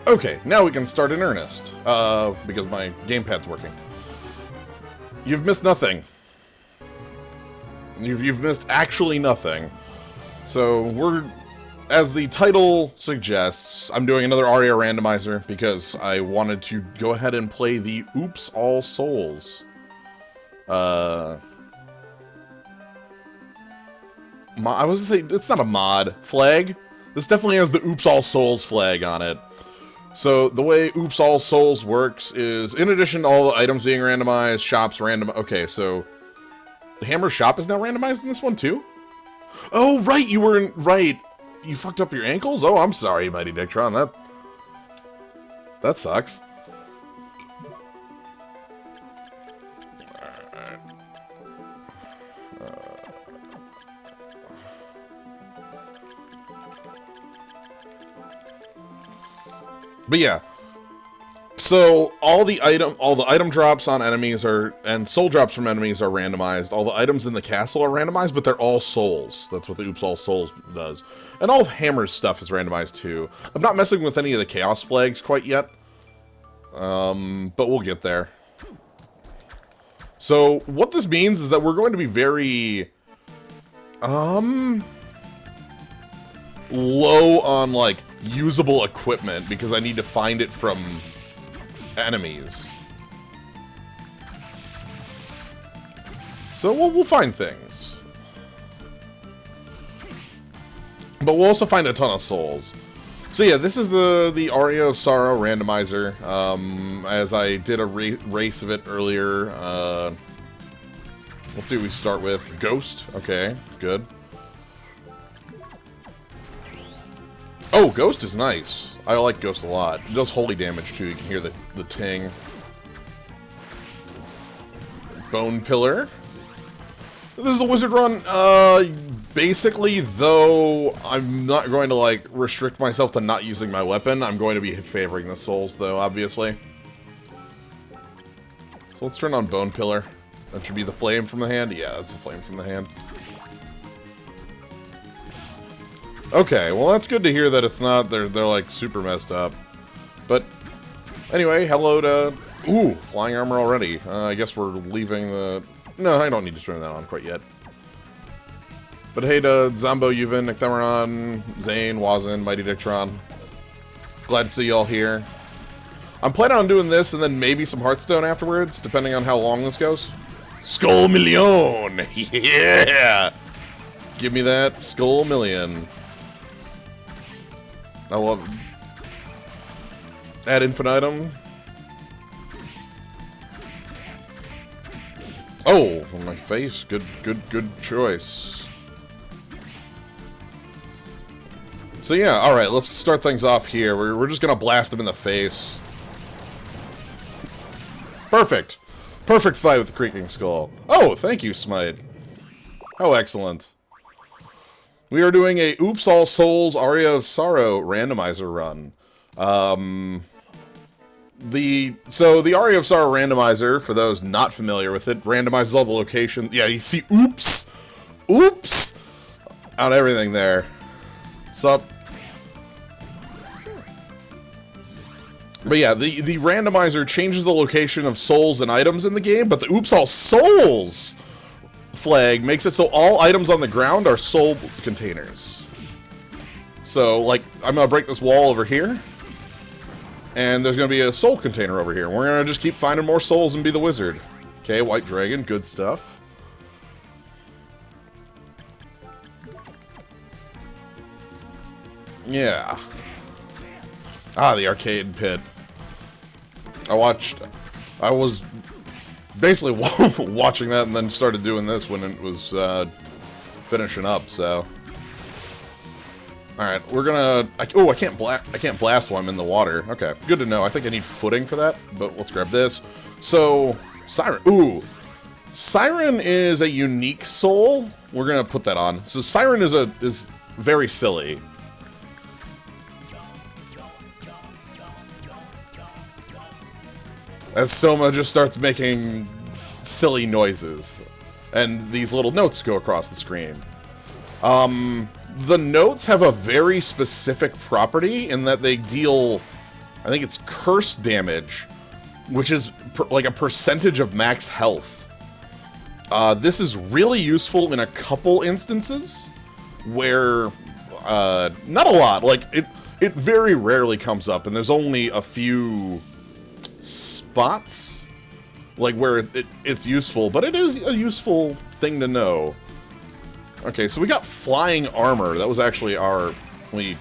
Okay, now we can start in earnest, because my gamepad's working. You've missed nothing. You've missed actually nothing. So, as the title suggests, I'm doing another Aria randomizer, because I wanted to go ahead and play the Oops All Souls. I was gonna say, it's not a mod. Flag? This definitely has the Oops All Souls flag on it. So, the way Oops All Souls works is, in addition to all the items being randomized, shops random... Okay, so... The Hammer shop is now randomized in this one, too? Oh, right, you were right. You fucked up your ankles? Oh, I'm sorry, Mighty Dictron. That sucks. But yeah, so all the item drops on enemies and soul drops from enemies are randomized. All the items in the castle are randomized, but they're all souls. That's what the Oops All Souls does. And all of Hammer's stuff is randomized too. I'm not messing with any of the chaos flags quite yet, but we'll get there. So what this means is that we're going to be very low on like usable equipment because I need to find it from enemies. So we'll find things. But we'll also find a ton of souls. So yeah, this is the Aria of Sorrow randomizer. As I did a race of it earlier. Let's see what we start with. Ghost. Okay, good. Oh, Ghost is nice. I like Ghost a lot. It does holy damage too. You can hear the ting. Bone Pillar. This is a wizard run. Basically, though, I'm not going to, like, restrict myself to not using my weapon. I'm going to be favoring the souls, though, obviously. So let's turn on Bone Pillar. That should be the flame from the hand. Yeah, that's the flame from the hand. Okay, well, that's good to hear that it's not, they're like, super messed up. But, anyway, hello to... Ooh, flying armor already. I guess we're leaving the... No, I don't need to turn that on quite yet. But hey to Zombo, Yuvin, Nicthemeron, Zane, Wazin, Mighty Dictron. Glad to see you all here. I'm planning on doing this and then maybe some Hearthstone afterwards, depending on how long this goes. Skull Million! Yeah! Give me that Skull Million. I love it. Ad infinitum. Oh, on my face. Good choice. So yeah, alright, let's start things off here. We're just gonna blast him in the face. Perfect. Perfect fight with the Creaking Skull. Oh, thank you, Smite. How excellent. We are doing a Oops All Souls Aria of Sorrow randomizer run. The Aria of Sorrow randomizer, for those not familiar with it, randomizes all the locations. Yeah, you see oops! Oops! On everything there. Sup? But yeah, the randomizer changes the location of souls and items in the game, but the Oops All Souls flag makes it so all items on the ground are soul containers. So, like, I'm gonna break this wall over here, and there's gonna be a soul container over here. We're gonna just keep finding more souls and be the wizard. Okay, White Dragon, good stuff. Yeah. Ah, the arcade pit. I was basically watching that and then started doing this when it was finishing up, so. Alright, we're gonna... I can't blast while I'm in the water. Okay, good to know. I think I need footing for that, but let's grab this. So, Siren. Ooh. Siren is a unique soul. We're gonna put that on. So Siren is very silly. As Soma just starts making silly noises. And these little notes go across the screen. The notes have a very specific property in that they deal I think it's curse damage, which is like a percentage of max health. This is really useful in a couple instances where, not a lot, like, it very rarely comes up, and there's only a few spots, like, where it's useful, but it is a useful thing to know. Okay, so we got flying armor. That was actually our... let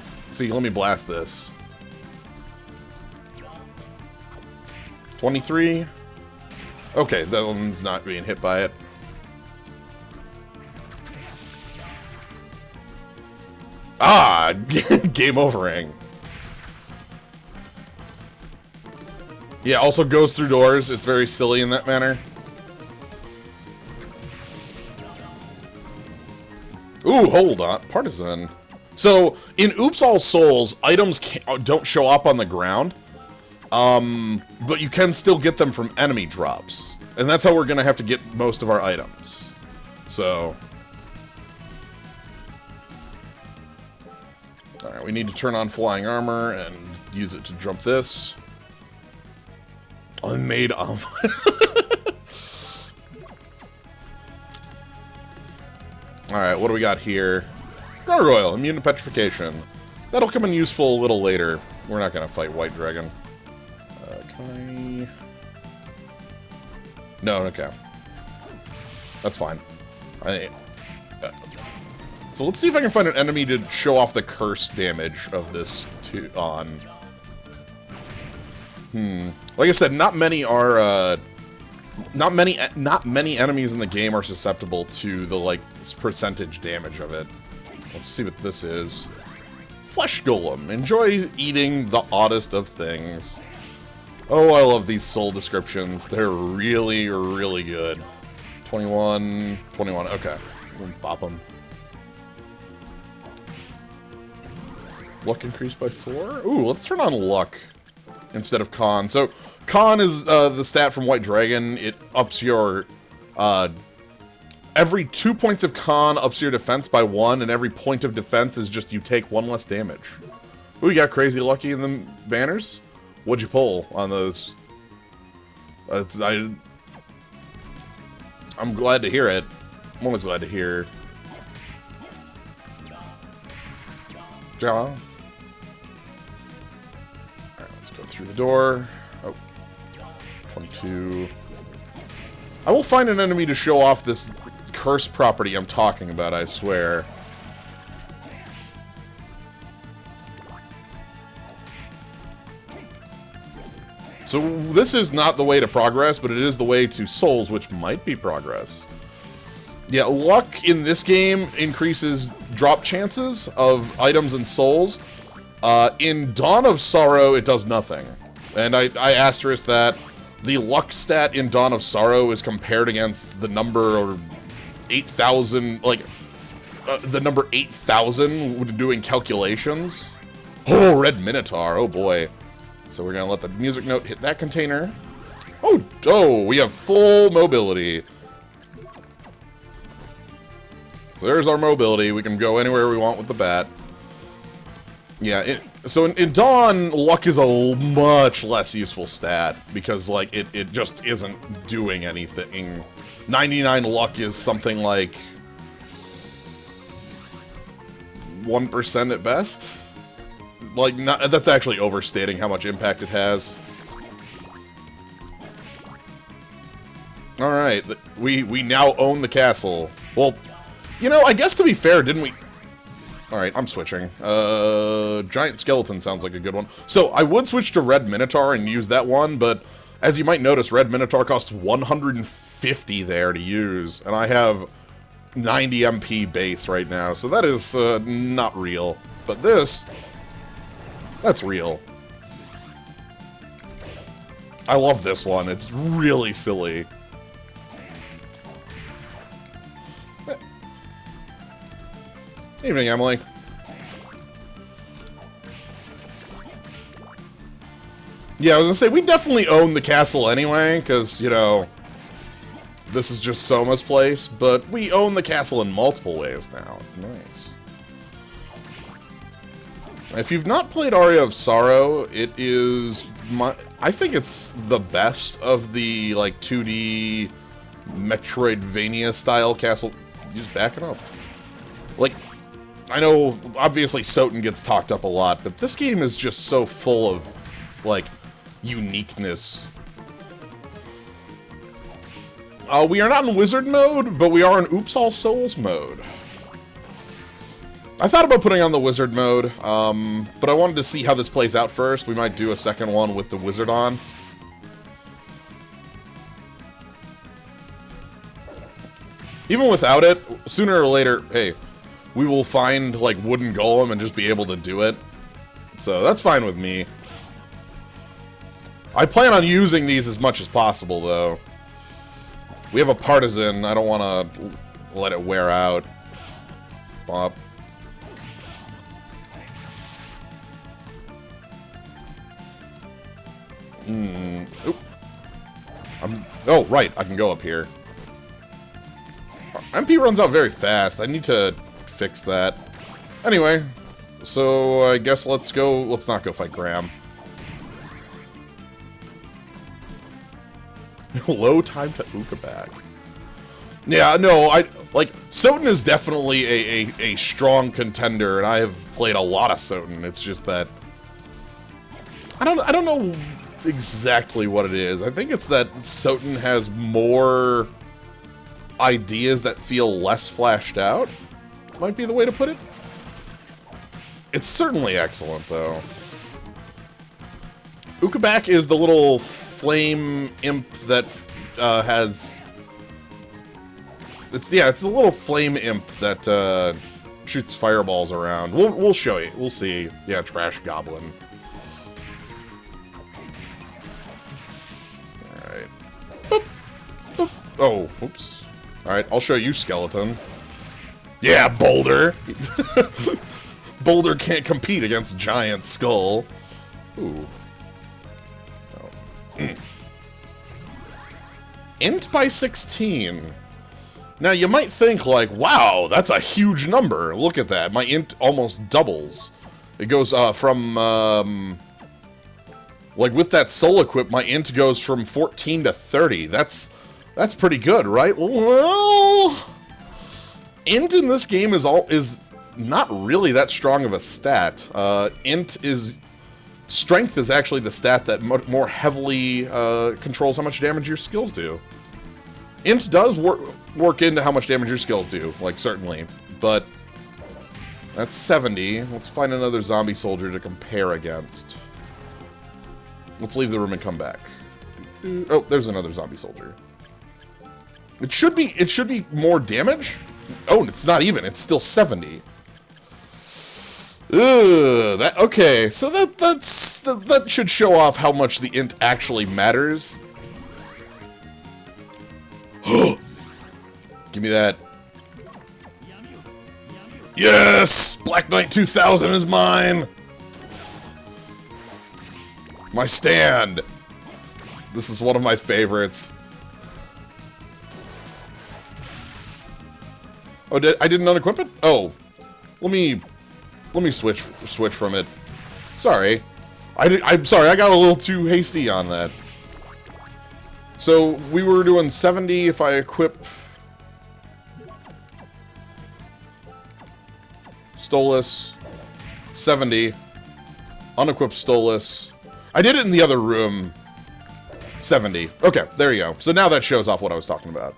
me blast this. 23? Okay, that one's not being hit by it. Ah! Game overing. Yeah, also goes through doors. It's very silly in that manner. Ooh, hold on. Partisan. So, in Oops All Souls, items don't show up on the ground. But you can still get them from enemy drops. And that's how we're gonna have to get most of our items. So... Alright, we need to turn on flying armor and use it to jump this. Unmade omelet. Alright, what do we got here? Gargoyle, immune to petrification. That'll come in useful a little later. We're not gonna fight White Dragon. Can I... No, okay. That's fine. So let's see if I can find an enemy to show off the curse damage of this on. Like I said, not many are, not many enemies in the game are susceptible to the, like, percentage damage of it. Let's see what this is. Flesh Golem. Enjoy eating the oddest of things. Oh, I love these soul descriptions. They're really, really good. 21, okay. We'll bop them. Luck increased by 4? Ooh, let's turn on luck instead of con. So, con is the stat from White Dragon. It ups your... every 2 points of con ups your defense by 1, and every point of defense is just you take 1 less damage. Ooh, you got crazy lucky in the banners? What'd you pull on those? I'm glad to hear it. I'm always glad to hear. Yeah. Alright, let's go through the door. Oh. 22. I will find an enemy to show off this curse property I'm talking about, I swear. So this is not the way to progress, but it is the way to souls, which might be progress. Yeah, luck in this game increases drop chances of items and souls. In Dawn of Sorrow, it does nothing. And I asterisk that. The luck stat in Dawn of Sorrow is compared against the number 8,000, like, the number 8,000 when doing calculations. Oh, Red Minotaur, oh boy. So we're gonna let the music note hit that container. Oh, we have full mobility. So there's our mobility. We can go anywhere we want with the bat. Yeah, so in Dawn, luck is a much less useful stat, because, like, it just isn't doing anything. 99 luck is something like 1% at best. Like, that's actually overstating how much impact it has. Alright, we now own the castle. Well, you know, I guess to be fair, didn't we... Alright, I'm switching. Giant Skeleton sounds like a good one. So, I would switch to Red Minotaur and use that one, but as you might notice, Red Minotaur costs 150 there to use, and I have 90 MP base right now, so that is not real. But this... that's real. I love this one. It's really silly. Evening, Emily. Yeah, I was gonna say, we definitely own the castle anyway, because, you know, this is just Soma's place, but we own the castle in multiple ways now. It's nice. If you've not played Aria of Sorrow, it is I think it's the best of the like 2D Metroidvania style castle. Just back it up. Like, I know obviously Soten gets talked up a lot, but this game is just so full of like uniqueness. We are not in wizard mode, but we are in Oops All Souls mode. I thought about putting on the wizard mode, but I wanted to see how this plays out first. We might do a second one with the wizard on. Even without it, sooner or later, hey, we will find, like, wooden golem and just be able to do it. So that's fine with me. I plan on using these as much as possible, though. We have a partisan. I don't want to let it wear out. Bop. Oop. Oh, right. I can go up here. MP runs out very fast. I need to fix that. Anyway, so I guess let's go. Let's not go fight Graham. Low time to Ukabak. Yeah, no, like Soten is definitely a strong contender, and I have played a lot of Soten. It's just that I don't know exactly what it is. I think it's that Soten has more ideas that feel less flashed out. Might be the way to put it. It's certainly excellent, though. Ukabak is the little flame imp that has... It's the little flame imp that shoots fireballs around. We'll show you. We'll see. Yeah, trash goblin. Alright. Boop. Boop. Oh, oops. Alright, I'll show you, skeleton. Yeah, Boulder! Boulder can't compete against Giant Skull. Ooh. Oh. Int by 16. Now, you might think, like, wow, that's a huge number. Look at that. My int almost doubles. It goes from, like, with that soul equip, my int goes from 14 to 30. That's pretty good, right? Well, int in this game is not really that strong of a stat. Strength is actually the stat that more heavily controls how much damage your skills do. Int does work into how much damage your skills do, like, certainly. But that's 70. Let's find another zombie soldier to compare against. Let's leave the room and come back. Oh, there's another zombie soldier. It should be more damage. Oh, it's not even. It's still 70. Ugh, okay. So that should show off how much the int actually matters. Give me that. Yes! Black Knight 2000 is mine! My stand! This is one of my favorites. Oh, I didn't unequip it? Oh. Let me switch from it. Sorry. I'm sorry, I got a little too hasty on that. So, we were doing 70 if I equip Stolas, 70, unequip Stolas. I did it in the other room, 70. Okay, there you go. So now that shows off what I was talking about.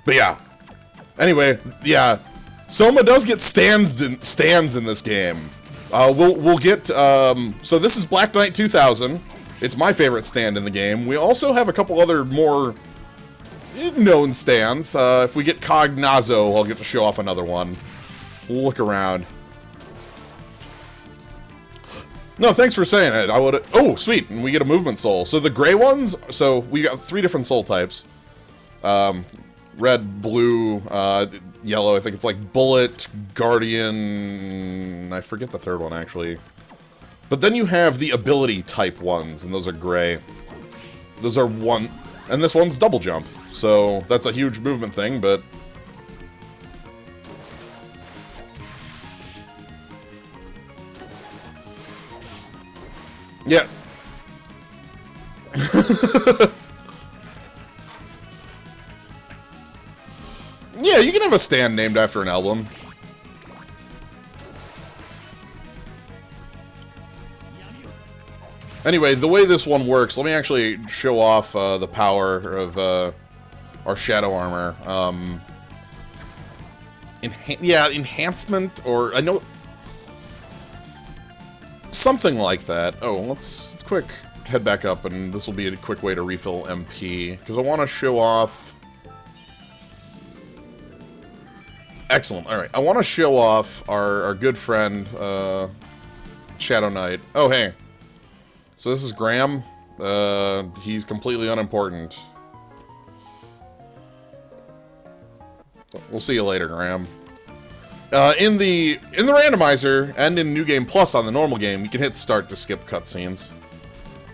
But yeah. Anyway, yeah. Soma does get stands in this game. We'll get, so this is Black Knight 2000. It's my favorite stand in the game. We also have a couple other more known stands. If we get Cognazo, I'll get to show off another one. We'll look around. No, thanks for saying it. I would. Oh, sweet. And we get a movement soul. So the gray ones, so we got 3 different soul types. Red, blue, yellow. I think it's like Bullet, Guardian. I forget the third one, actually. But then you have the ability type ones, and those are gray. Those are one, and this one's double jump. So that's a huge movement thing, but... Yeah. Yeah, you can have a stand named after an album. Anyway, the way this one works, let me actually show off the power of our shadow armor. Enhancement, or I know something like that. Oh, let's quick head back up, and this will be a quick way to refill MP, because I want to show off. Excellent. All right, I want to show off our good friend Shadow Knight. Oh, hey. So this is Graham. He's completely unimportant. We'll see you later, Graham. In the randomizer and in New Game Plus on the normal game, you can hit start to skip cutscenes.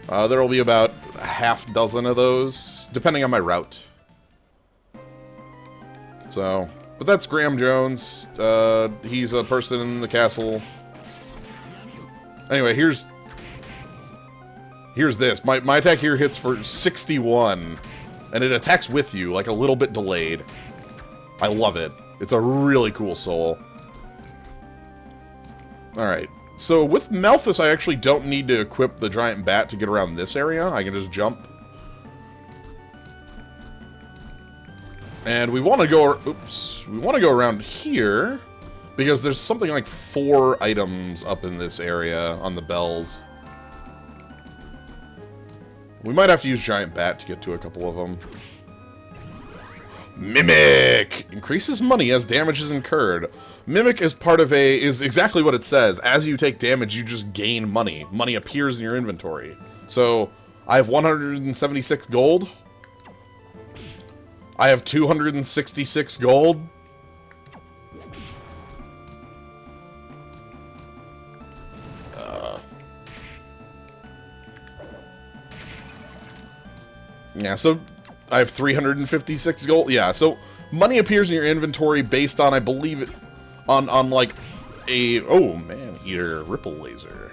There will be about a half dozen of those, depending on my route. So, but that's Graham Jones. He's a person in the castle. Anyway, here's this. My attack here hits for 61, and it attacks with you, like a little bit delayed. I love it. It's a really cool soul. Alright, so with Malphus, I actually don't need to equip the giant bat to get around this area. I can just jump. And we want to go... Oops. We want to go around here, because there's something like 4 items up in this area on the bells. We might have to use Giant Bat to get to a couple of them. Mimic! Increases money as damage is incurred. Mimic is part of is exactly what it says. As you take damage, you just gain money. Money appears in your inventory. So, I have 176 gold. I have 266 gold. Yeah, so I have 356 gold. Yeah, so money appears in your inventory based on, I believe, it on like a... Oh, man, eater ripple laser.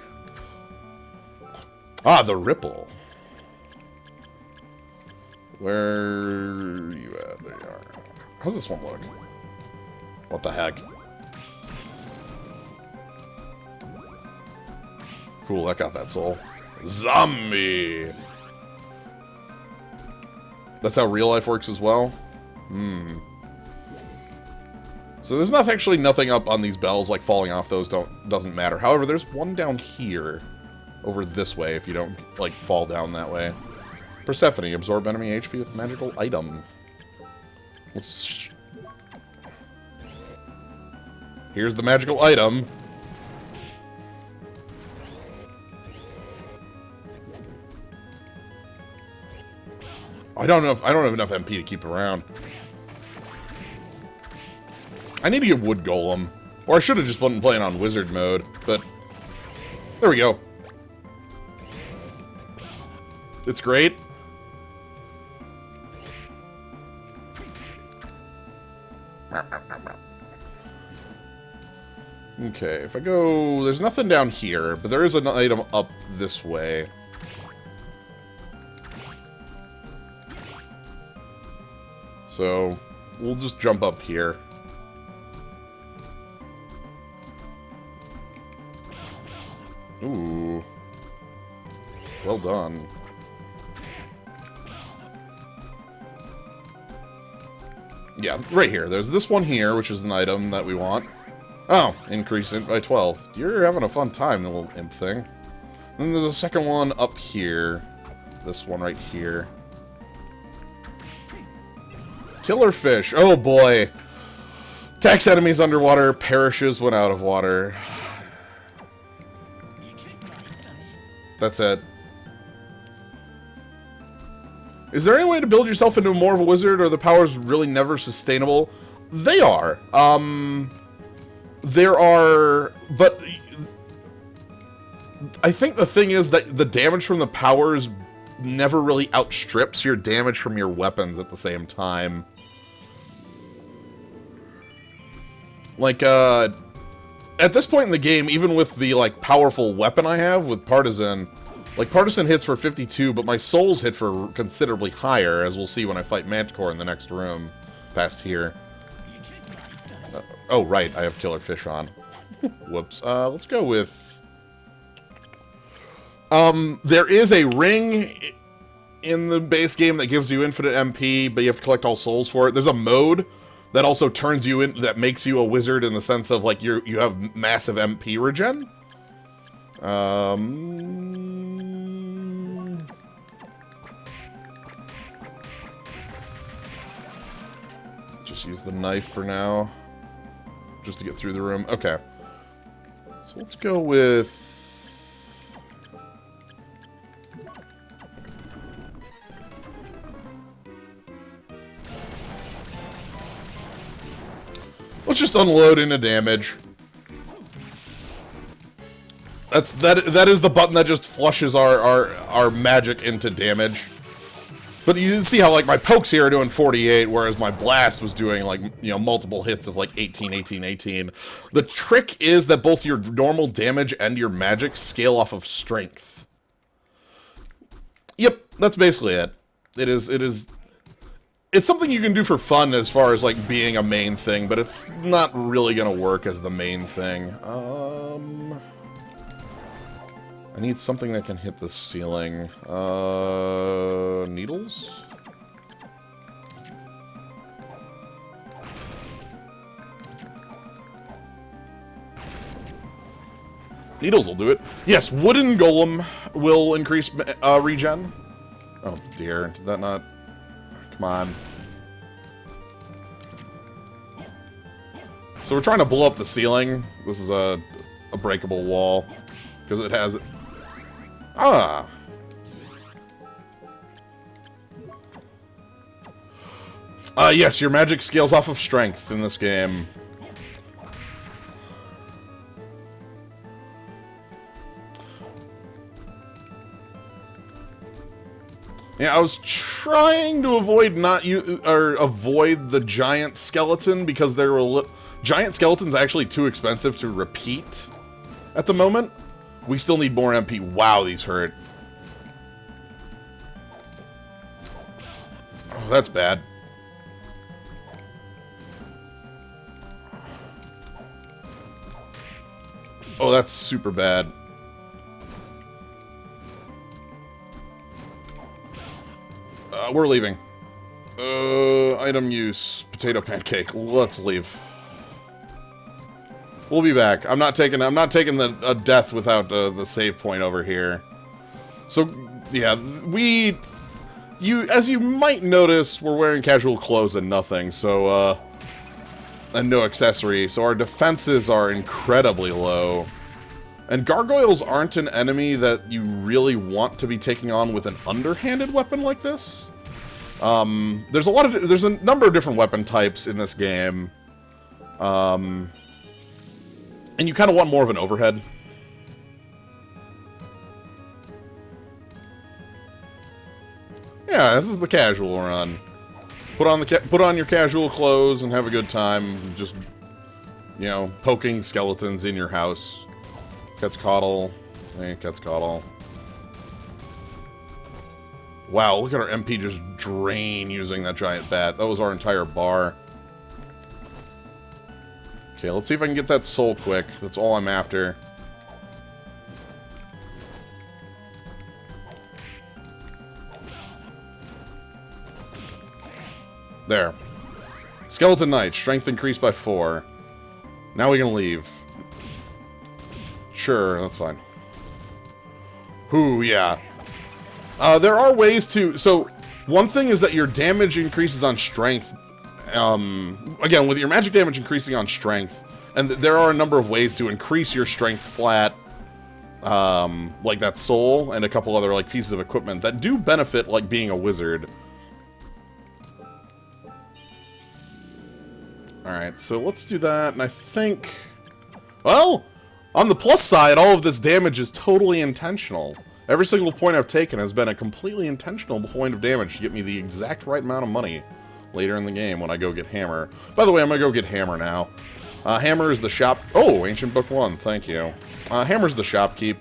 Ah, the ripple. Where are you at? There you are. How's this one look? What the heck? Cool, I got that soul. Zombie! That's how real life works as well? Hmm. So there's actually nothing up on these bells, like falling off those doesn't matter. However, there's one down here, over this way, if you don't, like, fall down that way. Persephone, absorb enemy HP with magical item. Here's the magical item. I don't have enough MP to keep around. I need to get Wood Golem. Or I should have just been playing on Wizard mode, but there we go. It's great. Okay, if I go... There's nothing down here, but there is an item up this way. So, we'll just jump up here. Ooh. Well done. Yeah, right here. There's this one here, which is an item that we want. Oh, increase it by 12. You're having a fun time, the little imp thing. Then there's a second one up here. This one right here. Killer fish. Oh boy. Attacks enemies underwater, perishes when out of water. That's it. Is there any way to build yourself into more of a wizard, or are the powers really never sustainable? They are. There are, but I think the thing is that the damage from the powers never really outstrips your damage from your weapons at the same time. Like, at this point in the game, even with the, like, powerful weapon I have with Partisan, Like, Partisan hits for 52, but my souls hit for considerably higher, as we'll see when I fight Manticore in the next room, past here. Oh, right, I have Killer Fish on. Whoops. Let's go with... there is a ring in the base game that gives you infinite MP, but you have to collect all souls for it. There's a mode that also turns you in, that makes you a wizard in the sense of, like, you have massive MP regen. Just use the knife for now. Just to get through the room. Okay. So let's go with... Let's just unload into damage. That is the button that just flushes our magic into damage. But you can see how, like, my pokes here are doing 48, whereas my blast was doing, like, you know, multiple hits of, like, 18, 18, 18. The trick is that both your normal damage and your magic scale off of strength. Yep, that's basically it. It's something you can do for fun as far as, like, being a main thing, but it's not really gonna work as the main thing. I need something that can hit the ceiling. Needles? Needles will do it. Yes, wooden golem will increase regen. Oh dear, did that not... Come on. So we're trying to blow up the ceiling. This is a breakable wall. Because it has... Ah! Yes, your magic scales off of strength in this game. Yeah, I was trying to avoid avoid the giant skeleton because there were giant skeletons actually too expensive to repeat at the moment. We still need more MP. Wow, these hurt. Oh, that's bad. Oh, that's super bad. We're leaving. Item use. Potato pancake. Let's leave. We'll be back. I'm not taking a death without the save point over here. So, yeah, as you might notice, we're wearing casual clothes and nothing, so, and no accessory, so our defenses are incredibly low. And gargoyles aren't an enemy that you really want to be taking on with an underhanded weapon like this. There's a number of different weapon types in this game. And you kind of want more of an overhead. Yeah, this is the casual run. Put on your casual clothes and have a good time. Just, you know, poking skeletons in your house. Quetzalcoatl. Hey, Quetzalcoatl. Wow, look at our MP just drain using that giant bat. That was our entire bar. Okay, let's see if I can get that soul quick. That's all I'm after. There. Skeleton Knight. Strength increased by 4. Now we can leave. Sure, that's fine. Ooh, yeah. There are ways to... So, one thing is that your damage increases on strength. Again, with your magic damage increasing on strength, and there are a number of ways to increase your strength flat, like that soul, and a couple other, like, pieces of equipment that do benefit, like, being a wizard. Alright, so let's do that, and I think... Well, on the plus side, all of this damage is totally intentional. Every single point I've taken has been a completely intentional point of damage to get me the exact right amount of money later in the game when I go get Hammer. By the way, I'm gonna go get Hammer now. Hammer is the shop... Oh, Ancient Book 1, thank you. Hammer's the shopkeep.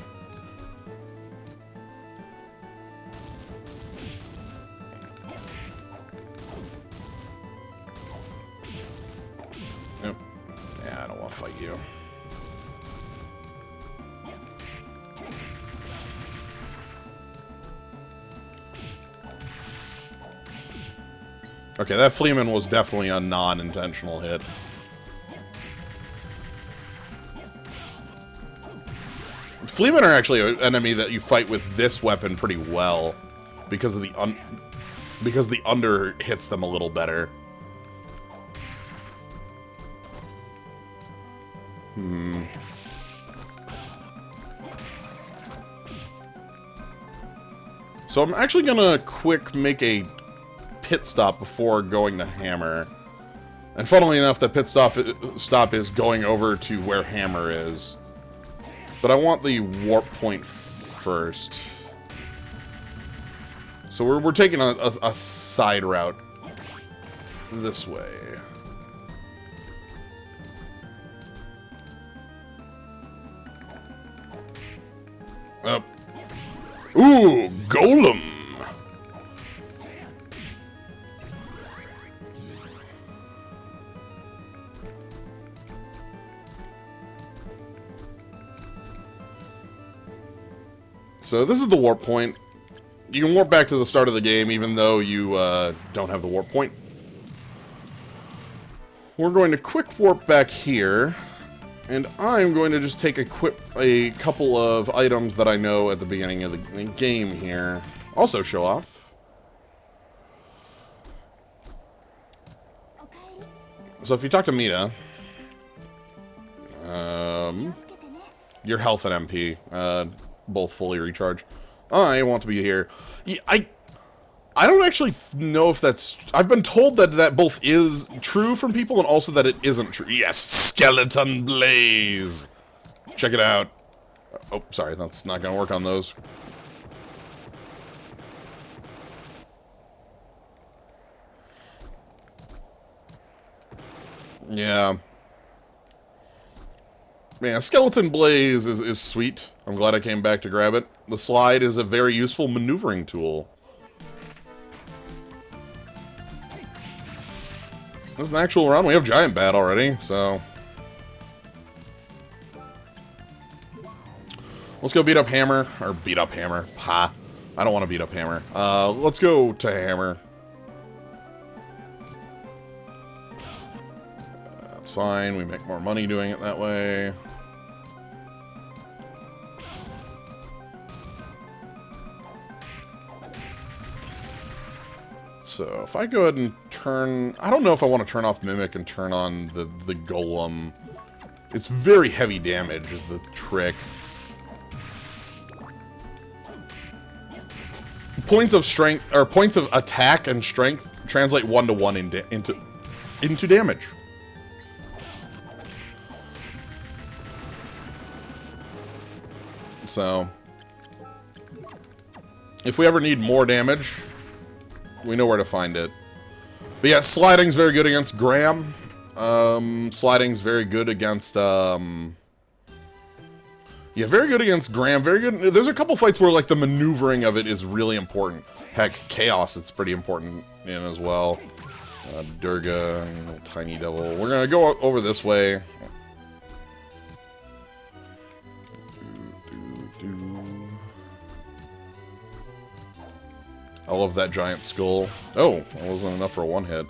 Okay, that Fleaman was definitely a non-intentional hit. Fleamen are actually an enemy that you fight with this weapon pretty well, because of the under hits them a little better. So I'm actually gonna make a pit stop before going to Hammer. And funnily enough, the pit stop is going over to where Hammer is. But I want the warp point first. So we're taking a side route this way. Up. Ooh, Golem! So this is the warp point. You can warp back to the start of the game even though you don't have the warp point. We're going to quick warp back here. And I'm going to just equip a couple of items that I know at the beginning of the game here. Also show off. So if you talk to Mita, your health and MP, both fully recharge. I want to be here. Yeah, I don't actually know if that's... I've been told that both is true from people and also that it isn't true. Yes, Skeleton Blaze! Check it out. Oh, sorry, that's not gonna work on those. Yeah. Man, Skeleton Blaze is sweet. I'm glad I came back to grab it. The slide is a very useful maneuvering tool. This is an actual run. We have Giant Bat already, so... Let's go beat up Hammer. Or beat up Hammer. Ha. I don't want to beat up Hammer. Let's go to Hammer. That's fine. We make more money doing it that way. So, if I go ahead and turn... I don't know if I want to turn off Mimic and turn on the Golem. It's very heavy damage is the trick. Points of strength, or points of attack and strength translate 1-to-1 into damage. So, if we ever need more damage... we know where to find it. But yeah, sliding's very good against Graham. Sliding's very good against, yeah, very good against Graham. Very good. There's a couple fights where, like, the maneuvering of it is really important. Heck, Chaos, it's pretty important in as well. Durga, Tiny Devil. We're gonna go over this way. I love that giant skull. Oh, that wasn't enough for a one-hit.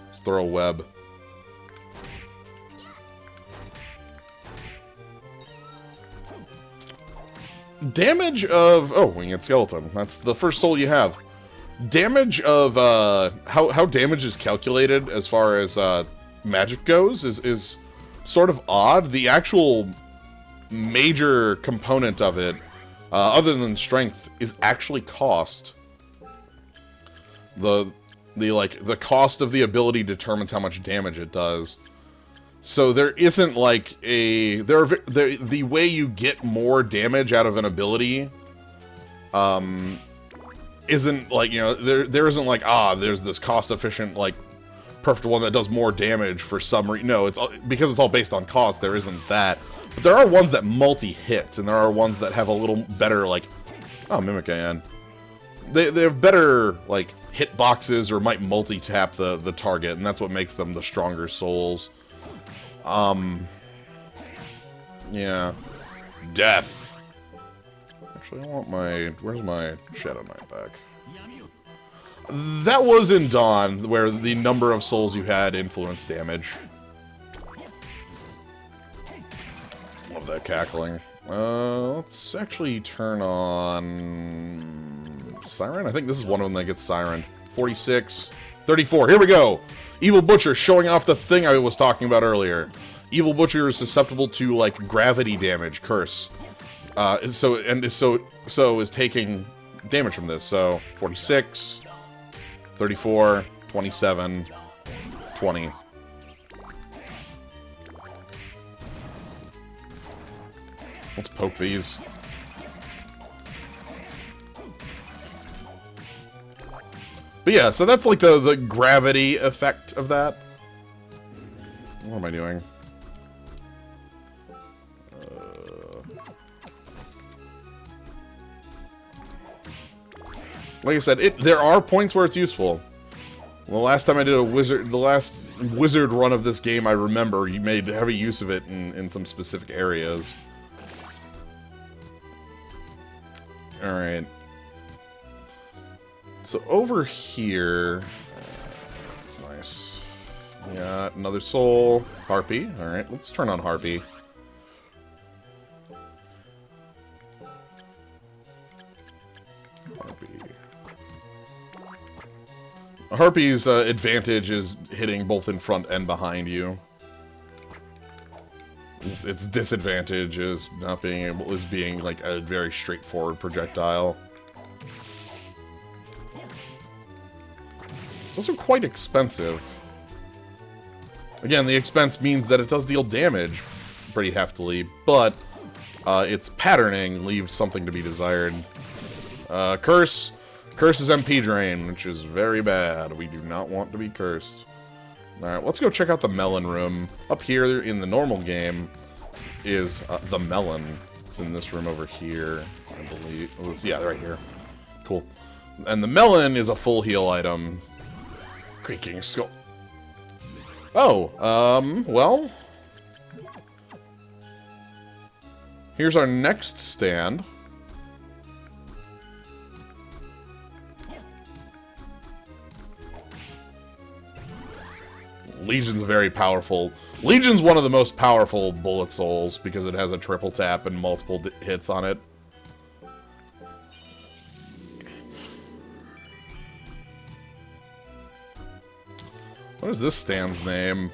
Let's throw a web. Damage of... oh, Winged Skeleton. That's the first soul you have. Damage of... how damage is calculated as far as magic goes is sort of odd. The actual major component of it, other than strength, is actually cost. The cost of the ability determines how much damage it does. So there isn't like a... the way you get more damage out of an ability isn't like, you know, there isn't like, there's this cost-efficient, like, perfect one that does more damage for some reason. No, it's because it's all based on cost, there isn't that. But there are ones that multi-hit, and there are ones that have a little better, like... oh, Mimic AN. They have better, like, hitboxes or might multi-tap the target, and that's what makes them the stronger souls. Yeah. Death. Actually, I want my... where's my Shadow Knight back? That was in Dawn, where the number of souls you had influenced damage. Love that cackling. Let's actually turn on... Siren? I think this is one of them that gets Siren. 46. 34. Here we go! Evil Butcher showing off the thing I was talking about earlier. Evil Butcher is susceptible to, like, gravity damage, curse. So is taking damage from this. So, 46... 34, 27, 20. Let's poke these. But yeah, so that's like the gravity effect of that. What am I doing? Like I said, there are points where it's useful. The last time I did the last wizard run of this game, I remember you made heavy use of it in some specific areas. Alright. So over here... that's nice. Yeah, another soul. Harpy. Alright, let's turn on Harpy. Harpy's advantage is hitting both in front and behind you. Its disadvantage is not being being like a very straightforward projectile. It's also quite expensive. Again, the expense means that it does deal damage pretty heftily, but its patterning leaves something to be desired. Curse. Curse is MP drain, which is very bad. We do not want to be cursed. Alright, let's go check out the Melon Room. Up here in the normal game is the Melon. It's in this room over here, I believe. Yeah, right here. Cool. And the Melon is a full heal item. Creaking skull. Oh, well. Here's our next stand. Legion's very powerful. Legion's one of the most powerful bullet souls because it has a triple tap and multiple hits on it. What is this stand's name?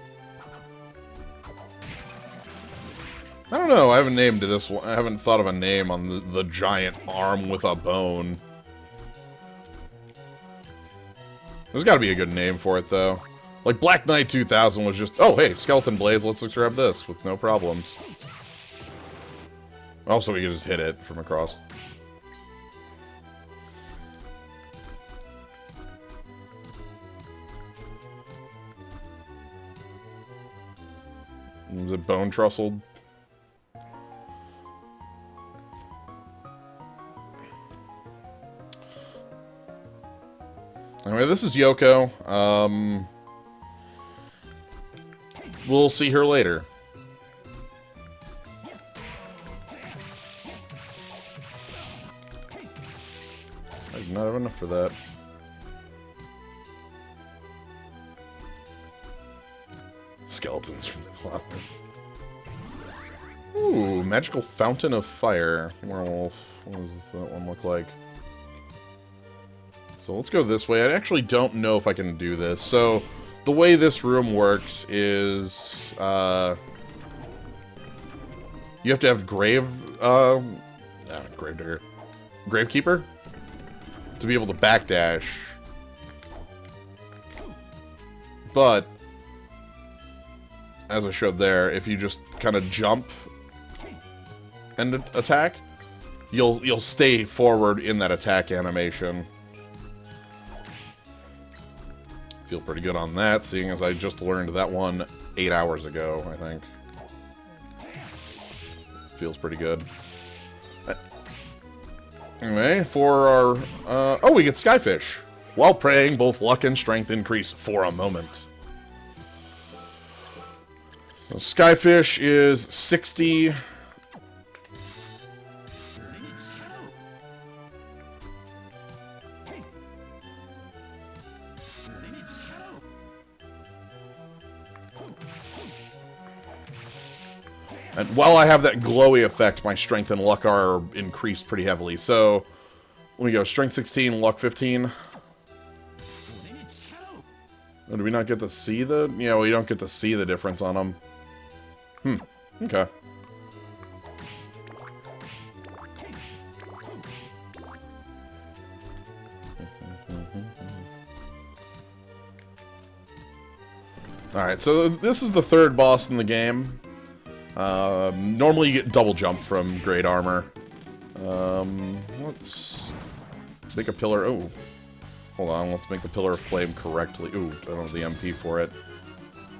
I don't know. I haven't named this one. I haven't thought of a name on the giant arm with a bone. There's got to be a good name for it, though. Like, Black Knight 2000 was just, oh, hey, skeleton blades, let's grab this with no problems. Also, we can just hit it from across. Is it bone trustled? Anyway, this is Yoko. We'll see her later. I did not have enough for that. Skeletons from the closet. Ooh, magical fountain of fire. Werewolf. What does that one look like? So let's go this way. I actually don't know if I can do this. So the way this room works is you have to have Gravedigger, Gravekeeper to be able to backdash. But as I showed there, if you just kind of jump and attack, you'll stay forward in that attack animation. Feel pretty good on that, seeing as I just learned that one 8 hours ago, I think. Feels pretty good. Anyway, for our... oh, we get Skyfish. While praying, both luck and strength increase for a moment. So Skyfish is 60... And while I have that glowy effect, my strength and luck are increased pretty heavily. So, let me go. Strength 16, luck 15. Oh, do we not get to see the... Yeah, we don't get to see the difference on them. Okay. Alright, so this is the third boss in the game. Normally you get double jump from Great Armor. Let's make a pillar... Oh, hold on, let's make the Pillar of Flame correctly. Ooh, I don't have the MP for it.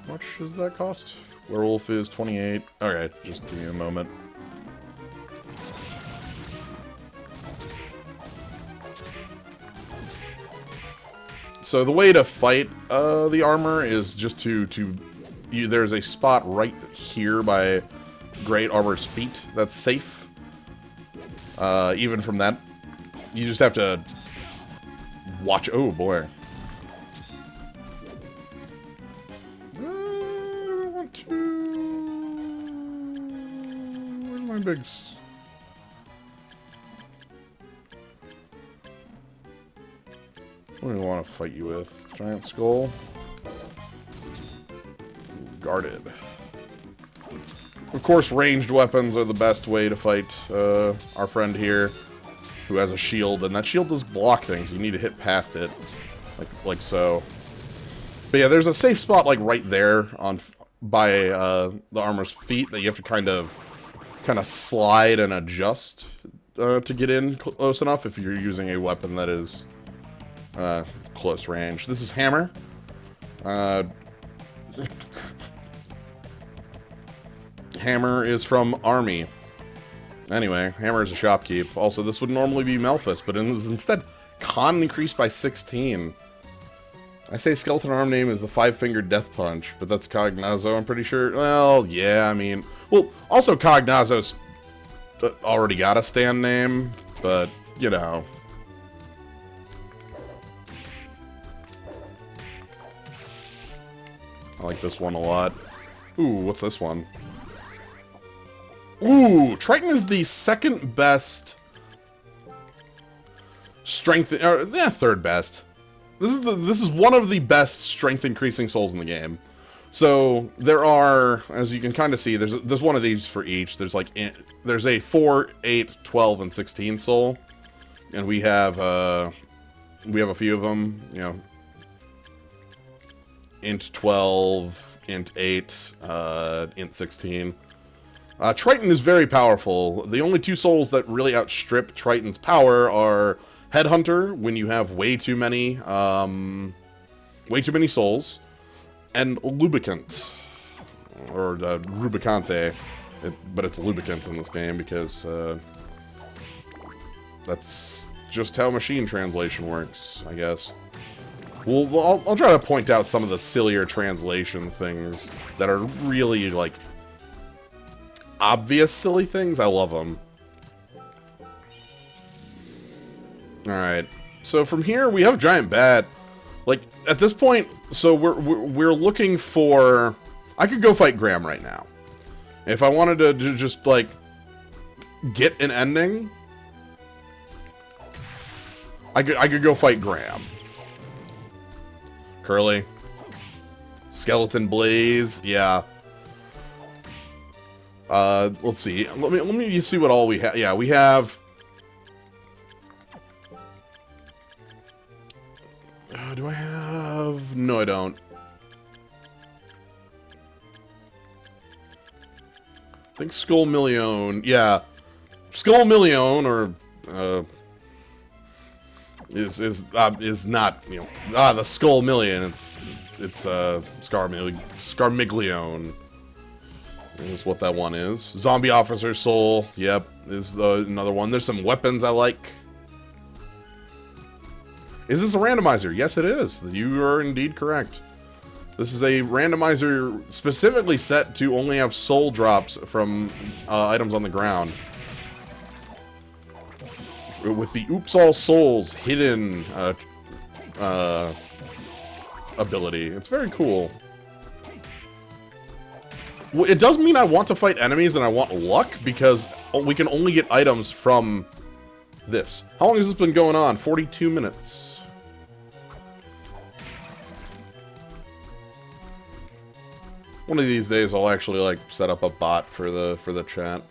How much does that cost? Werewolf is 28. Alright, just give me a moment. So the way to fight the armor is just there's a spot right here by Great Armor's feet that's safe. Even from that, you just have to watch. Oh boy. I want to. Where's my big? What do I want to fight you with? Giant skull. Guarded. Of course, ranged weapons are the best way to fight our friend here, who has a shield, and that shield does block things. You need to hit past it, like so. But yeah, there's a safe spot like right there by the armor's feet that you have to kind of slide and adjust to get in close enough if you're using a weapon that is close range. This is Hammer. Hammer is from Army. Anyway, Hammer is a shopkeep. Also, this would normally be Malphus, but instead, con increased by 16. I say skeleton arm name is the Five-Fingered Death Punch, but that's Cognazo, I'm pretty sure. Well, yeah, I mean... Well, also Cognazo's already got a stand name, but, you know... I like this one a lot. Ooh, what's this one? Ooh, Triton is the second best strength, or yeah, third best. This is one of the best strength increasing souls in the game. So there are, as you can kind of see, there's one of these for each. There's like there's a 4, 8, 12, and 16 soul, and we have a few of them. You know, int 12, int 8, int 16. Triton is very powerful. The only two souls that really outstrip Triton's power are Headhunter, when you have way too many souls, and Lubricant, or Rubicante, but it's Lubricant in this game because that's just how machine translation works, I guess. Well, I'll try to point out some of the sillier translation things that are really, like, obvious silly things. I love them. Alright, so from here we have Giant Bat. Like, at this point, so we're looking for... I could go fight Graham right now. If I wanted to just, like, get an ending, I could go fight Graham. Curly. Skeleton Blaze, yeah. Let's see. Let me see what all we have. Yeah, we have... do I have... No, I don't. I think Skull Million. Yeah. Skull Million, or... is not, you know... the Skull Million. It's Scarmiglione. Is what that one is. Zombie Officer Soul. Yep. Is another one. There's some weapons I like. Is this a randomizer? Yes, it is. You are indeed correct. This is a randomizer specifically set to only have soul drops from items on the ground. With the Oops All Souls hidden ability. It's very cool. It does mean I want to fight enemies and I want luck, because we can only get items from this. How long has this been going on? 42 minutes. One of these days I'll actually, like, set up a bot for the chat.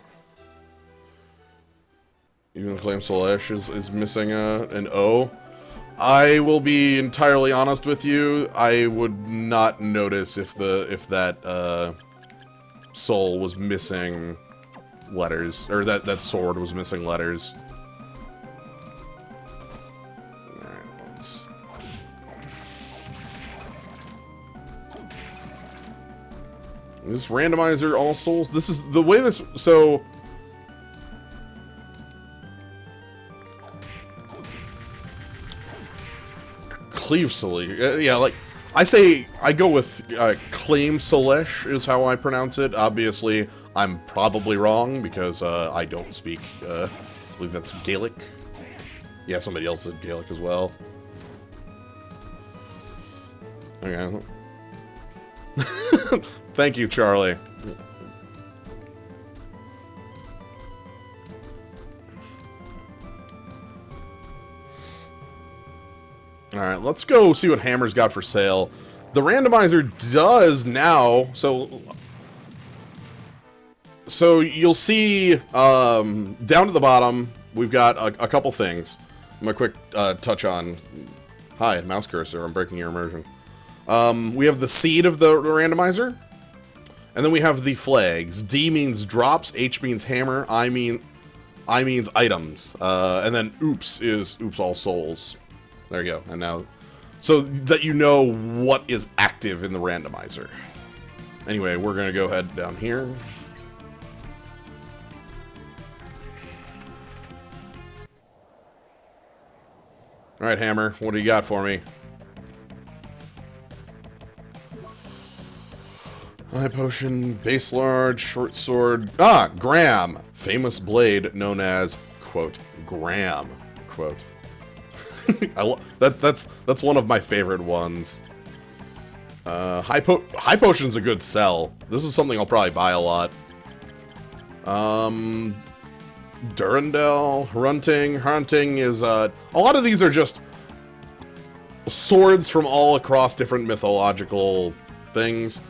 Even Claim Slash is missing an O. I will be entirely honest with you. I would not notice if that soul was missing letters, or that sword was missing letters. Alright, let's... This randomizer all souls. This is the way this... So... Cleavesily. Yeah, like... I say... I go with Claim Selesh is how I pronounce it. Obviously, I'm probably wrong, because I don't speak... I believe that's Gaelic. Yeah, somebody else said Gaelic as well. Okay. Thank you, Charlie. Alright, let's go see what Hammer's got for sale. The randomizer does now, so you'll see, down to the bottom, we've got a couple things. I'm gonna quick touch on... Hi, mouse cursor, I'm breaking your immersion. We have the seed of the randomizer, and then we have the flags. D means drops, H means hammer, I means items, and then oops is oops all souls. There you go, and now, so that you know what is active in the randomizer. Anyway, we're gonna go ahead down here. Alright, Hammer, what do you got for me? High potion, base large, short sword. Ah, Graham! Famous blade known as, quote, Graham, quote. That's one of my favorite ones. High potion's a good sell. This is something I'll probably buy a lot. Durandal, Hunting is, a lot of these are just swords from all across different mythological things.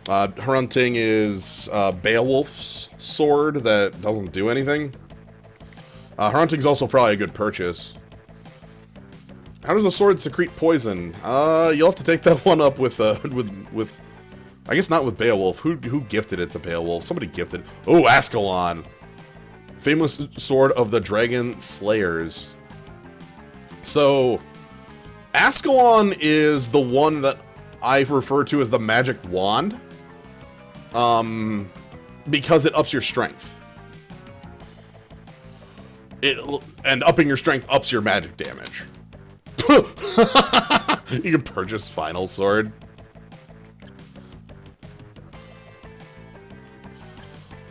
Hunting is Beowulf's sword that doesn't do anything. Hunting's also probably a good purchase. How does a sword secrete poison? You'll have to take that one up with I guess not with Beowulf. Who gifted it to Beowulf? Somebody gifted. Oh, Ascalon. Famous sword of the Dragon Slayers. So, Ascalon is the one that I refer to as the magic wand. Because it ups your strength. And upping your strength ups your magic damage. You can purchase Final Sword.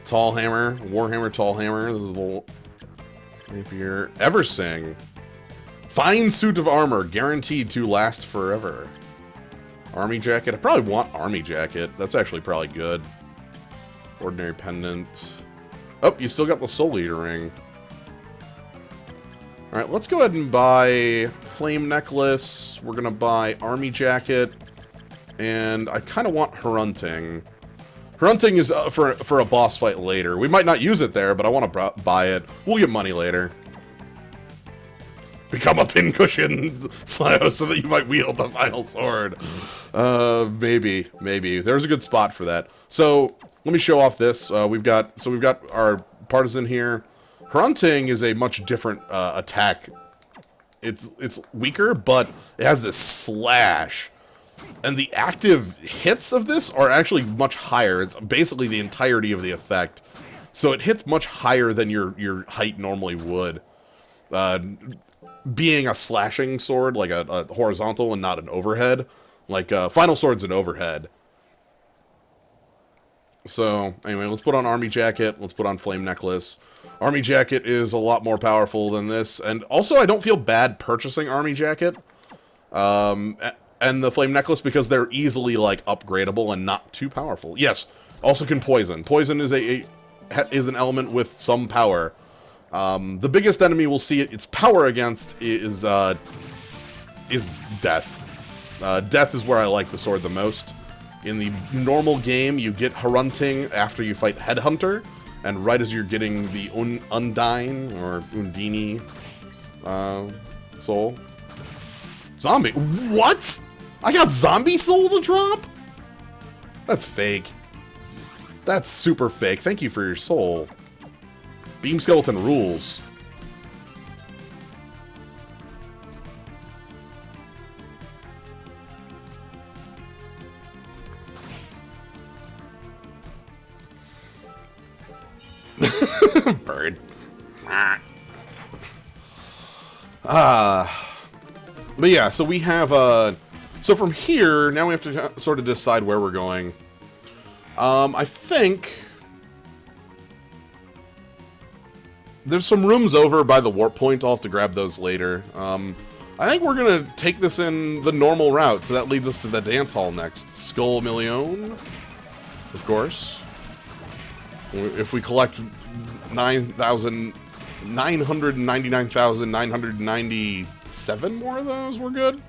Tall Hammer, Warhammer Tall Hammer. This is a little rapier. Eversing. Fine suit of armor, guaranteed to last forever. Army jacket. I probably want army jacket. That's actually probably good. Ordinary pendant. Oh, you still got the Soul Eater ring. Alright, let's go ahead and buy Flame Necklace. We're gonna buy Army Jacket. And I kind of want Hunting. Hunting is for a boss fight later. We might not use it there, but I want to buy it. We'll get money later. Become a pincushion, Slyo, so that you might wield the final sword. Maybe. There's a good spot for that. So, let me show off this. We've got our partisan here. Hunting is a much different attack. It's weaker, but it has this slash. And the active hits of this are actually much higher. It's basically the entirety of the effect. So it hits much higher than your height normally would. Being a slashing sword, like a horizontal and not an overhead. Like, Final Sword's an overhead. So, anyway, let's put on Army Jacket. Let's put on Flame Necklace. Army Jacket is a lot more powerful than this. And also, I don't feel bad purchasing Army Jacket. And the Flame Necklace, because they're easily, like, upgradable and not too powerful. Yes, Also can poison. Poison is is an element with some power. The biggest enemy we'll see its power against is death. Death is where I like the sword the most. In the normal game, you get Hunting after you fight Headhunter, and right as you're getting the Undine, or Undini, soul. Zombie? What? I got zombie soul to drop? That's fake. That's super fake. Thank you for your soul. Beam Skeleton rules. Bird. But yeah, so we have, so from here, now we have to sort of decide where we're going. I think there's some rooms over by the warp point. I'll have to grab those later. I think we're gonna take this in the normal route, so that leads us to the dance hall next. Skull Million, of course. If we collect 999,997 more of those, we're good.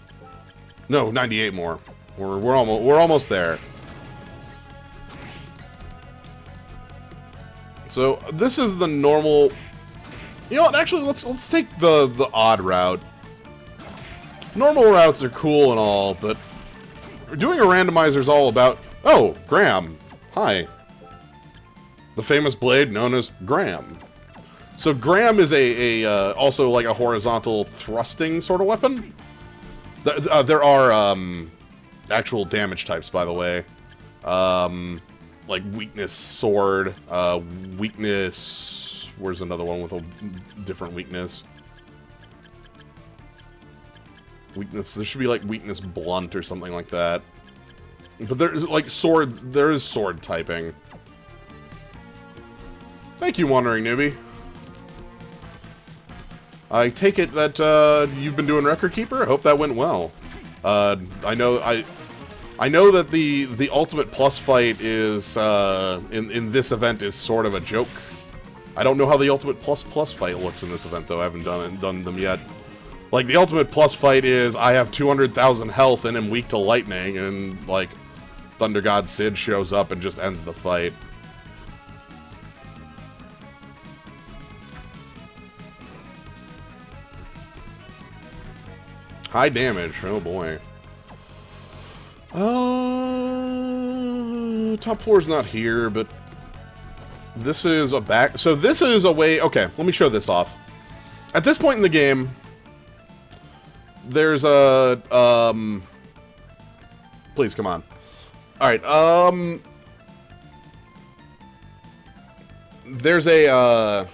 No, 98 more. We're almost there. So this is the normal. You know what? Actually, let's take the odd route. Normal routes are cool and all, but doing a randomizer is all about. Oh, Graham. Hi. The famous blade known as Graham. So Graham is also like a horizontal thrusting sort of weapon. There are actual damage types, by the way. Like weakness sword, weakness. Where's another one with a different weakness? Weakness. There should be like weakness blunt or something like that. But there's like sword. There is sword typing. Thank you, Wandering Newbie. I take it that you've been doing Record Keeper. I hope that went well. I know that the Ultimate Plus fight is in this event is sort of a joke. I don't know how the Ultimate Plus fight looks in this event though. I haven't done them yet. Like the Ultimate Plus fight is I have 200,000 health and am weak to lightning, and like Thunder God Sid shows up and just ends the fight. High damage. Oh boy. Top floor's not here, but this is a back. So this is a way. Okay, let me show this off. At this point in the game, there's a please come on. All right. There's a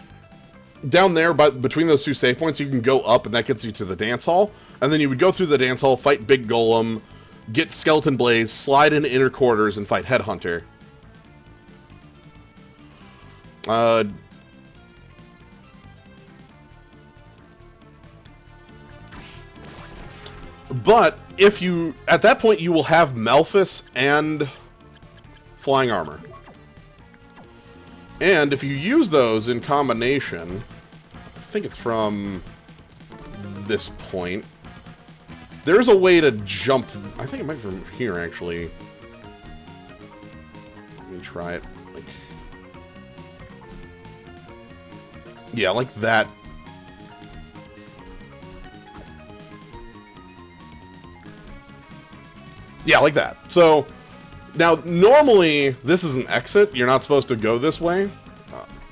down there, between those two save points, you can go up, and that gets you to the dance hall. And then you would go through the dance hall, fight Big Golem, get Skeleton Blaze, slide into inner quarters, and fight Headhunter. But if you, at that point, you will have Malphus and Flying Armor. And if you use those in combination, I think it's from this point. There's a way to jump. I think it might be from here, actually. Let me try it. Like, yeah, like that. Yeah, like that. So, now, normally, this is an exit. You're not supposed to go this way.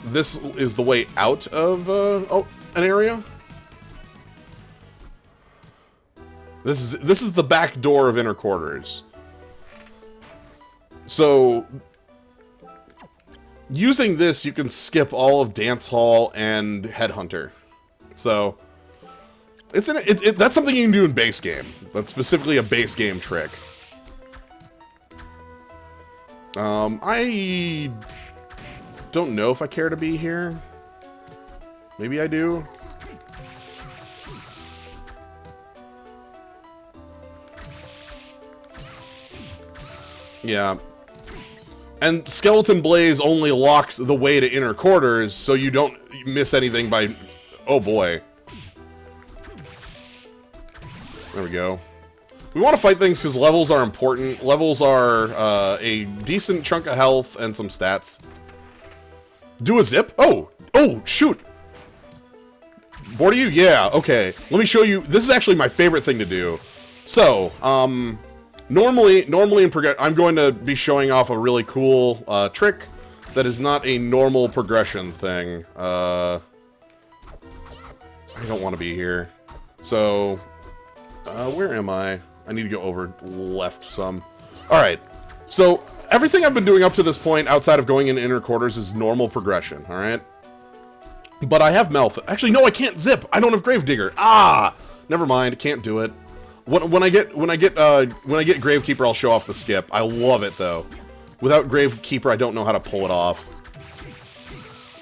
This is the way out of an area. This is the back door of inner quarters. So, using this, you can skip all of Dance Hall and Headhunter. So, that's something you can do in base game. That's specifically a base game trick. I don't know if I care to be here. Maybe I do. Yeah. And Skeleton Blaze only locks the way to inner quarters, so you don't miss anything by... Oh boy. There we go. We want to fight things because levels are important. Levels are a decent chunk of health and some stats. Do a zip? Oh! Oh, shoot! Bored of you? Yeah, okay. Let me show you. This is actually my favorite thing to do. So, normally in progress, I'm going to be showing off a really cool trick that is not a normal progression thing. I don't want to be here. So, where am I? I need to go over left some. Alright, so everything I've been doing up to this point outside of going in inner quarters is normal progression, alright? But I have Melf. Actually, no, I can't zip. I don't have Gravedigger. Ah! Never mind, can't do it. When I get Gravekeeper, I'll show off the skip. I love it though. Without Gravekeeper, I don't know how to pull it off.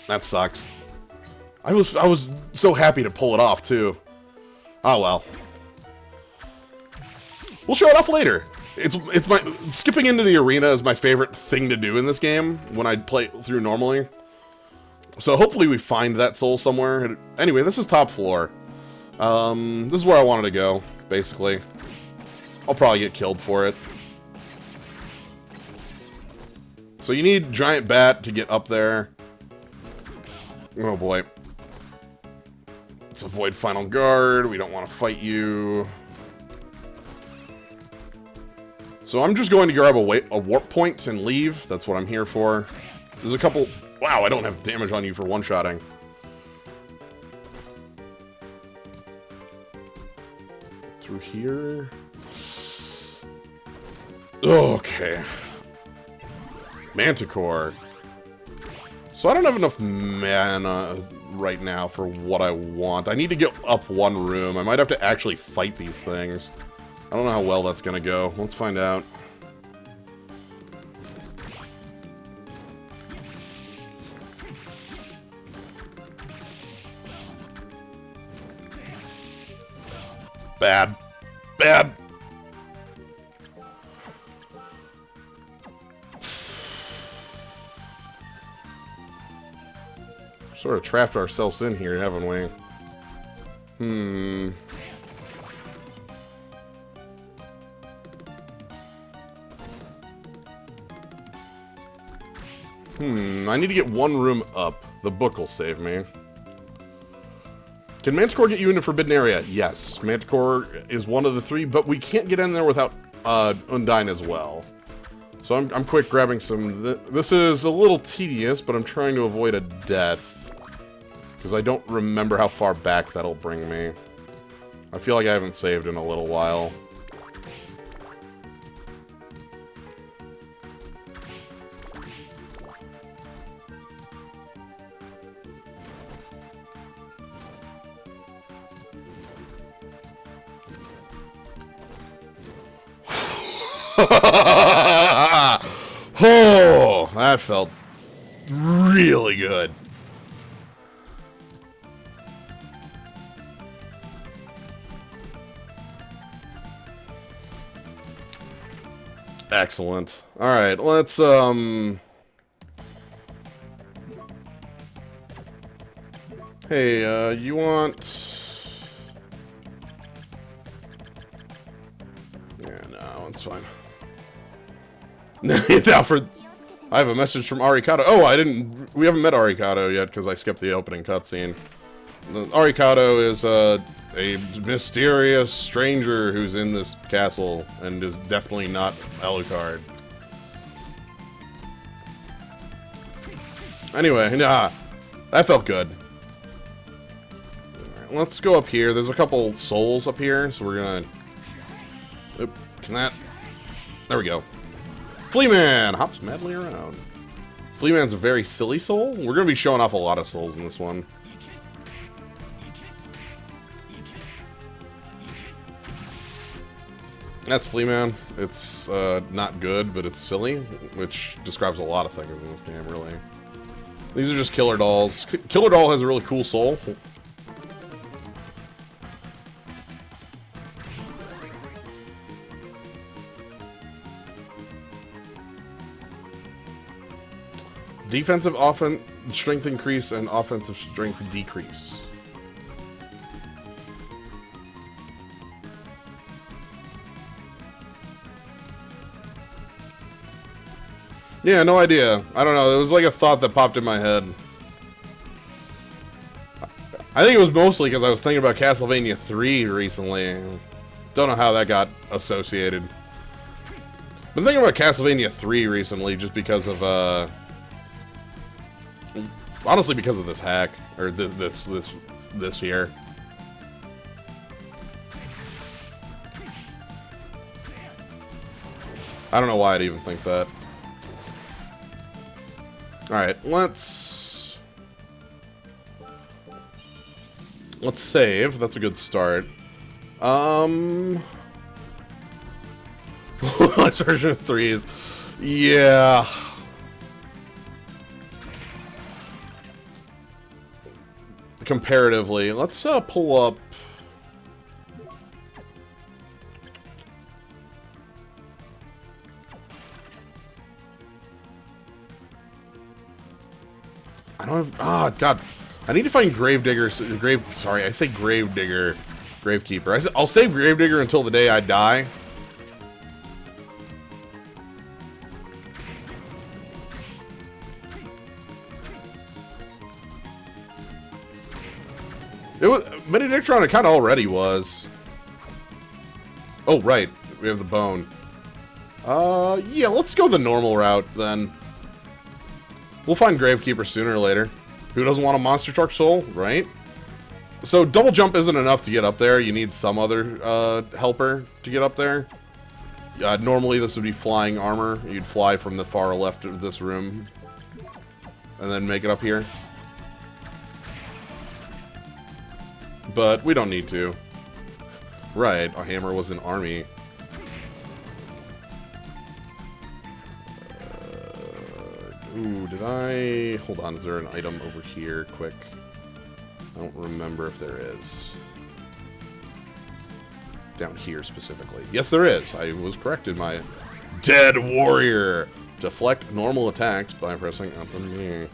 That sucks. I was so happy to pull it off too. Oh well. We'll show it off later. It's my skipping into the arena is my favorite thing to do in this game when I play through normally. So hopefully we find that soul somewhere. Anyway, this is top floor. This is where I wanted to go, basically. I'll probably get killed for it. So you need Giant Bat to get up there. Oh boy. Let's avoid Final Guard. We don't want to fight you. So I'm just going to grab a warp point and leave. That's what I'm here for. There's a couple... Wow, I don't have damage on you for one-shotting. Through here... Okay. Manticore. So I don't have enough mana right now for what I want. I need to get up one room. I might have to actually fight these things. I don't know how well that's gonna go. Let's find out. Bad. Bad. Sort of trapped ourselves in here, haven't we? I need to get one room up. The book will save me. Can Manticore get you into Forbidden Area? Yes. Manticore is one of the three, but we can't get in there without Undyne as well. So I'm quick grabbing some... This is a little tedious, but I'm trying to avoid a death. Because I don't remember how far back that'll bring me. I feel like I haven't saved in a little while. Oh, that felt really good. Excellent. All right, let's Hey, you want? Yeah, no, it's fine. Now for, I have a message from Arikato. Oh, we haven't met Arikato yet because I skipped the opening cutscene. Arikato is a mysterious stranger who's in this castle and is definitely not Alucard. Anyway, nah, that felt good. Right, let's go up here. There's a couple souls up here, so we're gonna... Oop, can that... There we go. Fleaman hops madly around. Fleaman's a very silly soul. We're gonna be showing off a lot of souls in this one. That's Fleaman. It's not good, but it's silly, which describes a lot of things in this game, really. These are just killer dolls. Killer doll has a really cool soul. Defensive strength increase and offensive strength decrease. Yeah, no idea. I don't know. It was like a thought that popped in my head. I think it was mostly because I was thinking about Castlevania 3 recently. Don't know how that got associated. Been thinking about Castlevania 3 recently just because of, honestly because of this hack. Or this here. I don't know why I'd even think that. Alright, let's save. That's a good start. Launch version of 3s. Yeah. Comparatively. Let's pull up. I don't have. Ah, God. I need to find Gravedigger. Sorry, I say Gravedigger. Gravekeeper. I'll save Gravedigger until the day I die. It was Benedictron. It kind of already was. Oh, right. We have the bone. Yeah. Let's go the normal route then. We'll find Gravekeeper sooner or later. Who doesn't want a monster truck soul, right? So double jump isn't enough to get up there. You need some other helper to get up there. Normally this would be flying armor. You'd fly from the far left of this room and then make it up here. But we don't need to. Right, a hammer was an army. Ooh, did I... Hold on, is there an item over here, quick? I don't remember if there is. Down here, specifically. Yes, there is! I was corrected, my Dead Warrior! Deflect normal attacks by pressing up and me.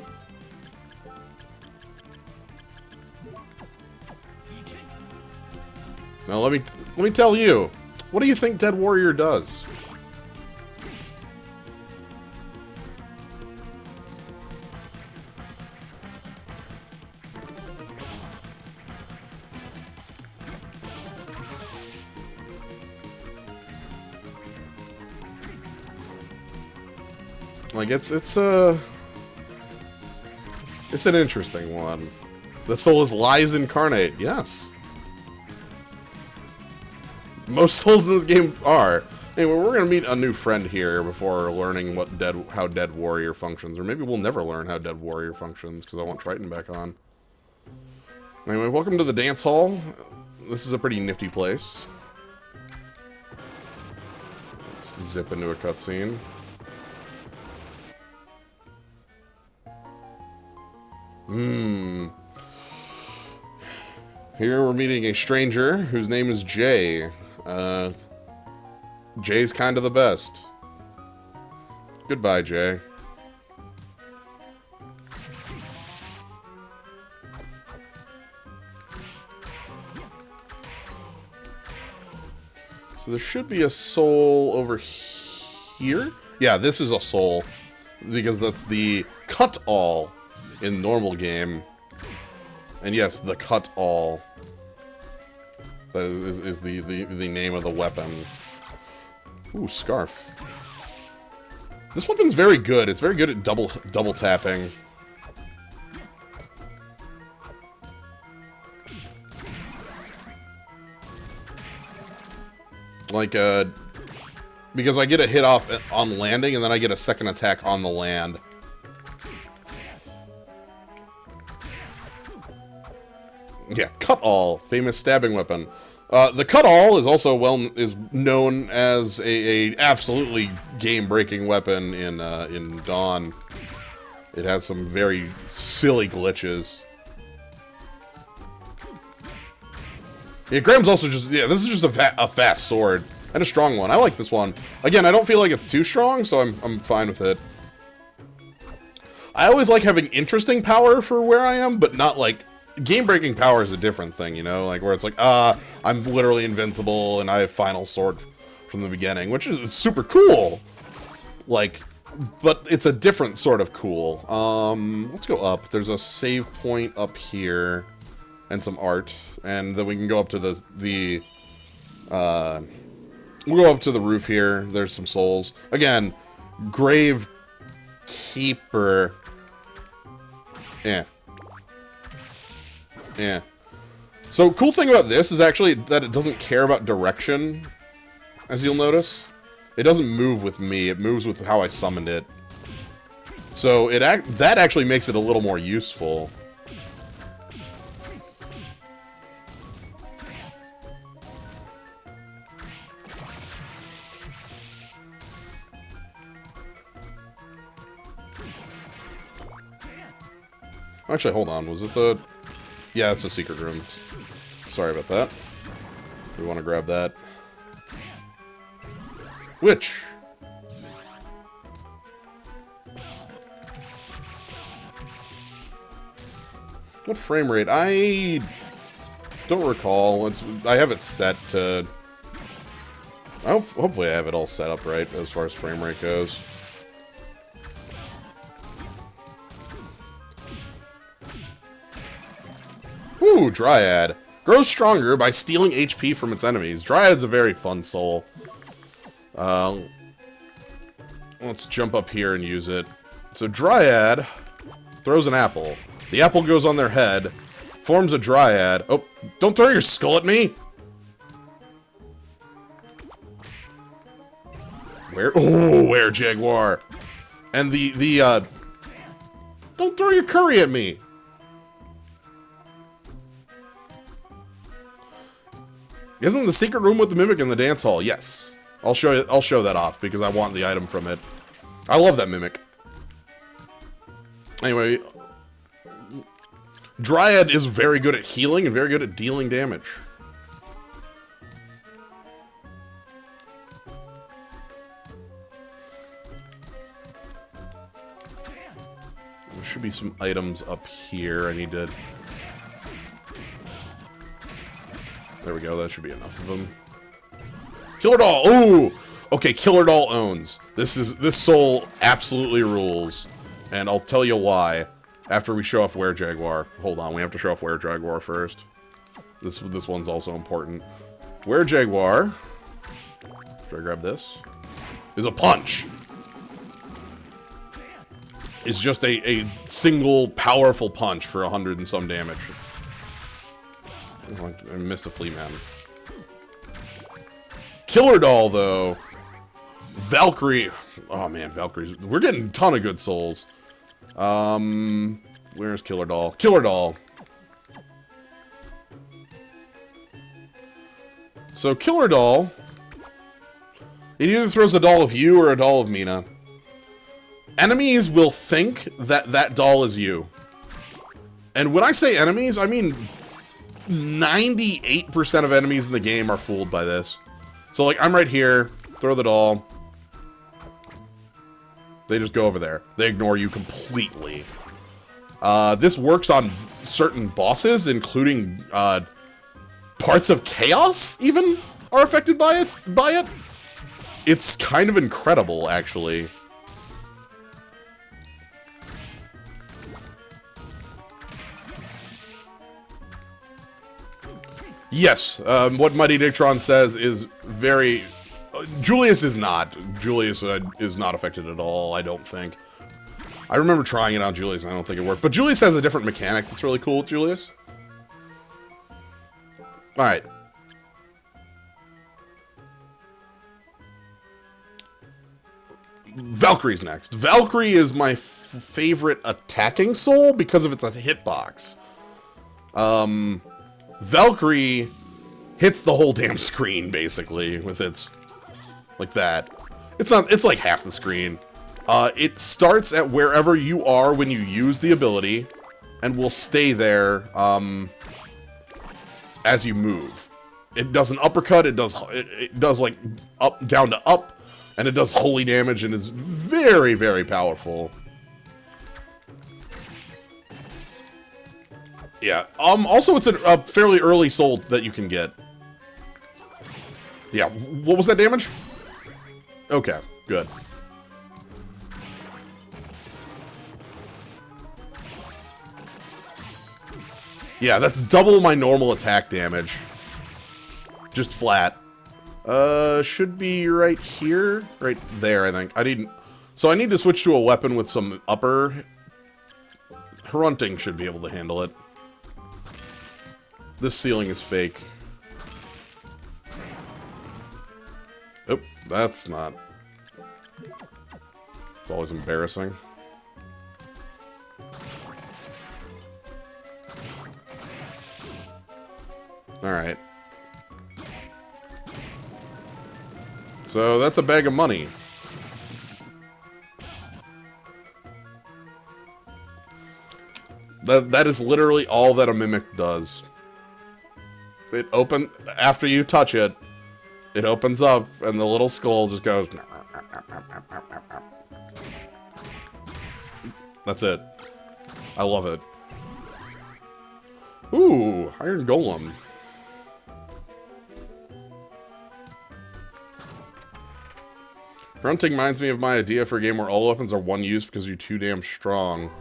Now, let me tell you. What do you think Dead Warrior does? Like, it's an interesting one. The soul is lies incarnate, yes. Most souls in this game are. Anyway, we're gonna meet a new friend here before learning how Dead Warrior functions. Or maybe we'll never learn how Dead Warrior functions, because I want Triton back on. Anyway, welcome to the dance hall. This is a pretty nifty place. Let's zip into a cutscene. Here we're meeting a stranger whose name is Jay. Jay's kind of the best. Goodbye, Jay. So there should be a soul over here? Yeah, this is a soul. Because that's the cut all in normal game. And yes, the cut all. That is the name of the weapon. Ooh, scarf. This weapon's very good. It's very good at double tapping. Like, because I get a hit off on landing, and then I get a second attack on the land. Yeah, cut all, famous stabbing weapon. The cut all is also known as a absolutely game-breaking weapon in Dawn. It has some very silly glitches. Yeah, Graham's also just this is just a fast sword and a strong one. I like this one. Again, I don't feel like it's too strong, so I'm fine with it. I always like having interesting power for where I am, but not like... Game-breaking power is a different thing, you know? Like, where it's like, I'm literally invincible, and I have final sword from the beginning, which is super cool. Like, but it's a different sort of cool. Let's go up. There's a save point up here, and some art, and then we can go up to we'll go up to the roof here. There's some souls. Again, Grave Keeper. Yeah. Yeah. So, cool thing about this is actually that it doesn't care about direction, as you'll notice. It doesn't move with me, it moves with how I summoned it. So, that actually makes it a little more useful. Actually, hold on, was it the... Yeah, it's a secret room. Sorry about that. We want to grab that. Which? What frame rate? I don't recall. I have it set to... hopefully I have it all set up right as far as frame rate goes. Ooh, Dryad. Grows stronger by stealing HP from its enemies. Dryad's a very fun soul. Let's jump up here and use it. So Dryad throws an apple. The apple goes on their head, forms a Dryad. Oh, don't throw your skull at me! Where? Oh, where Jaguar? And don't throw your curry at me! Isn't the secret room with the mimic in the dance hall? Yes. I'll show that off because I want the item from it. I love that mimic. Anyway, Dryad is very good at healing and very good at dealing damage. There should be some items up here. I need to... There we go, that should be enough of them. Killer Doll! Ooh! Okay, Killer Doll owns. This soul absolutely rules. And I'll tell you why after we show off Were Jaguar. Hold on, we have to show off Were Jaguar first. This one's also important. Were Jaguar, after I grab this, is a punch. It's just a single powerful punch for 100 and some damage. I missed a flea man. Killer Doll, though. Valkyrie. Oh, man, Valkyries. We're getting a ton of good souls. Where's Killer Doll? Killer Doll. So, Killer Doll. It either throws a doll of you or a doll of Mina. Enemies will think that that doll is you. And when I say enemies, I mean... 98% of enemies in the game are fooled by this. So, like, I'm right here, throw the doll. They just go over there. They ignore you completely. This works on certain bosses, including, parts of Chaos, even, are affected by it. It's kind of incredible, actually. Yes, what Mighty Dictron says is very... Julius is not. Julius is not affected at all, I don't think. I remember trying it on Julius, and I don't think it worked. But Julius has a different mechanic that's really cool with Julius. Alright. Valkyrie's next. Valkyrie is my favorite attacking soul because of its hitbox. Valkyrie hits the whole damn screen, basically, with its... like that. It's like half the screen. It starts at wherever you are when you use the ability, and will stay there, as you move. It does an uppercut, it does like, up, down to up, and it does holy damage, and is very, very powerful. Yeah. Also, it's a fairly early soul that you can get. Yeah. What was that damage? Okay. Good. Yeah, that's double my normal attack damage. Just flat. Should be right here. Right there, I think. So I need to switch to a weapon with some upper. Hrunting should be able to handle it. This ceiling is fake. Oh, that's not. It's always embarrassing. Alright. So that's a bag of money. That is literally all that a mimic does. After you touch it, it opens up and the little skull just goes. That's it. I love it. Ooh, Iron Golem. Grunting reminds me of my idea for a game where all weapons are one use because you're too damn strong.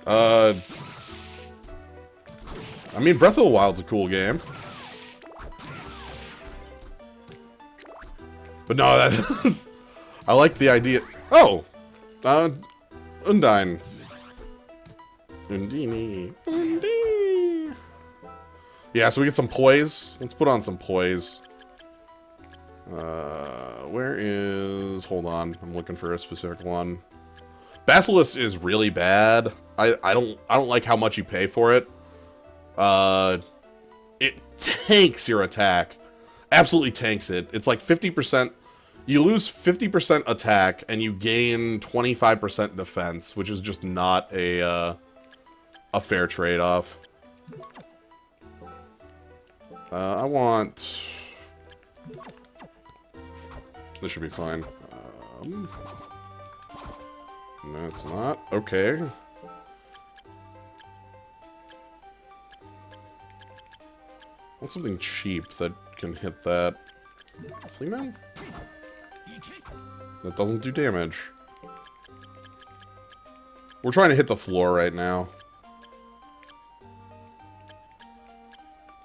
I mean, Breath of the Wild's a cool game. But no, that I like the idea. Oh! Undine. Undine. Undine. Yeah, so we get some poise. Let's put on some poise. Where is... Hold on. I'm looking for a specific one. Basilisk is really bad. I don't like how much you pay for it. It tanks your attack. Absolutely tanks it. It's like 50%. You lose 50% attack and you gain 25% defense, which is just not a fair trade-off. I want... This should be fine. No, it's not. Okay. I want something cheap that can hit that. Fleaman? That doesn't do damage. We're trying to hit the floor right now.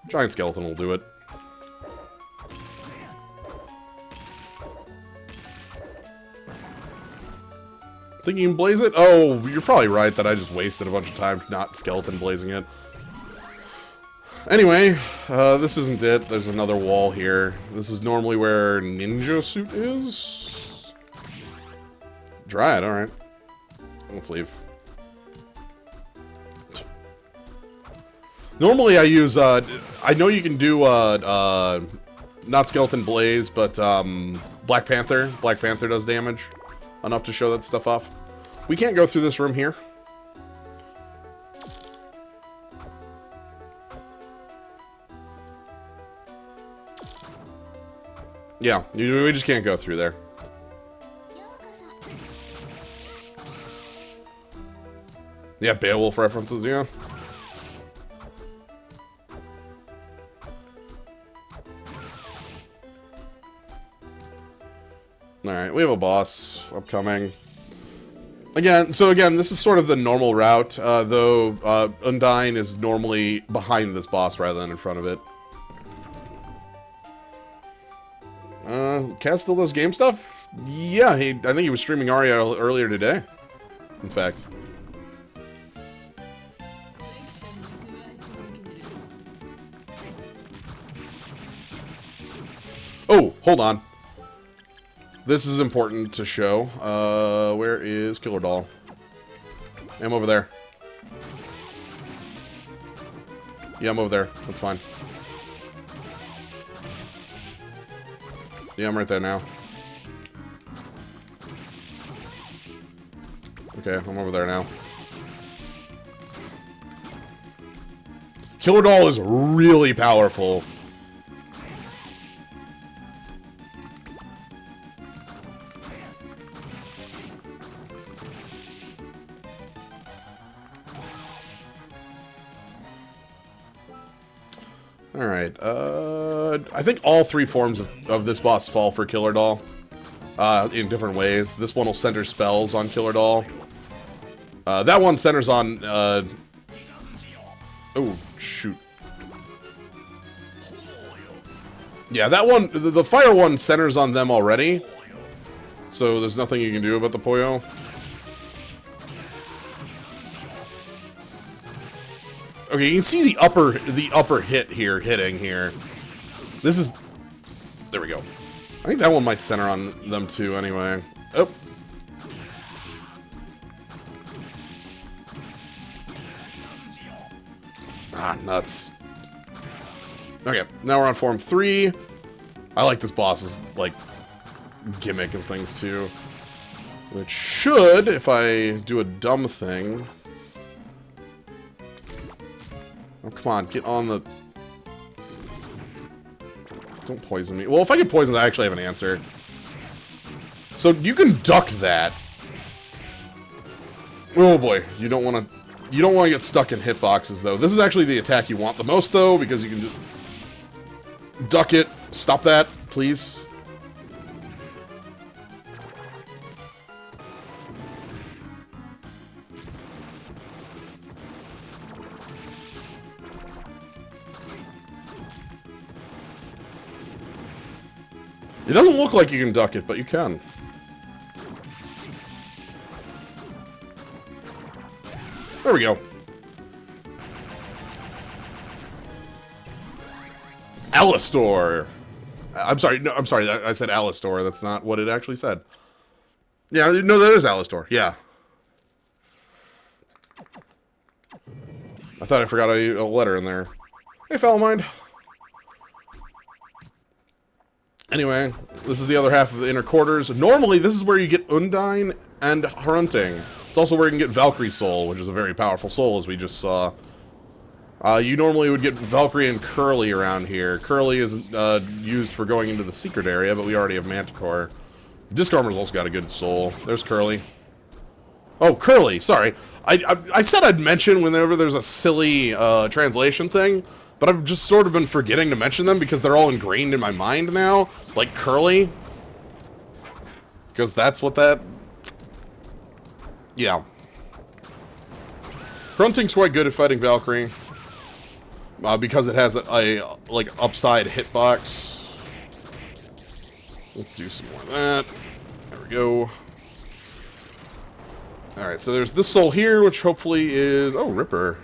Giant skeleton will do it. Think you can blaze it? Oh, you're probably right that I just wasted a bunch of time not skeleton blazing it. Anyway, this isn't it. There's another wall here. This is normally where Ninja Suit is. Dryad, alright. Let's leave. Normally I use, I know you can do, not Skeleton Blaze, but, Black Panther. Black Panther does damage. Enough to show that stuff off. We can't go through this room here. Yeah, we just can't go through there. Yeah, Beowulf references, yeah. Alright, we have a boss upcoming. Again, this is sort of the normal route, though Undine is normally behind this boss rather than in front of it. Kaz still does game stuff? Yeah, I think he was streaming Aria earlier today. In fact. Oh, hold on. This is important to show. Where is Killer Doll? I'm over there. Yeah, I'm over there. That's fine. Yeah, I'm right there now. Okay, I'm over there now. Killer Doll is really powerful. Alright, I think all three forms of this boss fall for Killer Doll. In different ways. This one will center spells on Killer Doll. That one centers on, oh, shoot. Yeah, that one, the fire one centers on them already. So there's nothing you can do about the Poyo. Okay, you can see the upper hit here, hitting here. This is... There we go. I think that one might center on them too, anyway. Oh. Ah, nuts. Okay, now we're on Form 3. I like this boss's, like, gimmick and things, too. Which should, if I do a dumb thing... Oh, come on, get on the... Don't poison me. Well, if I get poisoned, I actually have an answer. So, you can duck that. Oh boy, you don't want to get stuck in hitboxes, though. This is actually the attack you want the most, though, because you can just... Duck it. Stop that, please. It doesn't look like you can duck it, but you can. There we go. Alistor. I'm sorry. No, I'm sorry. I said Alistor. That's not what it actually said. Yeah, no, that is Alistor. Yeah. I thought I forgot a letter in there. Hey, Fellmind. Anyway, this is the other half of the inner quarters. Normally, this is where you get Undine and Hrunting. It's also where you can get Valkyrie Soul, which is a very powerful soul, as we just saw. You normally would get Valkyrie and Curly around here. Curly is used for going into the secret area, but we already have Manticore. Disc Armor's also got a good soul. There's Curly. Oh, Curly! Sorry. I said I'd mention whenever there's a silly translation thing, but I've just sort of been forgetting to mention them because they're all ingrained in my mind now. Like Curly. Because that's what that... Yeah. Hrunting's quite good at fighting Valkyrie. Because it has a like, upside hitbox. Let's do some more of that. There we go. Alright, so there's this soul here, which hopefully is... Oh, Ripper.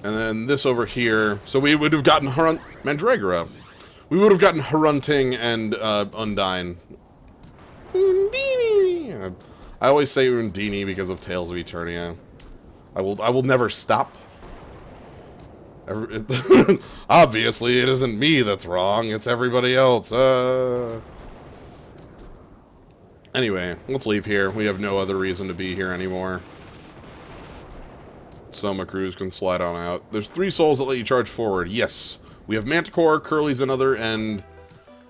And then this over here. So we would have gotten Mandragora. We would have gotten Hrunting and Undine. Undine. I always say Undini because of Tales of Eternia. I will never stop. Obviously, it isn't me that's wrong. It's everybody else. Anyway, let's leave here. We have no other reason to be here anymore. Soma Cruz can slide on out. There's 3 souls that let you charge forward. Yes. We have Manticore, Curly's another, and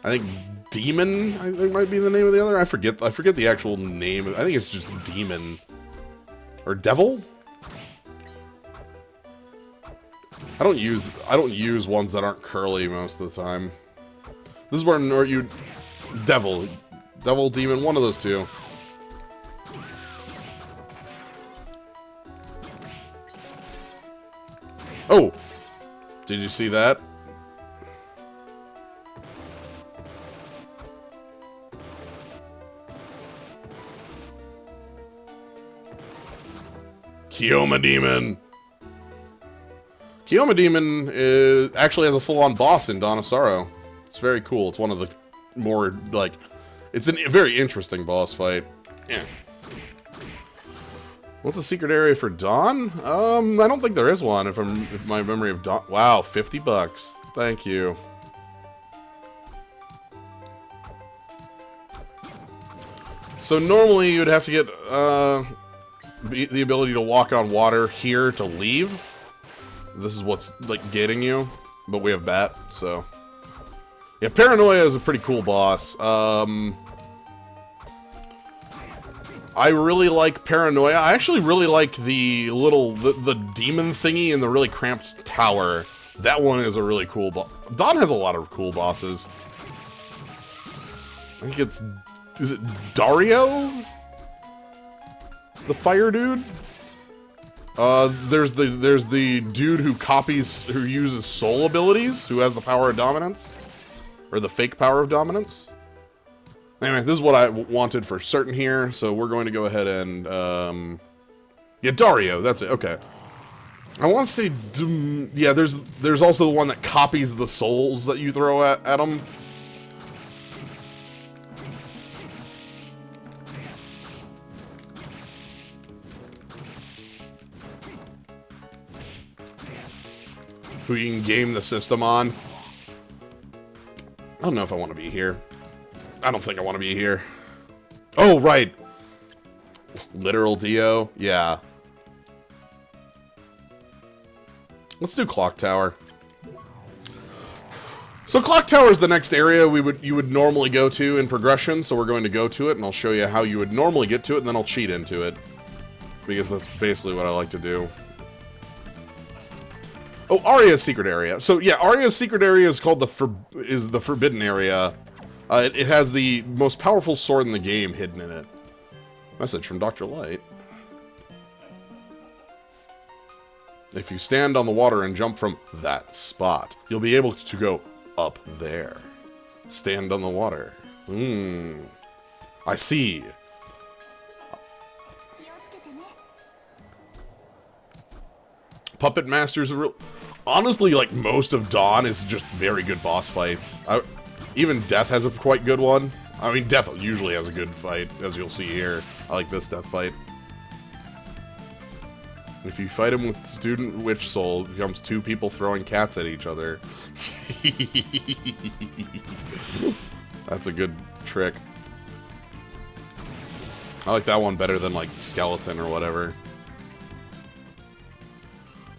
I think Demon, I think might be the name of the other. I forget the actual name. I think it's just Demon. Or Devil? I don't use ones that aren't Curly most of the time. This is where you Devil, Demon, one of those two. Oh! Did you see that? Kioma Demon! Kioma Demon actually has a full-on boss in Dawn of Sorrow. It's very cool. It's one of the more, like... It's a very interesting boss fight. Yeah. What's the secret area for Dawn? I don't think there is one, if my memory of Dawn... Wow, $50. Thank you. So normally you'd have to get, the ability to walk on water here to leave. This is what's, like, getting you. But we have that, so... Yeah, Paranoia is a pretty cool boss. I really like Paranoia. I actually really like the little, the demon thingy in the really cramped tower. That one is a really cool boss. Dawn has a lot of cool bosses. I think it's, is it Dario? The fire dude? There's the dude who uses soul abilities, who has the power of dominance. Or the fake power of dominance. Anyway, this is what I wanted for certain here, so we're going to go ahead and, yeah, Dario, that's it, okay. I want to say, yeah, there's also the one that copies the souls that you throw at him. Who you can game the system on. I don't know if I want to be here. I don't think I want to be here. Oh, right. Literal Dio? Yeah. Let's do Clock Tower. So Clock Tower is the next area you would normally go to in progression, so we're going to go to it, and I'll show you how you would normally get to it, and then I'll cheat into it. Because that's basically what I like to do. Oh, Aria's secret area. So yeah, Aria's secret area is called the Forbidden Area. It has the most powerful sword in the game hidden in it. Message from Dr. Light. If you stand on the water and jump from that spot, you'll be able to go up there. Stand on the water. I see. Puppet Master's a real... Honestly, like, most of Dawn is just very good boss fights. Even Death has a quite good one. I mean, Death usually has a good fight, as you'll see here. I like this Death fight. If you fight him with Student Witch Soul, it becomes two people throwing cats at each other. That's a good trick. I like that one better than, like, Skeleton or whatever.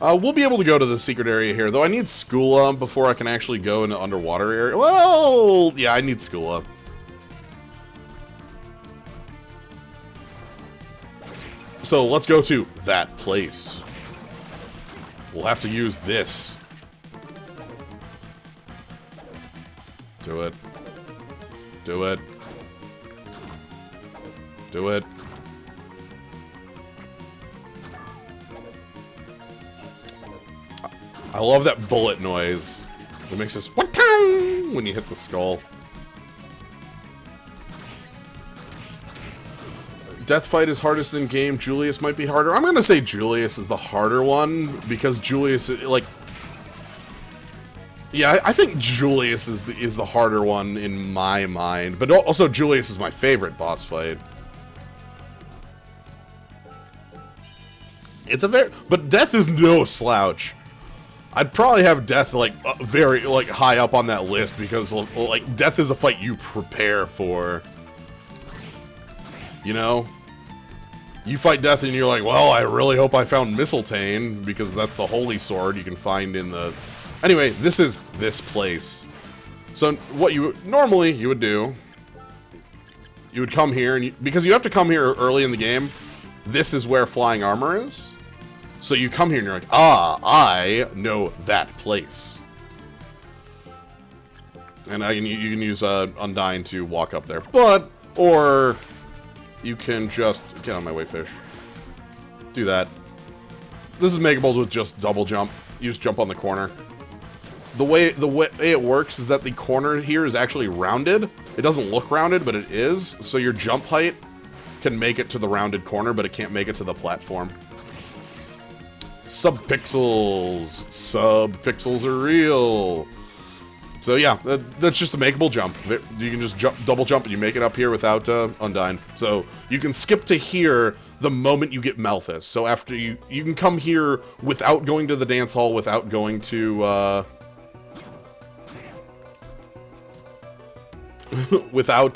We'll be able to go to the secret area here, though I need Skula before I can actually go into underwater area. Well, yeah, I need Skula. So let's go to that place. We'll have to use this. Do it. Do it. Do it. I love that bullet noise. It makes this "Watang" when you hit the skull. Death fight is hardest in game. Julius might be harder. I'm gonna say Julius is the harder one because Julius, like, yeah, I think Julius is the harder one in my mind. But also Julius is my favorite boss fight. It's a but Death is no slouch. I'd probably have Death, like, very, like, high up on that list because, like, Death is a fight you prepare for. You know? You fight Death and you're like, well, I really hope I found Mistletoe, because that's the holy sword you can find in the... Anyway, this is this place. So, what you would do, you would come here, and because you have to come here early in the game, this is where flying armor is. So you come here and you're like, ah, I know that place. And you can use Undyne to walk up there. Or you can just, get out of my way, fish. Do that. This is makeable with just double jump. You just jump on the corner. The way it works is that the corner here is actually rounded. It doesn't look rounded, but it is. So your jump height can make it to the rounded corner, but it can't make it to the platform. Subpixels. Subpixels are real. So yeah, that's just a makeable jump. You can just double jump and you make it up here without Undyne. So you can skip to here the moment you get Malthus. So after you can come here without going to the dance hall, without going to without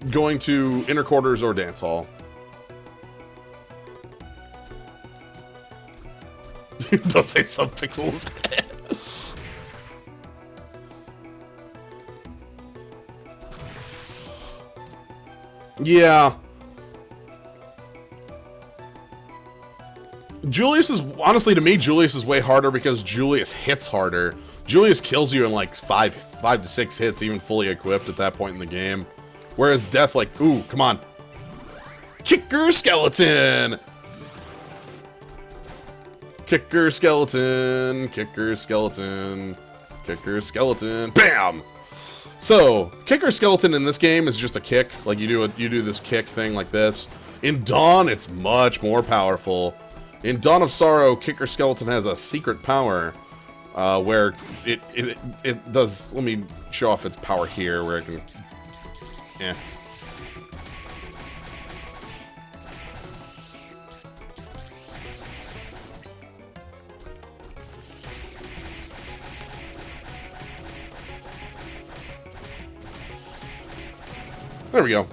going to inner quarters or dance hall. Don't say subpixels. Yeah. Julius is, honestly, to me, Julius is way harder because Julius hits harder. Julius kills you in like 5 to 6 hits, even fully equipped at that point in the game. Whereas Death, like, ooh, come on. Kicker skeleton! Kicker skeleton, kicker skeleton, kicker skeleton, BAM! So, kicker skeleton in this game is just a kick. Like, you do this kick thing like this. In Dawn, it's much more powerful. In Dawn of Sorrow, Kicker Skeleton has a secret power, where it does, let me show off its power here, where it can, There we go.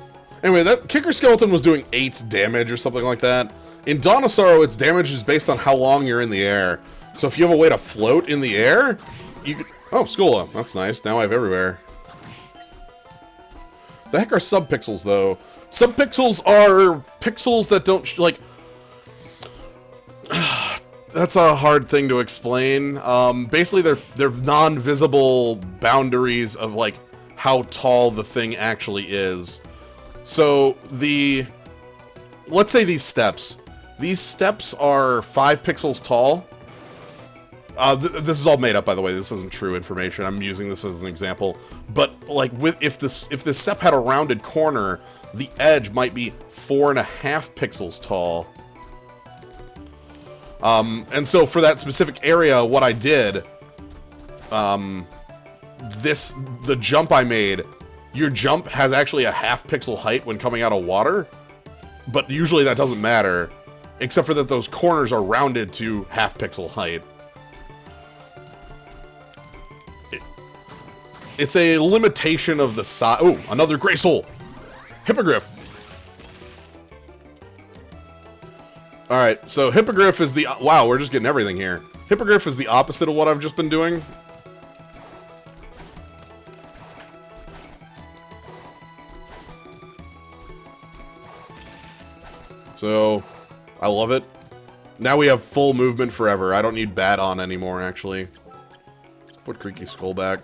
Anyway, that Kicker Skeleton was doing 8 damage or something like that. In Dawn of Sorrow, its damage is based on how long you're in the air. So if you have a way to float in the air, you could... Oh, Skola. That's nice. Now I have everywhere. The heck are subpixels, though? Subpixels are pixels that don't... like... That's a hard thing to explain. Basically, they're non-visible boundaries of, like, how tall the thing actually is. So, let's say these steps. These steps are 5 pixels tall. This is all made up, by the way. This isn't true information. I'm using this as an example. But, like, if this step had a rounded corner, the edge might be 4.5 pixels tall. And so for that specific area, what I did, the jump I made, your jump has actually a 0.5 pixel height when coming out of water, but usually that doesn't matter, except for that those corners are rounded to 0.5 pixel height. It's a limitation of the size. Oh, another Gray Soul! Hippogriff! Alright, so Hippogriff is the... Wow, we're just getting everything here. Hippogriff is the opposite of what I've just been doing. So, I love it. Now we have full movement forever. I don't need Bat on anymore, actually. Let's put Creaky Skull back.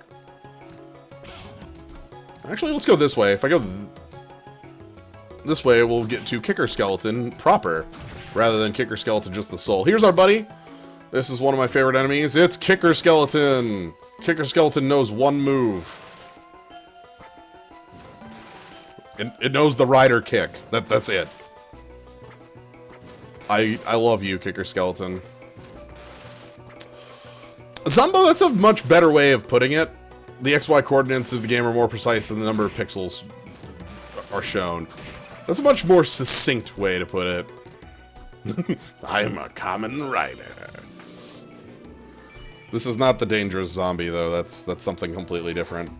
Actually, let's go this way. If I go this way, we'll get to Kicker Skeleton proper, rather than Kicker Skeleton just the soul. Here's our buddy. This is one of my favorite enemies. It's Kicker Skeleton. Kicker Skeleton knows one move. It knows the rider kick. That's it. I love you, Kicker Skeleton. Zombo, that's a much better way of putting it. The XY coordinates of the game are more precise than the number of pixels are shown. That's a much more succinct way to put it. I'm a common rider. This is not the dangerous zombie, though. That's something completely different.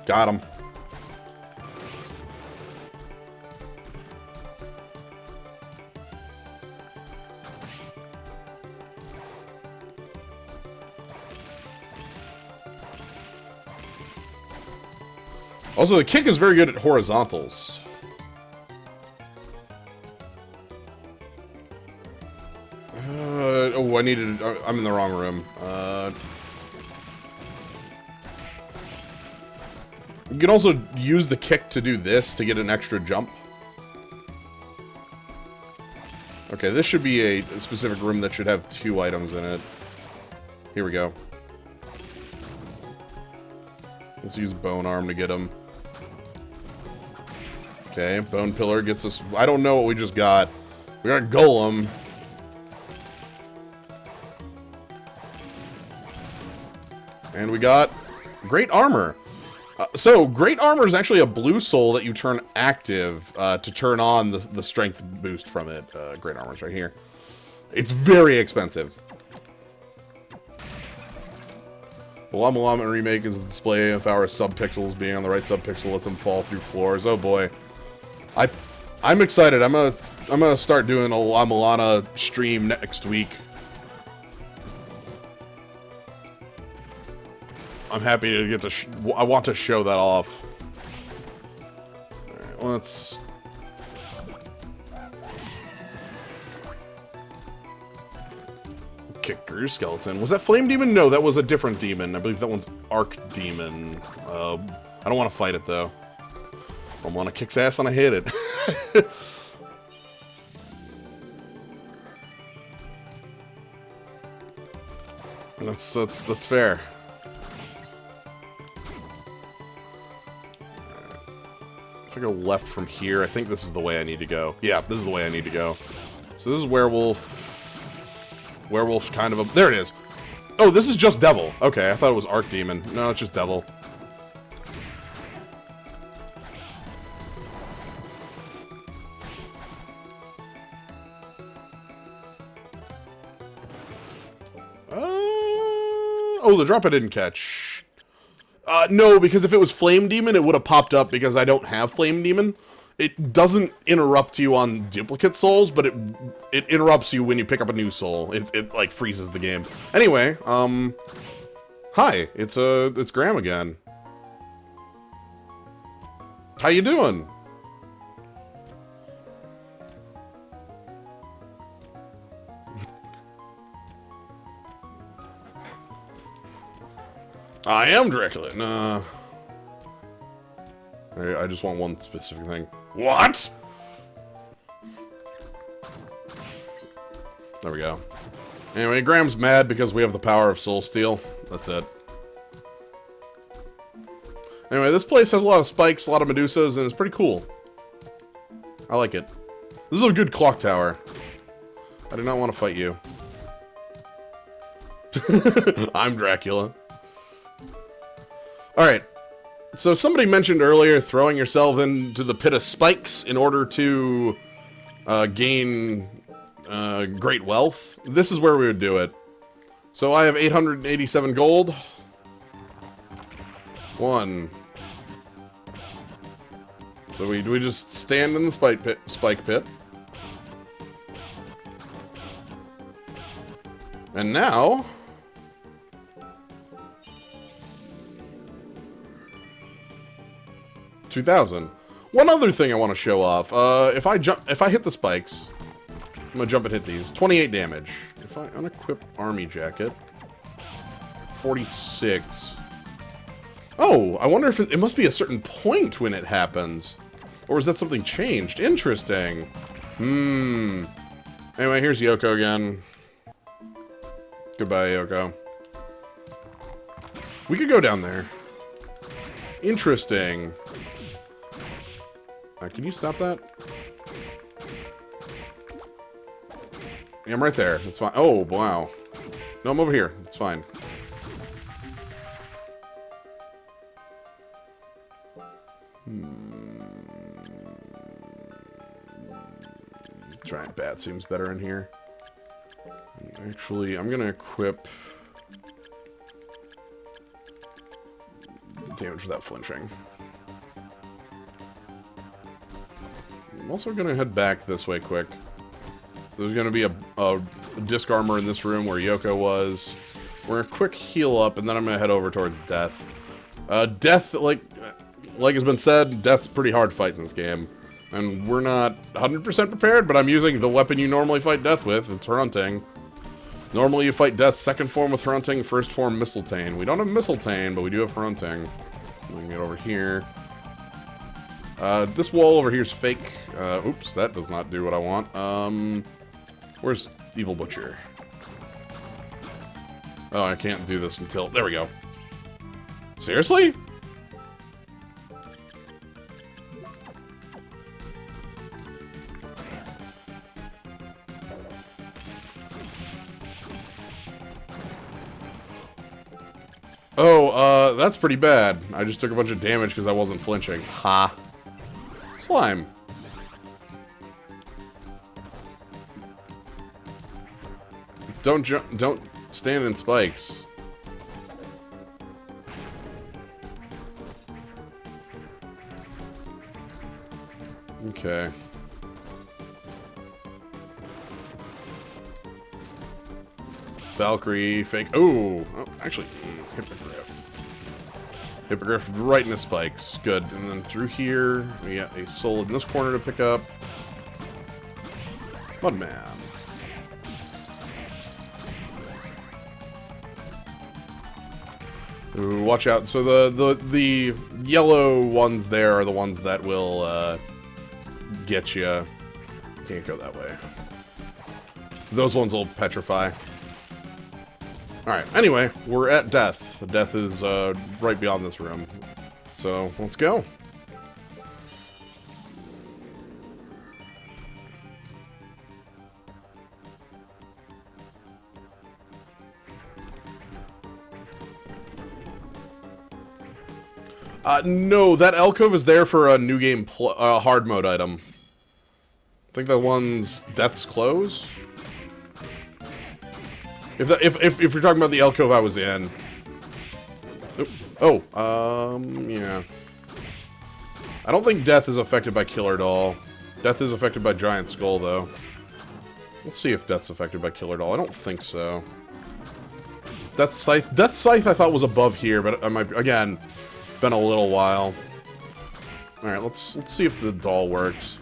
Got him. Also, the kick is very good at horizontals. Oh, I needed... I'm in the wrong room. You can also use the kick to do this to get an extra jump. Okay, this should be a specific room that should have 2 items in it. Here we go. Let's use Bone Arm to get him. Okay, Bone Pillar gets us... I don't know what we just got. We got Golem. And we got Great Armor. So, Great Armor is actually a blue soul that you turn active to turn on the strength boost from it. Great Armor's right here. It's very expensive. The Llama Llama remake is a display of power subpixels. Being on the right subpixel lets them fall through floors. Oh boy. I'm excited. I'm gonna gonna start doing a Milana stream next week. I'm happy to get to. I want to show that off. Alright, let's. Kicker skeleton. Was that flame demon? No, that was a different demon. I believe that one's arc demon. I don't want to fight it though. I want to kick's ass and I hit it. That's fair. If I go left from here, I think this is the way I need to go. Yeah, this is the way I need to go. So this is werewolf. Werewolf's kind of a... There it is. Oh, this is just devil. Okay, I thought it was arc demon. No, it's just devil. Oh, the drop I didn't catch. No, because if it was Flame Demon, it would have popped up because I don't have Flame Demon. It doesn't interrupt you on duplicate souls, but it interrupts you when you pick up a new soul. It like freezes the game. Anyway, hi, it's Graham again. How you doing? I am Dracula. Nah. I just want one specific thing. What? There we go. Anyway, Graham's mad because we have the power of Soul Steel. That's it. Anyway, this place has a lot of spikes, a lot of Medusas, and it's pretty cool. I like it. This is a good clock tower. I do not want to fight you. I'm Dracula. Alright, so somebody mentioned earlier throwing yourself into the pit of spikes in order to gain great wealth. This is where we would do it. So I have 887 gold. 1. So we just stand in the spike pit. And now... 2,000. One other thing I want to show off. If I hit the spikes, I'm gonna jump and hit these. 28 damage. If I unequip army jacket, 46. Oh, I wonder if it must be a certain point when it happens, or is that something changed? Interesting. Anyway, here's Yoko again. Goodbye, Yoko. We could go down there. Interesting. Can you stop that? Yeah, I'm right there. It's fine. Oh, wow. No, I'm over here. It's fine. Giant bat seems better in here. Actually, I'm gonna equip... damage without flinching. I'm also gonna head back this way quick. So there's gonna be a disc armor in this room where Yoko was. We're gonna quick heal up, and then I'm gonna head over towards Death. Death, like has been said, Death's pretty hard to fight in this game. And we're not 100% prepared, but I'm using the weapon you normally fight Death with. It's Hunting. Normally you fight Death's second form with Hunting, first form Mistletoe. We don't have Mistletoe, but we do have Hunting. We can get over here. This wall over here is fake. Oops, that does not do what I want. Where's Evil Butcher? Oh, I can't do this until... There we go. Seriously? Oh, that's pretty bad. I just took a bunch of damage because I wasn't flinching. Ha. Slime. Don't stand in spikes. Okay. Valkyrie, fake. Oh, actually, Hippogriff. Hippogriff right in the spikes. Good. And then through here, we got a soul in this corner to pick up. Mudman. Ooh, watch out. So the yellow ones there are the ones that will get you. Can't go that way. Those ones will petrify. Alright, anyway, we're at death. Death is right beyond this room. So, let's go. No, that alcove is there for a new game hard mode item. I think that one's Death's Close. If you're talking about the alcove I was in. Yeah. I don't think Death is affected by Killer Doll. Death is affected by Giant Skull, though. Let's see if Death's affected by Killer Doll. I don't think so. Death's Scythe I thought was above here, but I might, again, been a little while. Alright, let's see if the doll works.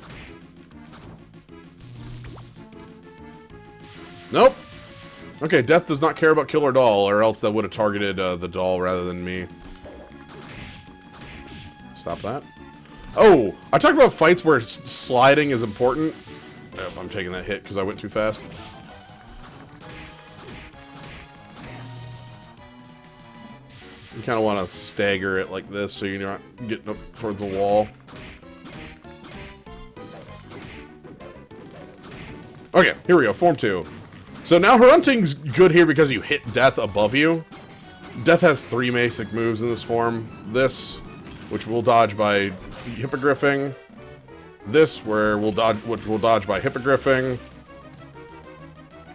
Nope. Okay, Death does not care about Killer Doll, or else that would have targeted the doll rather than me. Stop that. Oh, I talked about fights where sliding is important. Oh, I'm taking that hit because I went too fast. You kind of want to stagger it like this so you're not getting up towards the wall. Okay, here we go, Form 2. So now her hunting's good here because you hit Death above you. Death has 3 basic moves in this form. This, which we'll dodge by hippogriffing. This, which we'll dodge by hippogriffing.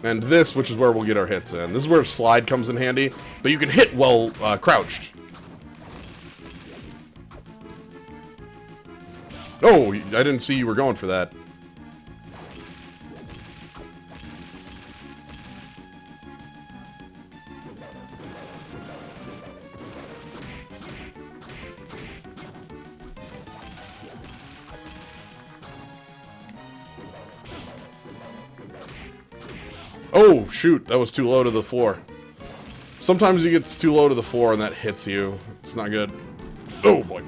And this, which is where we'll get our hits in. This is where slide comes in handy, but you can hit while crouched. Oh, I didn't see you were going for that. Oh, shoot, that was too low to the floor. Sometimes it gets too low to the floor and that hits you. It's not good. Oh, boy.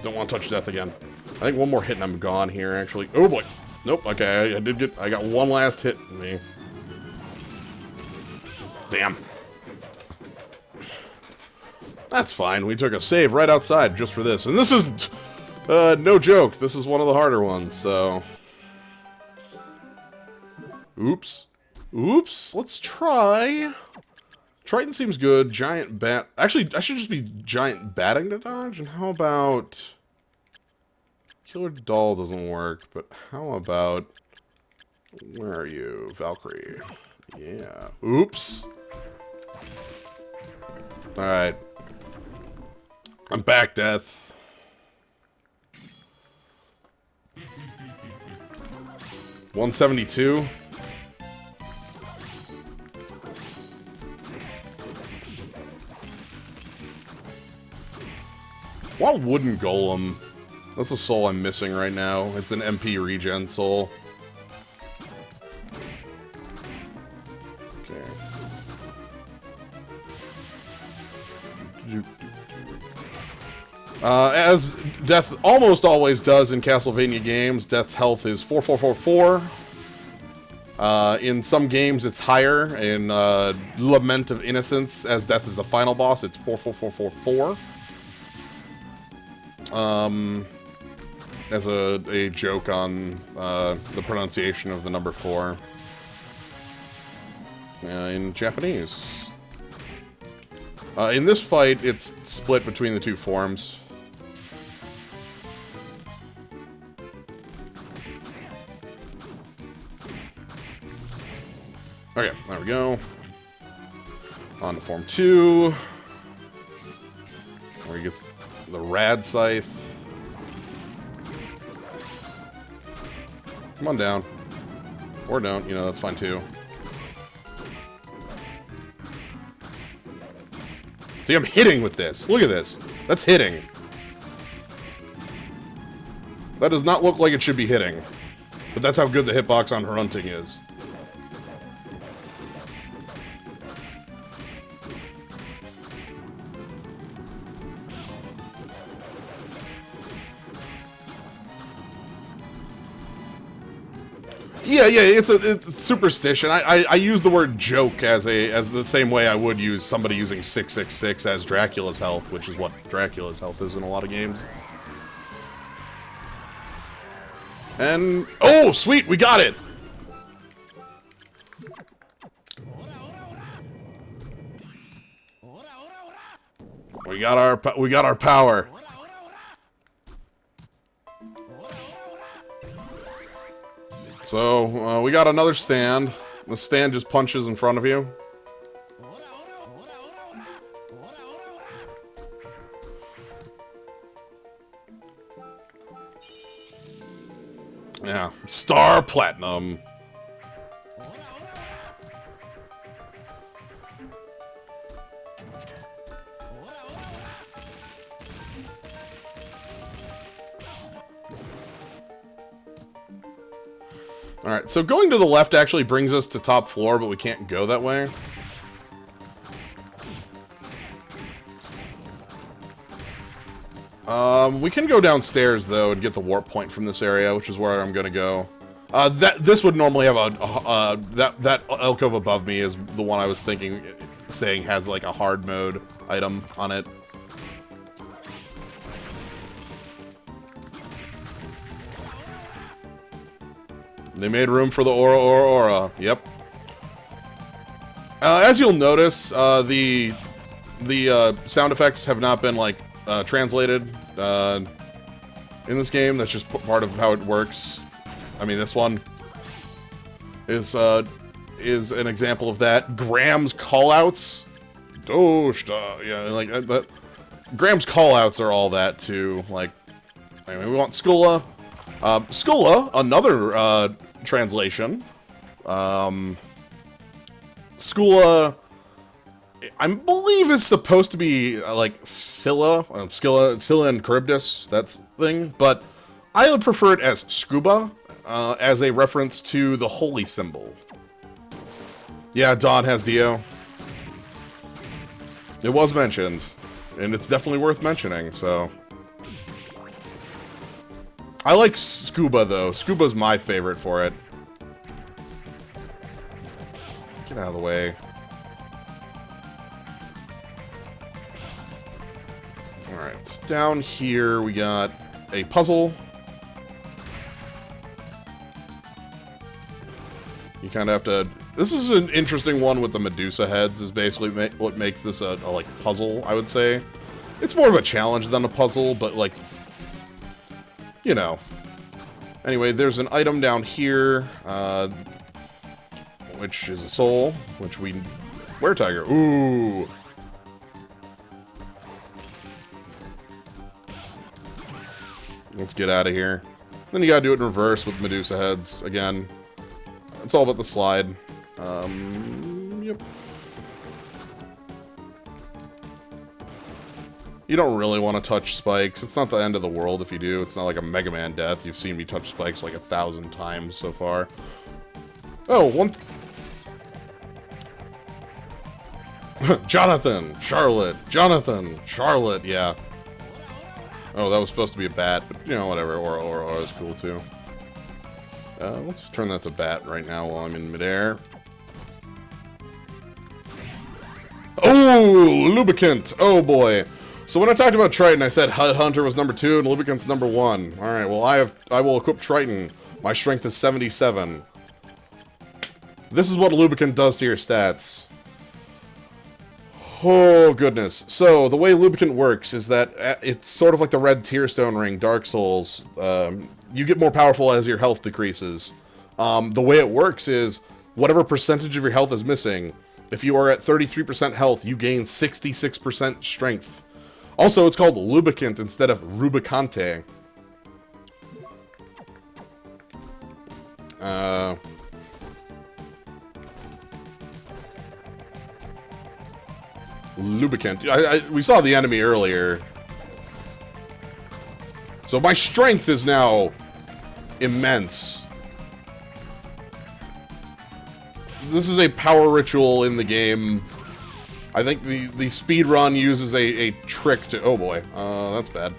Don't want to touch Death again. I think one more hit and I'm gone here, actually. Oh, boy. Nope, okay, I got one last hit in me. Damn. That's fine, we took a save right outside just for this. And this is, no joke, this is one of the harder ones, so... Oops. Oops, let's try. Triton seems good. Giant bat. Actually, I should just be giant batting to dodge. And how about Killer Doll doesn't work, but how about, where are you? Valkyrie. Yeah. Oops. Alright. I'm back, Death. $172. Why wooden Golem? That's a soul I'm missing right now. It's an MP regen soul. Okay. As Death almost always does in Castlevania games, Death's health is 4444. In some games it's higher. In Lament of Innocence, as Death is the final boss, it's 44444. As a joke on the pronunciation of the number 4 in Japanese. In this fight, it's split between the 2 forms. Okay, there we go. On to Form 2. Where he gets the Rad Scythe. Come on down. Or don't, you know, that's fine too. See, I'm hitting with this. Look at this. That's hitting. That does not look like it should be hitting. But that's how good the hitbox on Grunting is. Yeah, it's a superstition. I use the word joke as the same way I would use somebody using 666 as Dracula's health, which is what Dracula's health is in a lot of games. And oh, sweet, we got it. We got our power. So, we got another stand. The stand just punches in front of you. Yeah, Star Platinum. Alright, so going to the left actually brings us to top floor, but we can't go that way. We can go downstairs, though, and get the warp point from this area, which is where I'm gonna go. This would normally have a, that alcove above me is the one I was saying has, like, a hard mode item on it. They made room for the aura. Yep. As you'll notice, the sound effects have not been, like, translated in this game. That's just part of how it works. I mean, this one is an example of that. Graham's callouts. Yeah, like that. Graham's callouts are all that too. Like, I mean, we want Skula. Skula, another translation. Skula, I believe is supposed to be like Scylla and Charybdis, that thing, but I would prefer it as Scuba, as a reference to the holy symbol. Yeah, Dawn has Dio. It was mentioned, and it's definitely worth mentioning, so. I like Scuba, though. Scuba's my favorite for it. Get out of the way. Alright, so down here we got a puzzle. You kind of have to... This is an interesting one with the Medusa heads, is basically what makes this a like, puzzle, I would say. It's more of a challenge than a puzzle, but, like... You know. Anyway, there's an item down here, which is a soul, which we... Where, Tiger? Ooh! Let's get out of here. Then you gotta do it in reverse with Medusa heads, again. It's all about the slide. Yep. You don't really want to touch spikes. It's not the end of the world if you do. It's not like a Mega Man death. You've seen me touch spikes like 1,000 times so far. Oh, Jonathan! Charlotte! Jonathan! Charlotte! Yeah. Oh, that was supposed to be a bat, but, you know, whatever. Aura is cool, too. Let's turn that to bat right now while I'm in midair. Oh, Lubricant! Oh, boy. So when I talked about Triton, I said Hunter was number 2 and Lubricant's number 1. Alright, well, I will equip Triton. My strength is 77. This is what Lubricant does to your stats. Oh, goodness. So, the way Lubricant works is that it's sort of like the red Tearstone ring, Dark Souls. You get more powerful as your health decreases. The way it works is, whatever percentage of your health is missing, if you are at 33% health, you gain 66% strength. Also, it's called Lubricant instead of Rubicante. lubricant. We saw the enemy earlier. So my strength is now immense. This is a power ritual in the game. I think the speed run uses a trick to... Oh boy, that's bad.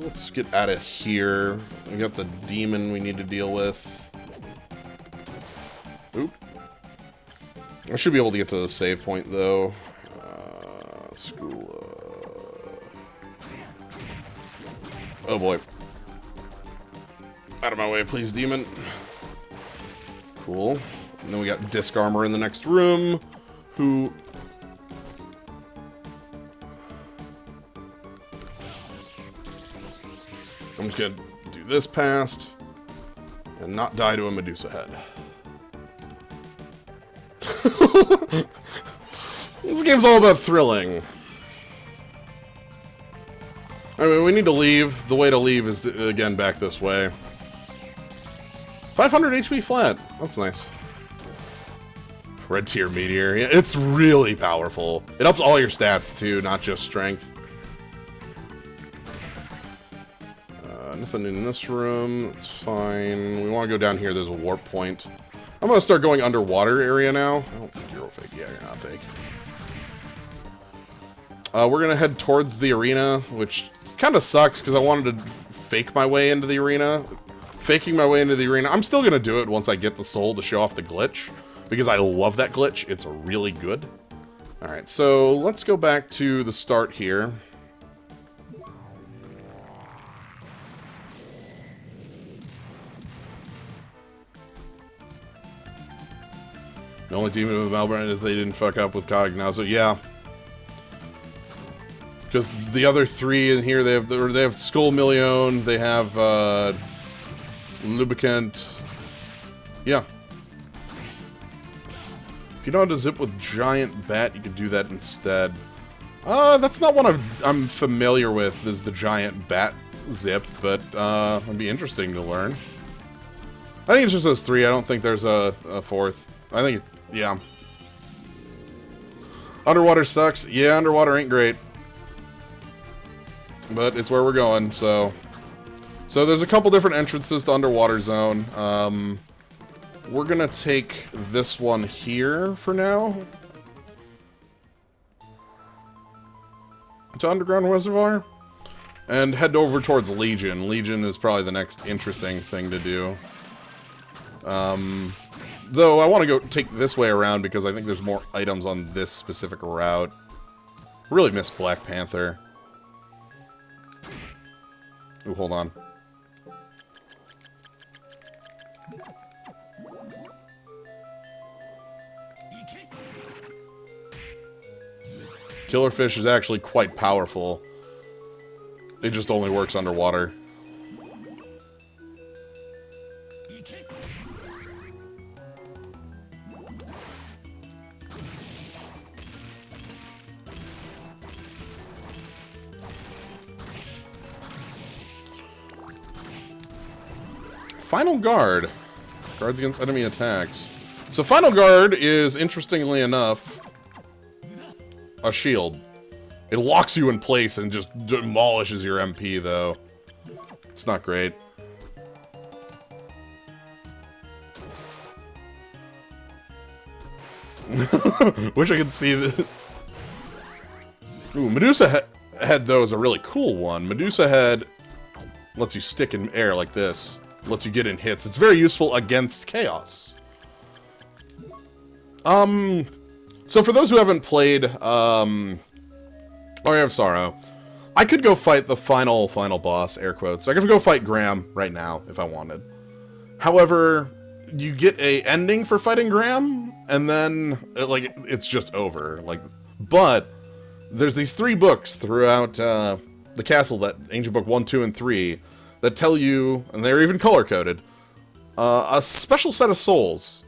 Let's get out of here. We got the demon we need to deal with. Oop. I should be able to get to the save point, though. School... Oh boy. Out of my way, please, demon. Cool. And then we got Disc Armor in the next room, who... I'm just gonna do this past, and not die to a Medusahead. This game's all about thrilling. I mean, we need to leave. The way to leave is, again, back this way. 500 HP flat. That's nice. Red tier meteor. Yeah, it's really powerful. It ups all your stats, too, not just strength. Nothing in this room. That's fine. We want to go down here. There's a warp point. I'm going to start going underwater area now. I don't think you're fake. Yeah, you're not fake. We're going to head towards the arena, which kind of sucks because I wanted to fake my way into the arena. Faking my way into the arena. I'm still going to do it once I get the soul to show off the glitch, because I love that glitch. It's really good. Alright, so let's go back to the start here. The only demon with Malbrand is they didn't fuck up with Cognazo. Yeah. Because the other three in here, they have Skull Million, they have Lubricant. Yeah. If you know how to zip with Giant Bat, you could do that instead. That's not one I'm familiar with, is the Giant Bat zip, but it'd be interesting to learn. I think it's just those three. I don't think there's a fourth. I think, yeah. Underwater sucks. Yeah, underwater ain't great. But it's where we're going, so... So there's a couple different entrances to Underwater Zone. We're gonna take this one here for now. To Underground Reservoir. And head over towards Legion. Legion is probably the next interesting thing to do. Though I want to go take this way around because I think there's more items on this specific route. Really miss Black Panther. Ooh, hold on. Killerfish is actually quite powerful. It just only works underwater. Final Guard. Guards against enemy attacks. So Final Guard is, interestingly enough, a shield. It locks you in place and just demolishes your MP, though. It's not great. Wish I could see the... Ooh, Medusahead, though, is a really cool one. Medusahead lets you stick in air like this. Lets you get in hits. It's very useful against chaos. So for those who haven't played, Aria of Sorrow, I could go fight the final boss, air quotes. I could go fight Graham right now, if I wanted. However, you get a ending for fighting Graham, and then, it's just over. But, there's these 3 books throughout, the castle, that Ancient Book 1, 2, and 3, that tell you, and they're even color-coded, a special set of souls.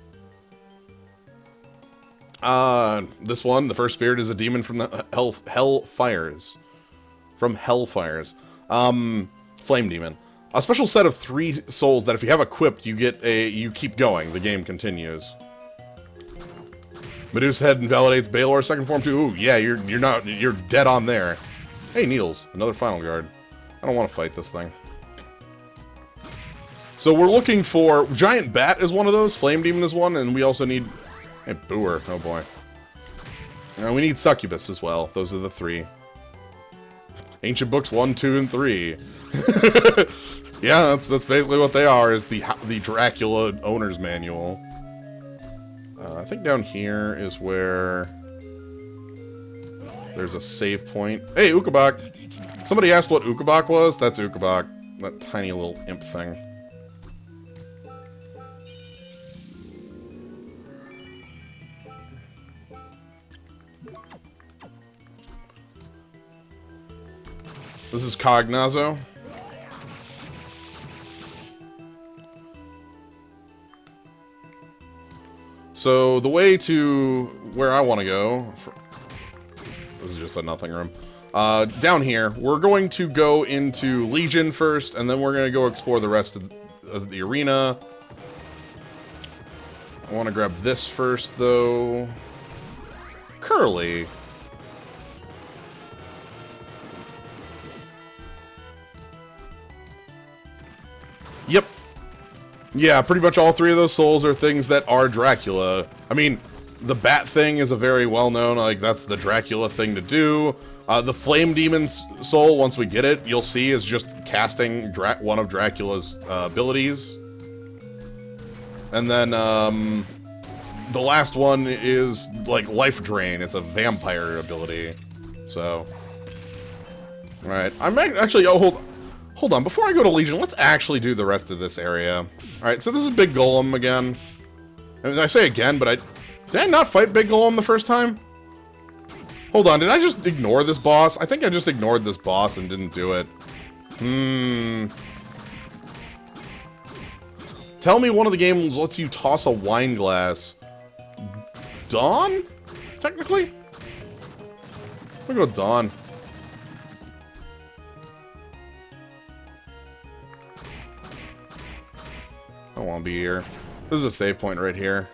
This one, the first spirit, is a demon from the Hellfires. From Hellfires. Flame demon. A special set of 3 souls that if you have equipped, you keep going. The game continues. Medusahead invalidates Baylor's second form too. Ooh, yeah, you're dead on there. Hey, Needles, another final guard. I don't want to fight this thing. So we're looking for... Giant Bat is one of those, Flame Demon is one, and we also need... Hey, Booer, oh boy. We need Succubus as well. Those are the 3. Ancient Books 1, 2, and 3. Yeah, that's basically what they are, is the Dracula Owner's Manual. I think down here is where there's a save point. Hey, Ukabak! Somebody asked what Ukabak was? That's Ukabak. That tiny little imp thing. This is Cognazo. So, the way to where I want to go... This is just a nothing room. Down here, we're going to go into Legion first, and then we're going to go explore the rest of the arena. I want to grab this first, though. Curly. Yep. Yeah, pretty much all 3 of those souls are things that are Dracula. I mean, the bat thing is a very well-known, like, that's the Dracula thing to do. The Flame Demon's soul, once we get it, you'll see is just casting one of Dracula's abilities. And then, the last one is, like, Life Drain. It's a vampire ability. So. Alright, I'm actually, oh, hold on, before I go to Legion, let's actually do the rest of this area. Alright, so this is Big Golem again. And I say again, but did I not fight Big Golem the first time? Hold on, did I just ignore this boss? I think I just ignored this boss and didn't do it. Tell me one of the games lets you toss a wine glass. Dawn? Technically? We'll go Dawn. I don't want to be here. This is a save point right here.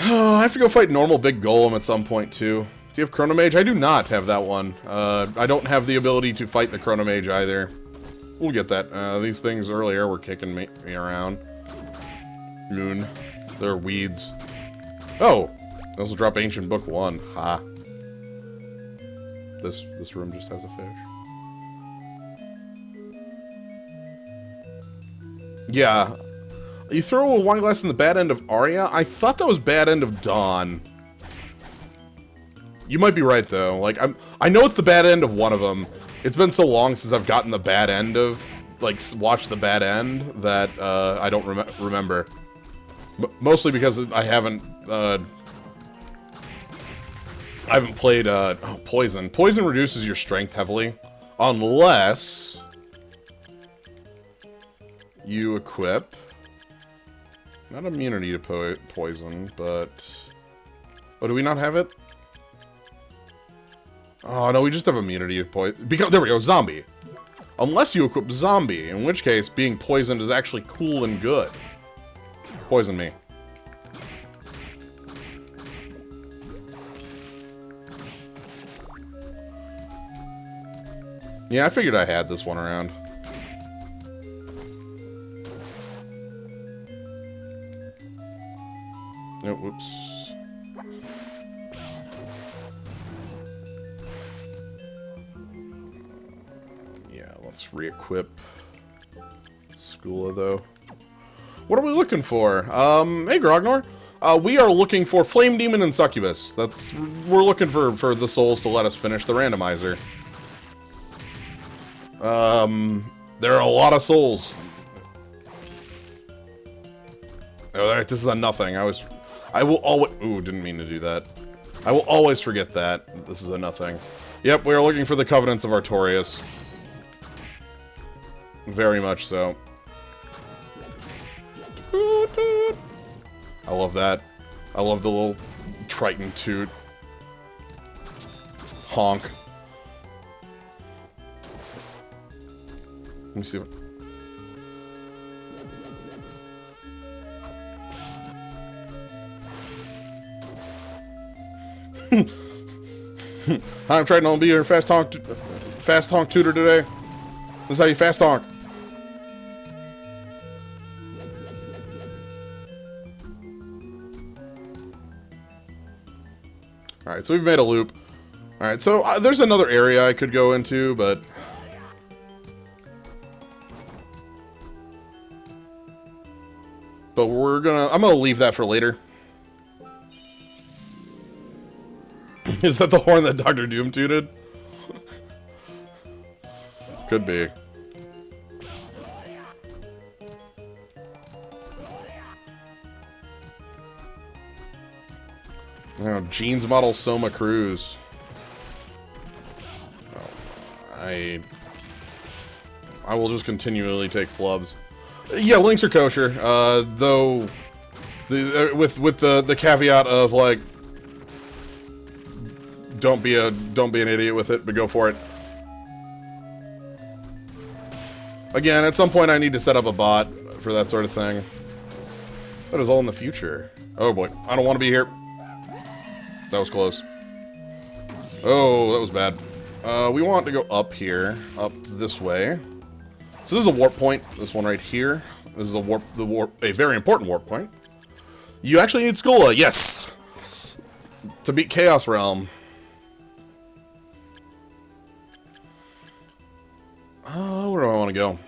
I have to go fight normal Big Golem at some point, too. Do you have Chrono Mage? I do not have that one. I don't have the ability to fight the Chrono Mage either. We'll get that. These things earlier were kicking me around. Moon. They're weeds. Oh! Those will drop Ancient Book 1. Ha. This room just has a fish. Yeah. You throw a wine glass in the bad end of Aria? I thought that was bad end of Dawn. You might be right, though. Like, I know it's the bad end of one of them. It's been so long since I've gotten the bad end of, like, watched the bad end that, I don't remember. Mostly because I haven't played, Poison. Poison reduces your strength heavily. Unless you equip... Not immunity to poison, but... Oh, do we not have it? Oh, no, we just have immunity to poison. There we go, zombie. Unless you equip zombie, in which case being poisoned is actually cool and good. Poison me. Yeah, I figured I had this one around. Oh, whoops. Yeah, let's re-equip Skula, though. What are we looking for? Hey, Grognor. We are looking for Flame Demon and Succubus. We're looking for the souls to let us finish the randomizer. There are a lot of souls. Oh, this is a nothing. I will always... Ooh, didn't mean to do that. I will always forget that. This is a nothing. Yep, we are looking for the Covenants of Artorias. Very much so. I love that. I love the little Triton toot. Honk. Let me see if... I'm trying to be your fast honk tutor today. This is how you fast honk. Alright, so we've made a loop. Alright, so there's another area I could go into, but... I'm gonna leave that for later. Is that the horn that Dr. Doom tooted? Could be. Oh, Jeans model Soma Cruz. Oh, I will just continually take flubs. Yeah, links are kosher. Though, with the caveat of like, don't be an idiot with it, but go for it. Again, at some point I need to set up a bot for that sort of thing. That is all in the future. Oh boy, I don't want to be here. That was close. Oh, that was bad. We want to go up here, up this way. So this is a warp point. This one right here. This is a very important warp point. You actually need Skola, yes, to beat Chaos Realm. Where do I want to go?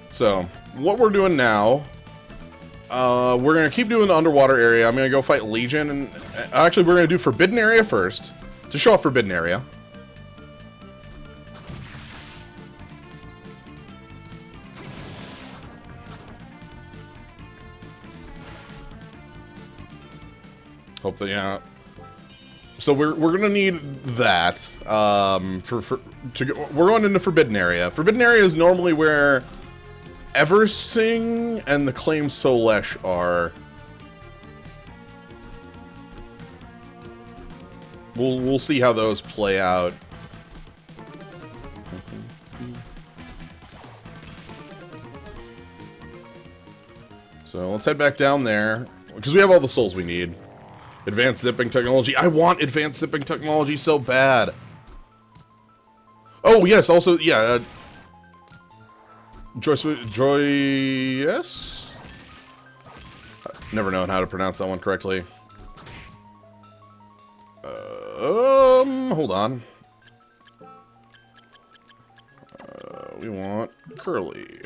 So, what we're doing now, we're going to keep doing the underwater area. I'm going to go fight Legion, and actually we're going to do Forbidden Area first, to show off Forbidden Area. Hope that, yeah. So we're gonna need that we're going into Forbidden Area. Forbidden Area is normally where Eversing and the Claim Solesh are. We'll see how those play out. So let's head back down there because we have all the souls we need. Advanced zipping technology. I want advanced zipping technology so bad. Oh, yes, also, yeah. Joyous? Never known how to pronounce that one correctly. Hold on. We want Curly.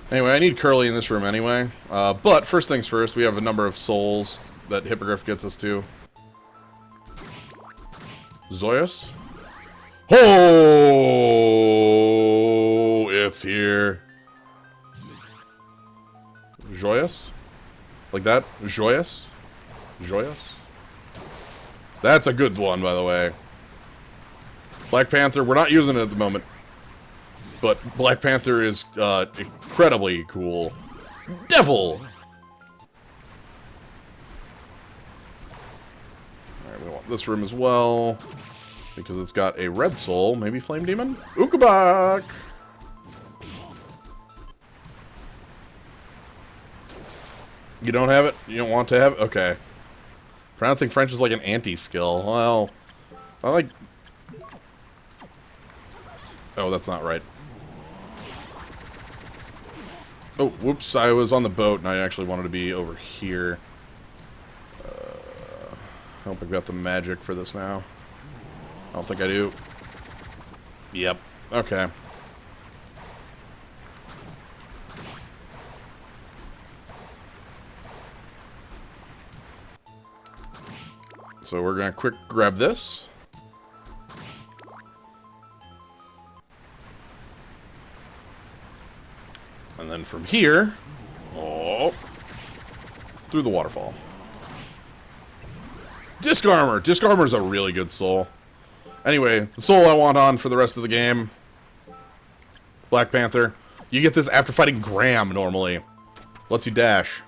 Anyway, I need Curly in this room anyway. But first things first, we have a number of souls that Hippogriff gets us to. Zoyos? Oh, it's here. Joyous? Like that? Joyous? Joyous? That's a good one, by the way. Black Panther, we're not using it at the moment. But Black Panther is incredibly cool. Devil! Alright, we want this room as well. Because it's got a red soul. Maybe Flame Demon? Ukabak! You don't have it? You don't want to have it? Okay. Pronouncing French is like an anti-skill. Well, I like... Oh, that's not right. Oh, whoops, I was on the boat and I actually wanted to be over here. I hope I've got the magic for this now. I don't think I do. Yep, okay. So we're gonna quick grab this. And then from here, oh, through the waterfall. Disc Armor! Disc Armor is a really good soul. Anyway, the soul I want on for the rest of the game. Black Panther. You get this after fighting Graham, normally. Lets you dash.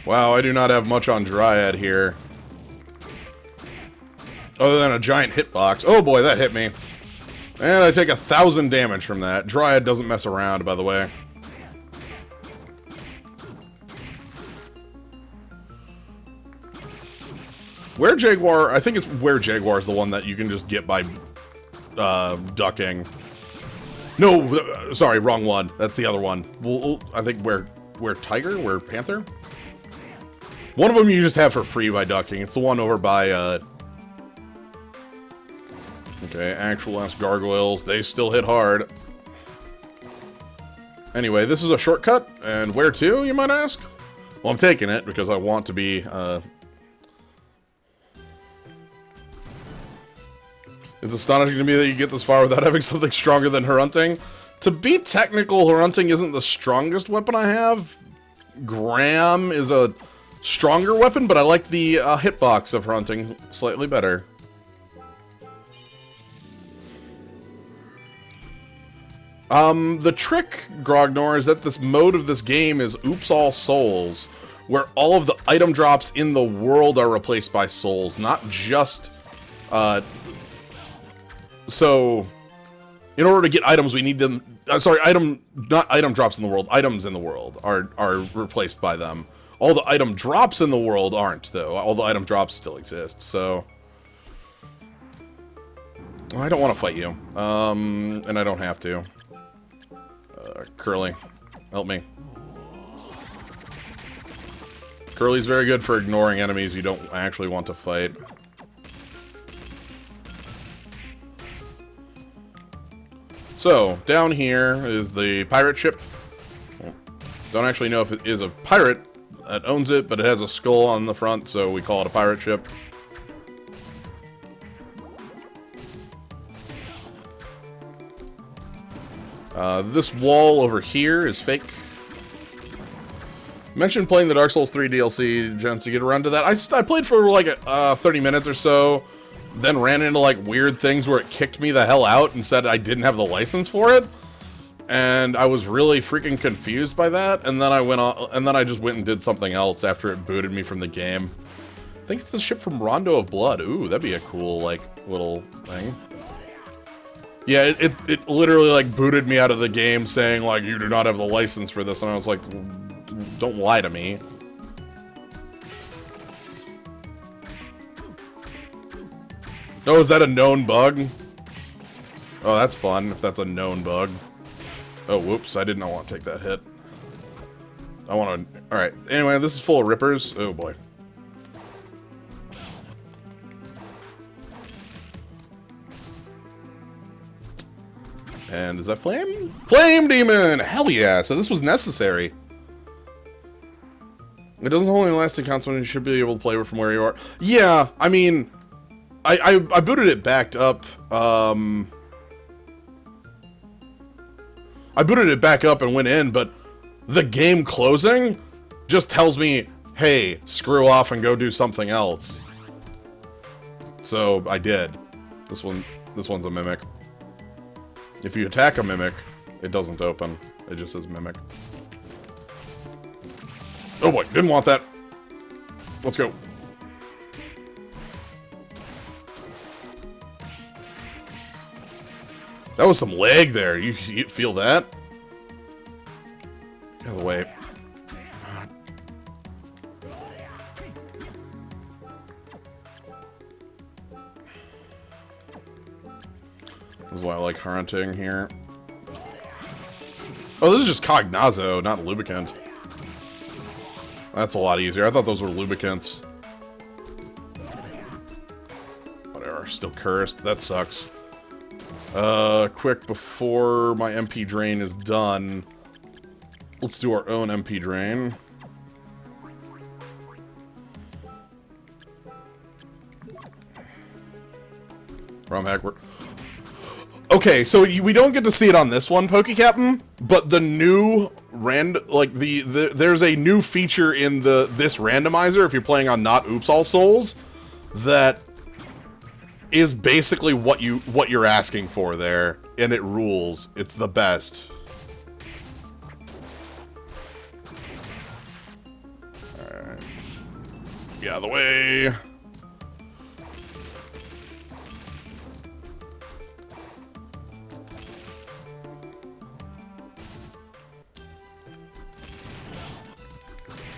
Wow, I do not have much on Dryad here. Other than a giant hitbox. Oh boy, that hit me. And I take 1,000 damage from that. Dryad doesn't mess around, by the way. Were-Jaguar, I think it's Were-Jaguar is the one that you can just get by ducking. No, sorry, wrong one. That's the other one. Well, I think Were-Tiger? Were-Panther? One of them you just have for free by ducking. It's the one over by, okay, actual-ass gargoyles. They still hit hard. Anyway, this is a shortcut, and where to, you might ask? Well, I'm taking it because I want to be, It's astonishing to me that you get this far without having something stronger than her hunting. To be technical, her hunting isn't the strongest weapon I have. Graham is a stronger weapon, but I like the hitbox of her hunting slightly better. The trick, Grognor, is that this mode of this game is Oops All Souls, where all of the item drops in the world are replaced by souls, not just, so, in order to get items, we need them, not item drops in the world, items in the world are replaced by them. All the item drops in the world aren't, though. All the item drops still exist, so... I don't want to fight you, and I don't have to. Curly, help me. Curly's very good for ignoring enemies you don't actually want to fight. So, down here is the pirate ship. Don't actually know if it is a pirate that owns it, but it has a skull on the front, so we call it a pirate ship. This wall over here is fake. Mentioned playing the Dark Souls 3 DLC, gents, to get around to that. I played for like 30 minutes or so, then ran into like weird things where it kicked me the hell out and said I didn't have the license for it. And I was really freaking confused by that, and then I just went and did something else after it booted me from the game. I think it's a ship from Rondo of Blood. Ooh, that'd be a cool, like, little thing. Yeah, it literally, like, booted me out of the game saying, like, you do not have the license for this, and I was like, don't lie to me. Oh, is that a known bug? Oh, that's fun, if that's a known bug. Oh, whoops, I did not want to take that hit. I want to... Alright, anyway, this is full of rippers. Oh, boy. And is that Flame? Flame Demon! Hell yeah! So this was necessary. It doesn't hold any lasting consequences. You should be able to play from where you are. Yeah, I mean... I booted it backed up, I booted it back up and went in, but the game closing just tells me, hey, screw off and go do something else. So, I did. This one's a mimic. If you attack a mimic, it doesn't open. It just says mimic. Oh boy, didn't want that. Let's go. That was some lag there. You feel that? Get out of the way. This is why I like hunting here. Oh, this is just Cognazo, not lubricant. That's a lot easier. I thought those were lubricants. Whatever, still cursed. That sucks. Quick, before my MP drain is done, let's do our own MP drain. Rom hack work. Okay, so we don't get to see it on this one, Poke Captain, but the new there's a new feature in this randomizer if you're playing on not Oops All Souls that is basically what you're asking for there, and it rules. It's the best. Alright. Get out of the way.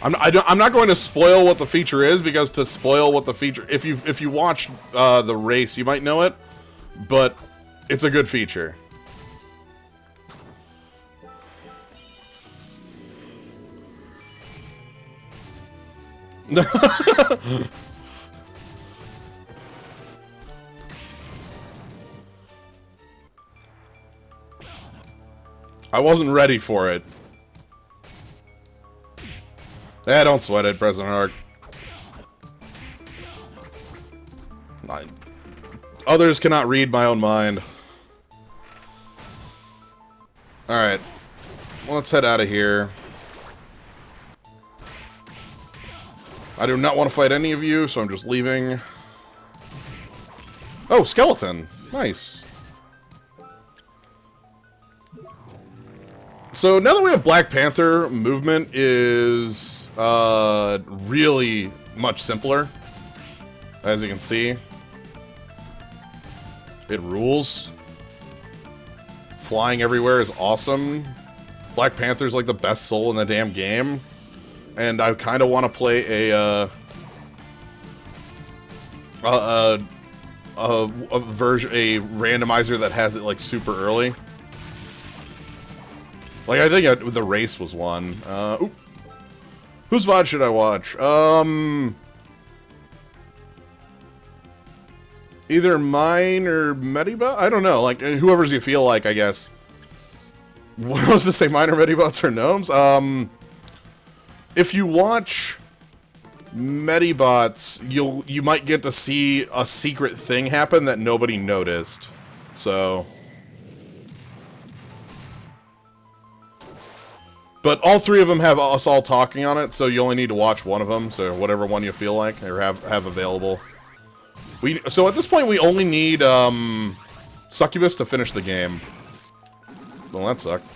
I'm not going to spoil what the feature is, because to spoil what the feature, if you watched the race, you might know it, but it's a good feature. I wasn't ready for it. Don't sweat it, President Hark. Others cannot read my own mind. Alright. Well, let's head out of here. I do not want to fight any of you, so I'm just leaving. Oh, skeleton. Nice. So now that we have Black Panther, movement is really much simpler. As you can see. It rules. Flying everywhere is awesome. Black Panther's like the best soul in the damn game. And I kind of want to play a randomizer that has it like super early. Like, I think the race was one. Whose VOD should I watch? Either mine or Mediba? I don't know. Like, whoever's you feel like, I guess. What was to say, mine or Medibots or Gnomes? If you watch Medibots, you might get to see a secret thing happen that nobody noticed. So... But all three of them have us all talking on it, so you only need to watch one of them, so whatever one you feel like, or have available. So at this point, we only need, Succubus to finish the game. Well, that sucked.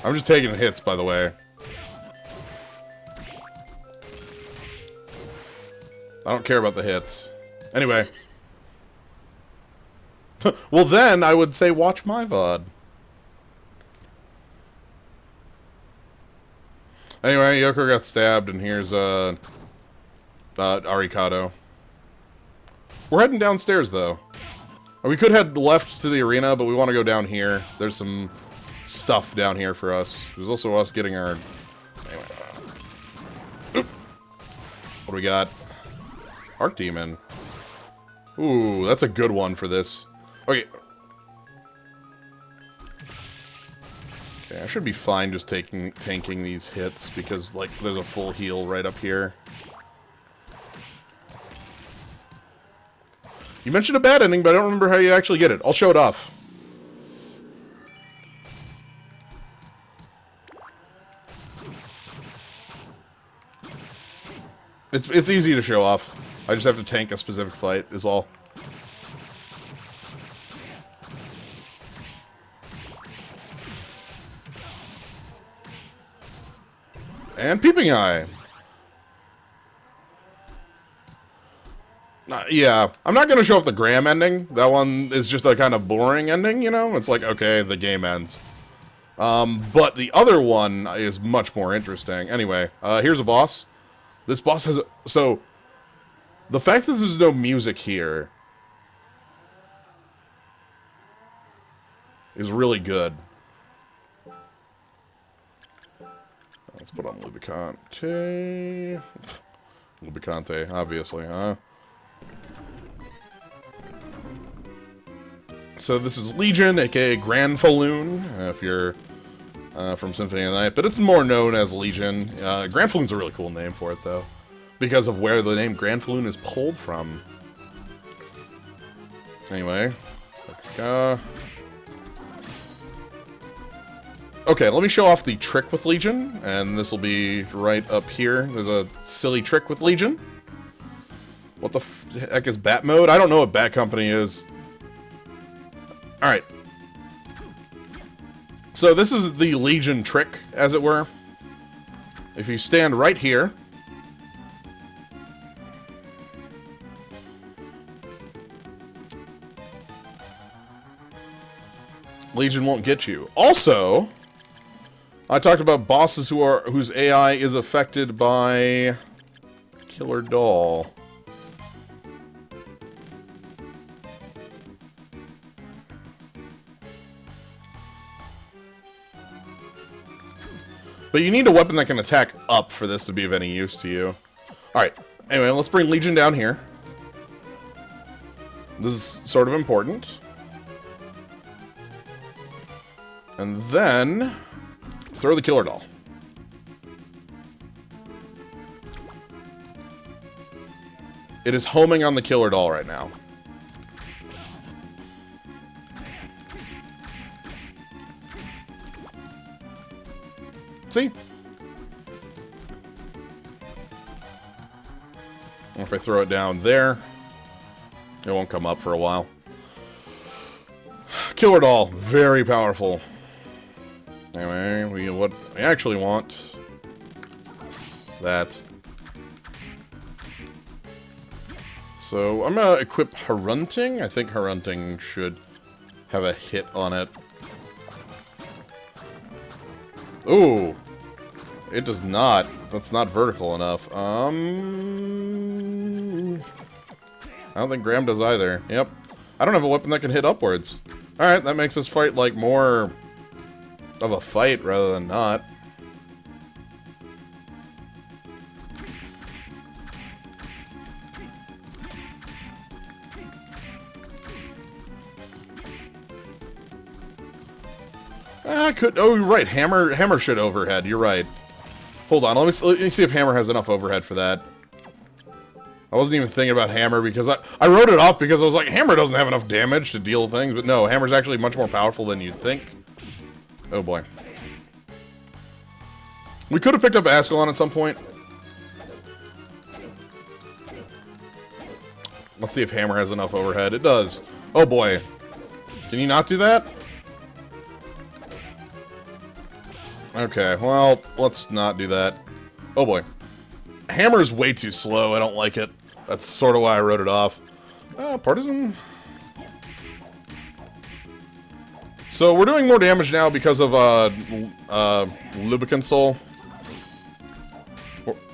I'm just taking hits, by the way. I don't care about the hits. Anyway. Well, then, I would say watch my VOD. Anyway, Yoko got stabbed, and here's, Arikado. We're heading downstairs, though. We could head left to the arena, but we want to go down here. There's some stuff down here for us. There's also us getting our... Anyway. What do we got? Archdemon. Ooh, that's a good one for this. Okay. Okay, I should be fine just tanking these hits, because, like, there's a full heal right up here. You mentioned a bad ending, but I don't remember how you actually get it. I'll show it off. It's easy to show off. I just have to tank a specific fight, is all. And Peeping Eye. Yeah, I'm not going to show off the Graham ending. That one is just a kind of boring ending, you know? It's like, okay, the game ends. But the other one is much more interesting. Anyway, here's a boss. This boss has... So, the fact that there's no music here is really good. Let's put on Lubicante. Lubicante, obviously, huh? So this is Legion, aka Granfaloon, if you're from Symphony of the Night, but it's more known as Legion. Granfaloon's a really cool name for it, though, because of where the name Granfaloon is pulled from. Anyway, okay, let me show off the trick with Legion, and this will be right up here. There's a silly trick with Legion. What the heck is Bat Mode? I don't know what Bat Company is. Alright. So this is the Legion trick, as it were. If you stand right here, Legion won't get you. Also, I talked about bosses whose AI is affected by Killer Doll. But you need a weapon that can attack up for this to be of any use to you. Alright, anyway, let's bring Legion down here. This is sort of important. And then throw the Killer Doll. It is homing on the Killer Doll right now. See? If I throw it down there, it won't come up for a while. Killer Doll, very powerful. Anyway, what we actually want, that. So I'm gonna equip Harunting. I think Harunting should have a hit on it. Ooh, it does not. That's not vertical enough. I don't think Graham does either. Yep. I don't have a weapon that can hit upwards. Alright, that makes this fight, like, more of a fight rather than not. I could... Oh, you're right. Hammer should overhead. You're right. Hold on. Let me see if Hammer has enough overhead for that. I wasn't even thinking about Hammer because I wrote it off because I was like, Hammer doesn't have enough damage to deal things. But no, Hammer's actually much more powerful than you'd think. Oh, boy. We could have picked up Ascalon at some point. Let's see if Hammer has enough overhead. It does. Oh, boy. Can you not do that? Okay, well, let's not do that. Oh, boy. Hammer's way too slow. I don't like it. That's sort of why I wrote it off. Partisan? So, we're doing more damage now because of, Lubricant Soul.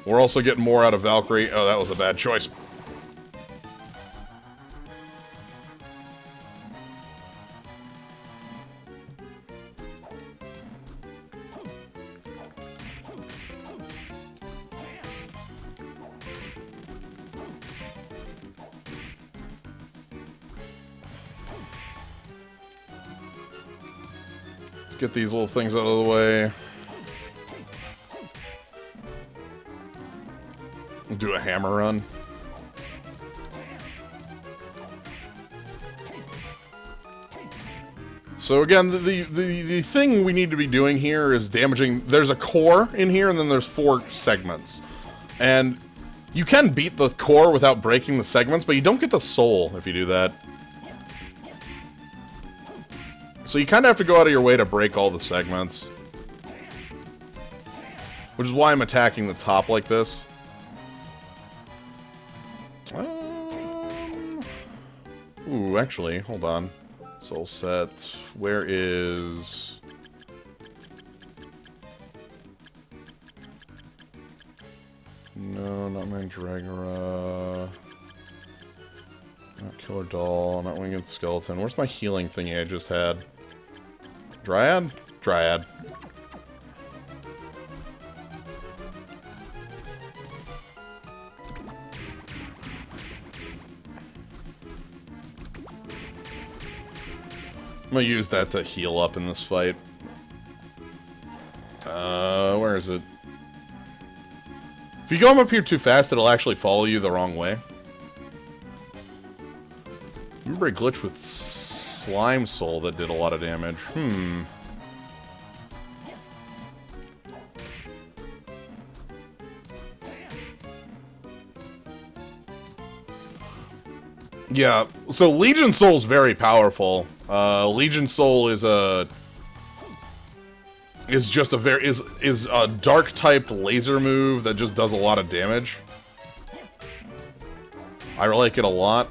We're also getting more out of Valkyrie. Oh, that was a bad choice. Get these little things out of the way. Do a hammer run. So again, the thing we need to be doing here is damaging... There's a core in here, and then there's 4 segments. And you can beat the core without breaking the segments, but you don't get the soul if you do that. So you kind of have to go out of your way to break all the segments. Which is why I'm attacking the top like this. Ooh, actually, hold on. Soul set. Where is... No, not Mandragora. Not Killer Doll, not Winged Skeleton. Where's my healing thingy I just had? Dryad? Dryad. I'm gonna use that to heal up in this fight. Where is it? If you go up here too fast, it'll actually follow you the wrong way. Remember a glitch with Slime Soul that did a lot of damage. Yeah, so Legion Soul's very powerful. Legion Soul is a is just a is a dark typed laser move that just does a lot of damage. I like it a lot.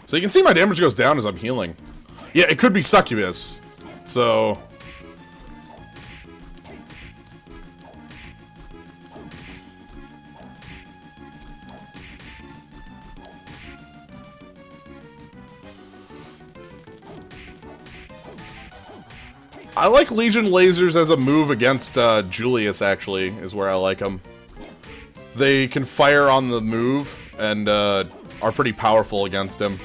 So you can see my damage goes down as I'm healing. Yeah, it could be Succubus. So I like Legion lasers as a move against Julius, actually, is where I like them. They can fire on the move and are pretty powerful against him.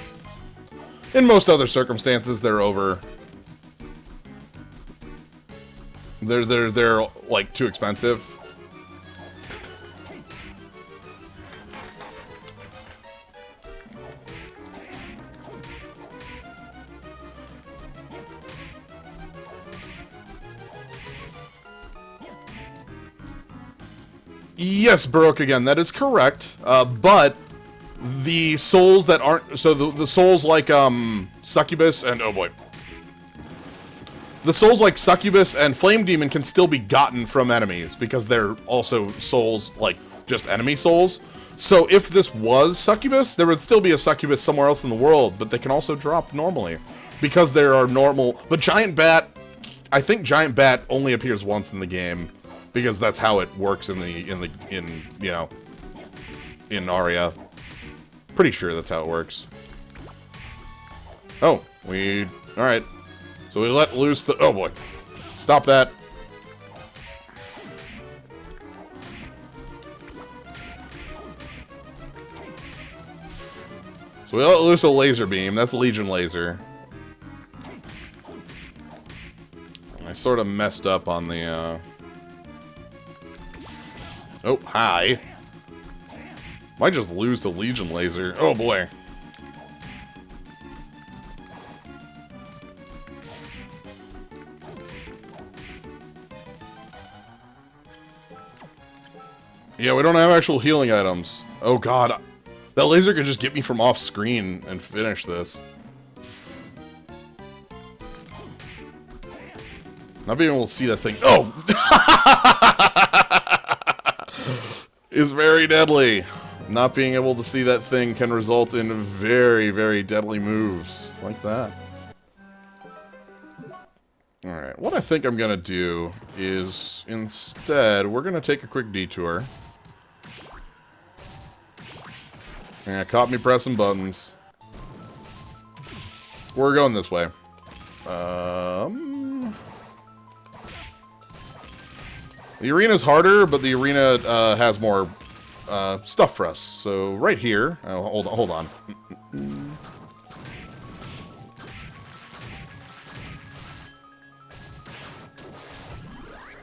In most other circumstances, they're over. They're like too expensive. Yes, Baroque again, that is correct. But the souls that aren't... So the souls like, Succubus and... Oh boy. The souls like Succubus and Flame Demon can still be gotten from enemies, because they're also souls, like, just enemy souls. So if this was Succubus, there would still be a Succubus somewhere else in the world, but they can also drop normally. Because there are normal... But Giant Bat... I think Giant Bat only appears once in the game. Because that's how it works in Aria. Pretty sure that's how it works. Oh, alright. So we let loose the... Oh boy. Stop that. So we let loose a laser beam. That's a Legion laser. I sort of messed up on the, Oh, hi. Might just lose to Legion laser. Oh boy. Yeah, we don't have actual healing items. Oh god. That laser could just get me from off screen and finish this. Not being able to see that thing. Oh! Is very deadly. Not being able to see that thing can result in very, very deadly moves like that. Alright, what I think I'm gonna do is, instead, we're gonna take a quick detour. Yeah, caught me pressing buttons. We're going this way. The arena's harder, but the arena has more stuff for us. So right here, hold on.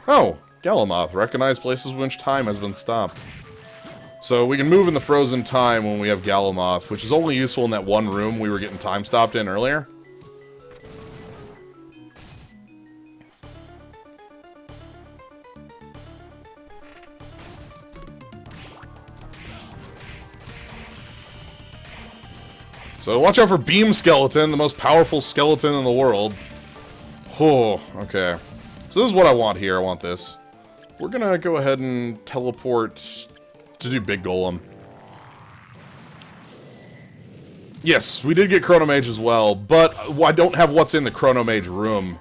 Oh, Galamoth. Recognize places in which time has been stopped. So we can move in the frozen time when we have Galamoth, which is only useful in that one room we were getting time stopped in earlier. So watch out for Beam Skeleton, the most powerful skeleton in the world. Oh, okay. So this is what I want here. I want this. We're gonna go ahead and teleport to do Big Golem. Yes, we did get Chrono Mage as well, but I don't have what's in the Chrono Mage room.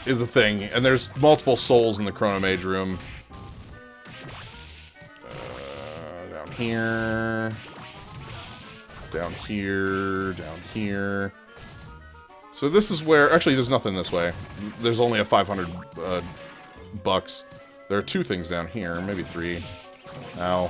Is the thing, and there's multiple souls in the Chrono Mage room. Down here. Down here, down here. So this is where... Actually, there's nothing this way. There's only a 500 bucks. There are two things down here, maybe three. Ow.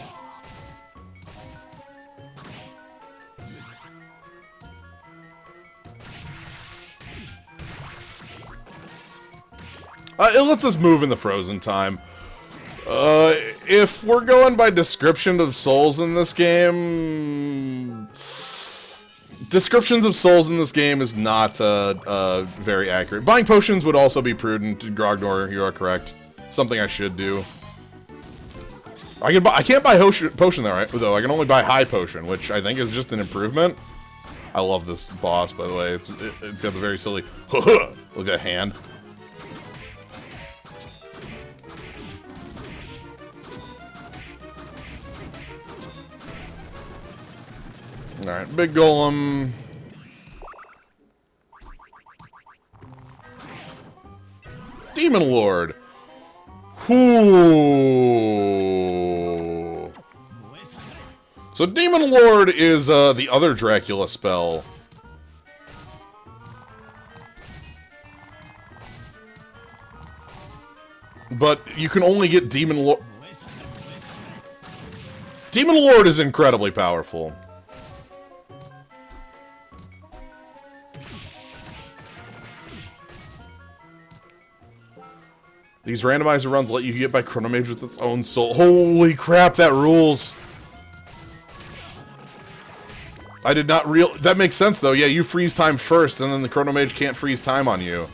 It lets us move in the frozen time. If we're going by description of souls in this game... Descriptions of souls in this game is not very accurate. Buying potions would also be prudent. Grognor, you are correct. Something I should do. I can't buy potion there, right? Though I can only buy high potion, which I think is just an improvement. I love this boss, by the way. It's got the very silly look at that hand. All right, big golem. Demon Lord. Ooh. So Demon Lord is the other Dracula spell. But you can only get Demon Lord. Demon Lord is incredibly powerful. These randomizer runs let you get by Chronomage with its own soul. Holy crap, that rules. I did not that makes sense though. Yeah, you freeze time first and then the Chronomage can't freeze time on you.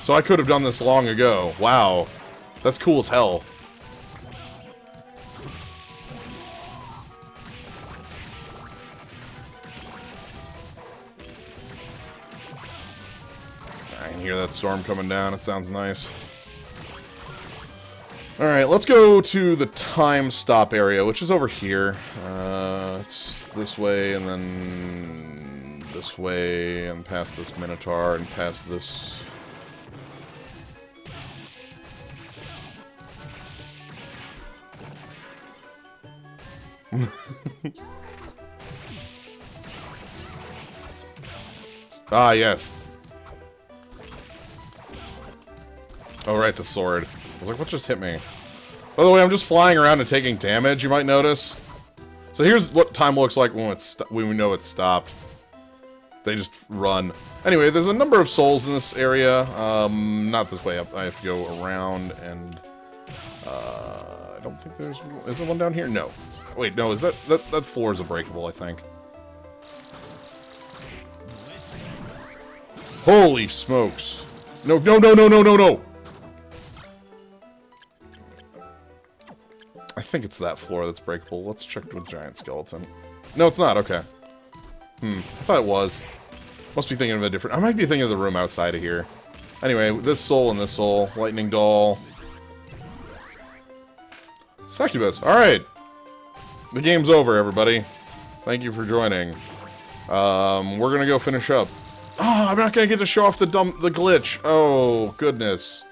So I could have done this long ago. Wow. That's cool as hell. I can hear that storm coming down. It sounds nice. Alright, let's go to the time stop area, which is over here. It's this way, and then this way, and past this Minotaur, and past this... Ah, yes. Oh, right, the sword. I was like, what just hit me? By the way, I'm just flying around and taking damage, you might notice. So here's what time looks like when we know it's stopped. They just run. Anyway, there's a number of souls in this area. Not this way up. I have to go around and... I don't think there's... Is there one down here? No. Wait, no, is that floor is unbreakable, I think. Holy smokes. No, no, no, no, no, no, no! I think it's that floor that's breakable. Let's check with giant skeleton. No, it's not. Okay. I thought it was. Must be thinking of a different... I might be thinking of the room outside of here. Anyway, this soul and this soul. Lightning doll. Succubus. Alright. The game's over, everybody. Thank you for joining. We're gonna go finish up. Oh, I'm not gonna get to show off the glitch. Oh, goodness.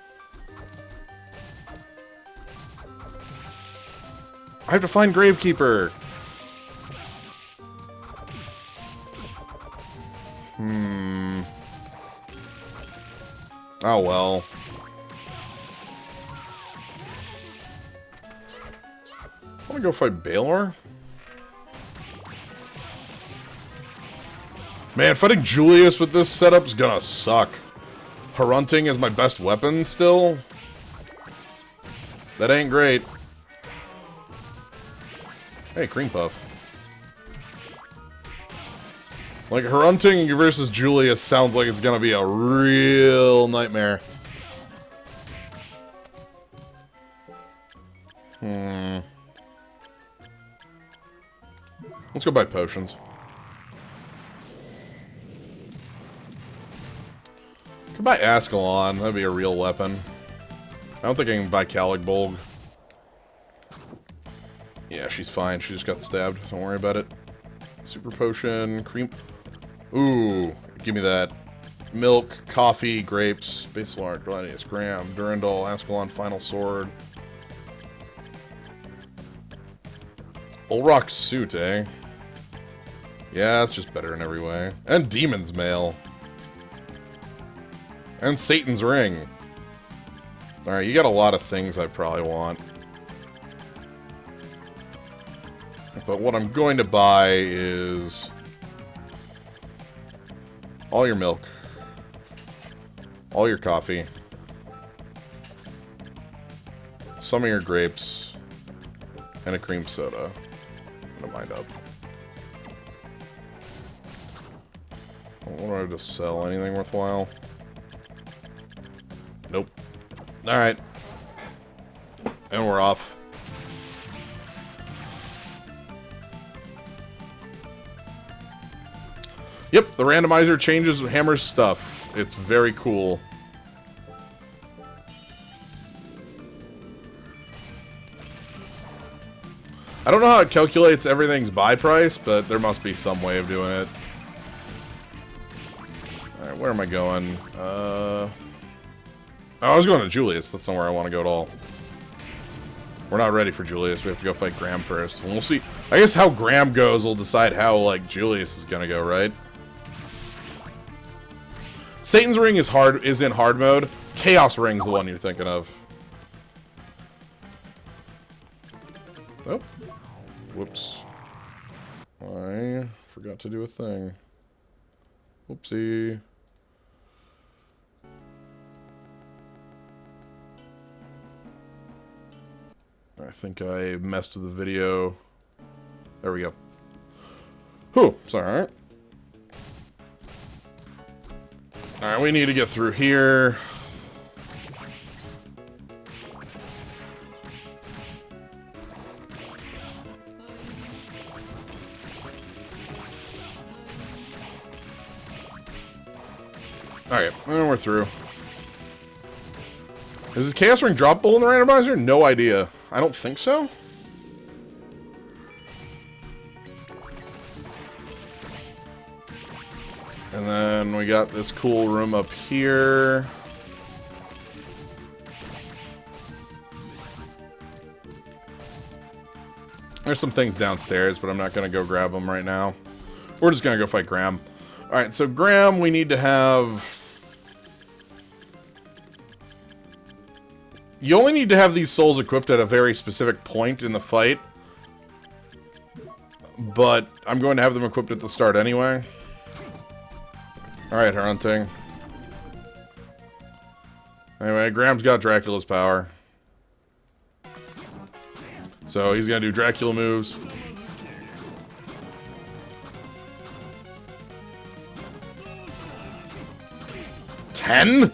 I have to find Gravekeeper. Oh, well. I want to go fight Baylor? Man, fighting Julius with this setup's gonna suck. Harunting is my best weapon still? That ain't great. Hey, Cream Puff. Like, Harunting versus Julius sounds like it's gonna be a real nightmare. Let's go buy potions. Could buy Ascalon, that'd be a real weapon. I don't think I can buy Caligbolg. Yeah, she's fine. She just got stabbed. Don't worry about it. Super potion, cream. Ooh, give me that. Milk, coffee, grapes, Basilart, Gladius, Graham, Durandal, Ascalon, Final Sword. Olrock's suit, eh? Yeah, it's just better in every way. And Demon's Mail. And Satan's Ring. Alright, you got a lot of things I probably want. But what I'm going to buy is... all your milk. All your coffee. Some of your grapes. And a cream soda. I'm gonna mind up. What do I have to sell? Anything worthwhile? Nope. Alright. And we're off. Yep, the randomizer changes Hammer's stuff. It's very cool. I don't know how it calculates everything's buy price, but there must be some way of doing it. Alright, where am I going? Oh, I was going to Julius. That's not where I want to go at all. We're not ready for Julius. We have to go fight Graham first. And we'll see. I guess how Graham goes will decide how, like, Julius is gonna go, right? Satan's Ring is in hard mode. Chaos Ring's the one you're thinking of. Oh. Whoops. I forgot to do a thing. Whoopsie. I think I messed with the video. There we go. Whew, sorry, alright. Alright, we need to get through here. Alright, and we're through. Is the Chaos Ring droppable in the randomizer? No idea. I don't think so. And then we got this cool room up here. There's some things downstairs, but I'm not going to go grab them right now. We're just going to go fight Graham. Alright, so Graham, we need to have... You only need to have these souls equipped at a very specific point in the fight. But I'm going to have them equipped at the start anyway. Alright, hunting. Anyway, Graham's got Dracula's power. So he's gonna do Dracula moves. $10?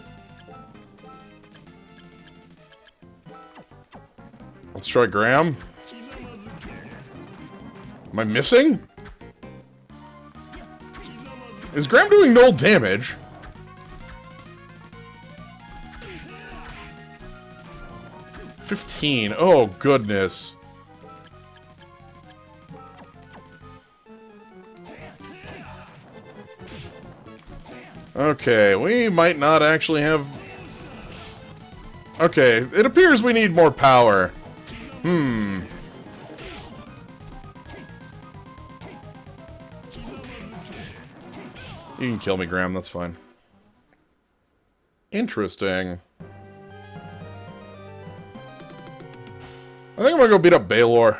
Let's try Graham. Am I missing? Is Graham doing null damage? $15. Oh, goodness. Okay, we might not actually have... Okay, it appears we need more power. You can kill me, Graham, that's fine. Interesting. I think I'm gonna go beat up Baylor.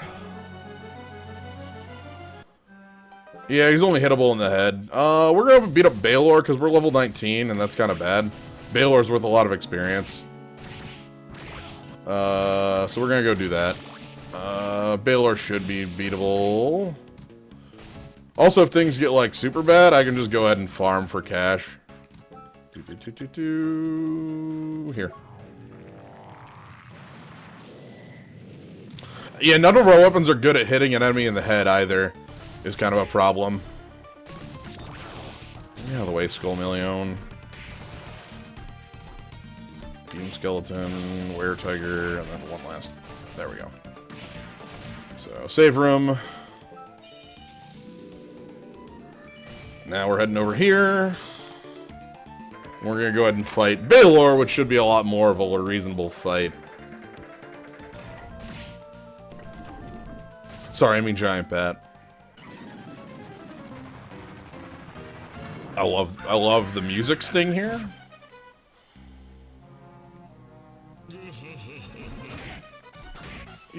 Yeah, he's only hittable in the head. We're gonna beat up Baylor because we're level 19, and that's kind of bad. Baylor's worth a lot of experience. So we're gonna go do that. Baylor should be beatable. Also, if things get, like, super bad, I can just go ahead and farm for cash. Here. Yeah, none of our weapons are good at hitting an enemy in the head, either. Is kind of a problem. Get out of the way, Skullmillion. Beam Skeleton, Were Tiger, and then one last. There we go. So, save room. Now we're heading over here. We're gonna go ahead and fight Baylor, which should be a lot more of a reasonable fight. Sorry, I mean Giant Bat. I love the music sting here.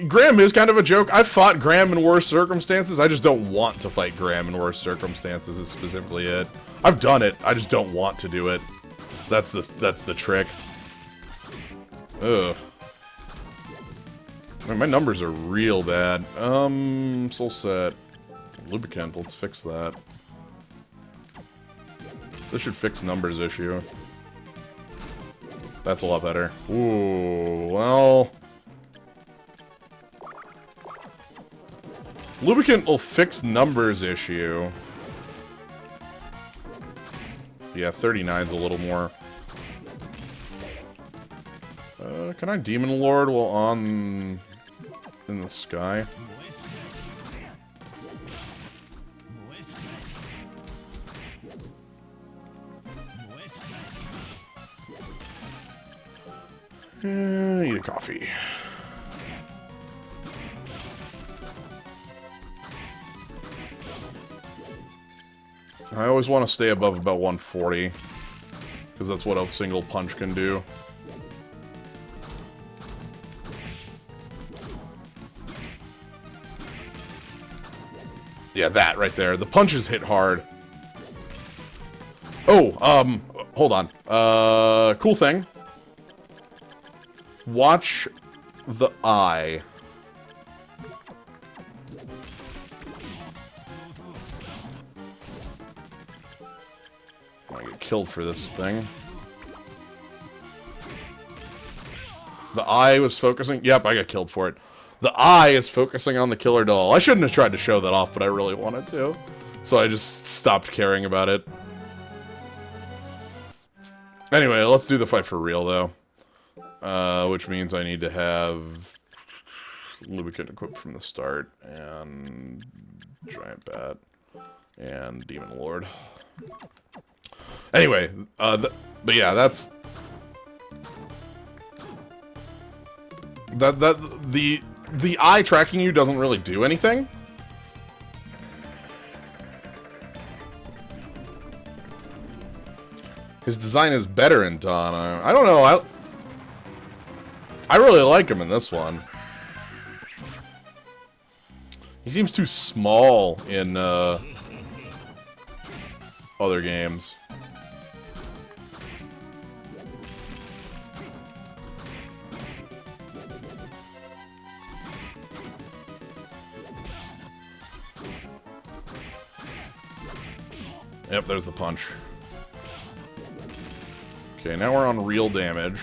Graham is kind of a joke. I've fought Graham in worse circumstances. I just don't want to fight Graham in worse circumstances is specifically it. I've done it. I just don't want to do it. That's the trick. Ugh. Man, my numbers are real bad. Soul set. Lubricant, let's fix that. This should fix numbers issue. That's a lot better. Ooh, well... Lubricant will fix numbers issue. Yeah, 39's a little more. Can I Demon Lord while on in the sky? Eat a coffee. I always want to stay above about 140, because that's what a single punch can do. Yeah, that right there. The punches hit hard. Oh, hold on. Cool thing. Watch the eye. I get killed for this thing. The eye was focusing. Yep, I got killed for it. The eye is focusing on the killer doll. I shouldn't have tried to show that off, but I really wanted to. So I just stopped caring about it. Anyway, let's do the fight for real, though. Which means I need to have lubricant equipped from the start, and giant bat, and demon lord. Anyway, but yeah, that's the eye tracking you doesn't really do anything. His design is better in Dawn. I don't know. I really like him in this one. He seems too small in other games. Yep, there's the punch. Okay, now we're on real damage.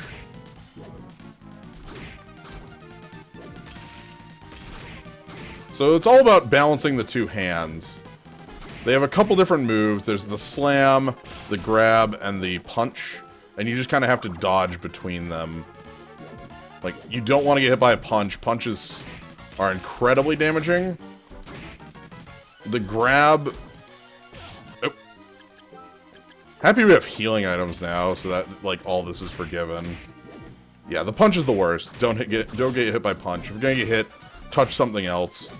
So it's all about balancing the two hands. They have a couple different moves. There's the slam, the grab, and the punch. And you just kind of have to dodge between them. Like, you don't want to get hit by a punch. Punches are incredibly damaging. The grab... Oh. Happy we have healing items now, so that, like, all this is forgiven. Yeah, the punch is the worst. Don't get hit by punch. If you're gonna get hit, touch something else.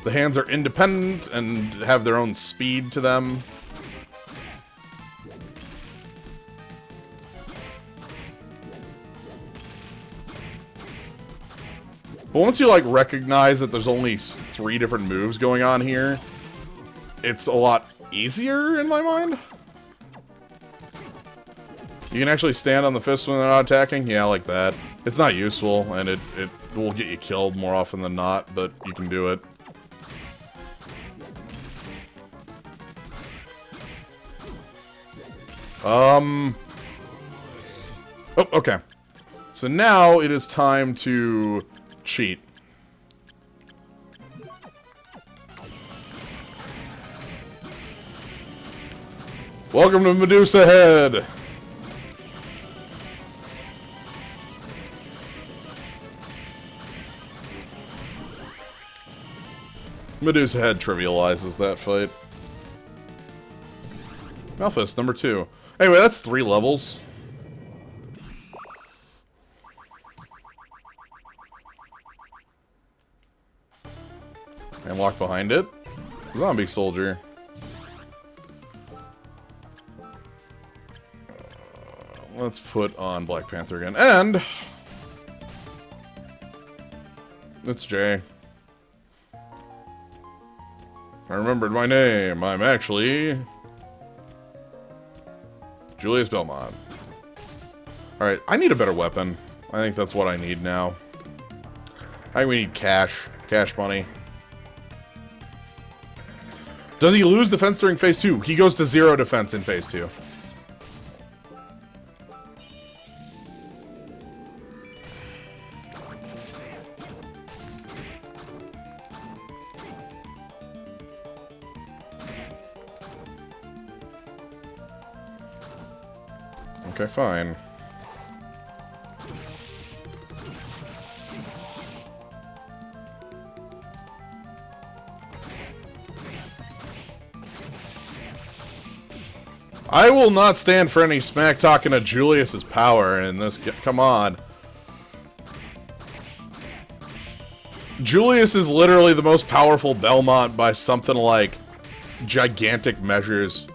The hands are independent and have their own speed to them. But once you, like, recognize that there's only 3 different moves going on here, it's a lot easier, in my mind. You can actually stand on the fist when they're not attacking? Yeah, like that. It's not useful, and it will get you killed more often than not, but you can do it. Oh, okay. So now it is time to cheat. Welcome to Medusahead! Medusahead trivializes that fight. Malphus, number 2. Anyway, that's 3 levels. And walk behind it. Zombie soldier. Let's put on Black Panther again. And... it's Jay. I remembered my name. I'm actually... Julius Belmont. Alright, I need a better weapon. I think that's what I need now. I think we need cash. Cash money. Does he lose defense during phase 2? He goes to 0 defense in phase 2. Okay, fine. I will not stand for any smack talking to Julius's power in this. Come on. Julius is literally the most powerful Belmont by something like gigantic measures.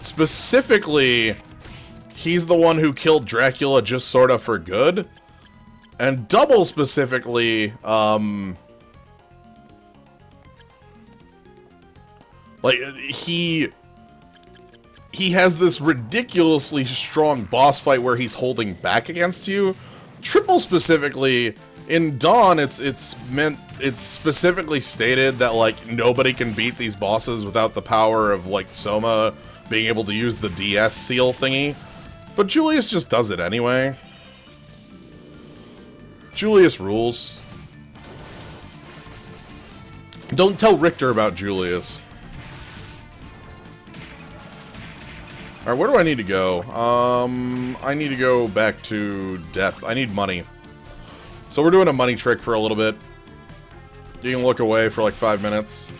Specifically, he's the one who killed Dracula just sort of for good. And double specifically, like, he has this ridiculously strong boss fight where he's holding back against you. Triple specifically, in Dawn, it's specifically stated that, like, nobody can beat these bosses without the power of, like, Soma being able to use the DS seal thingy. But Julius just does it anyway. Julius rules. Don't tell Richter about Julius. Alright, where do I need to go? I need to go back to Death. I need money. So we're doing a money trick for a little bit. You can look away for like 5 minutes.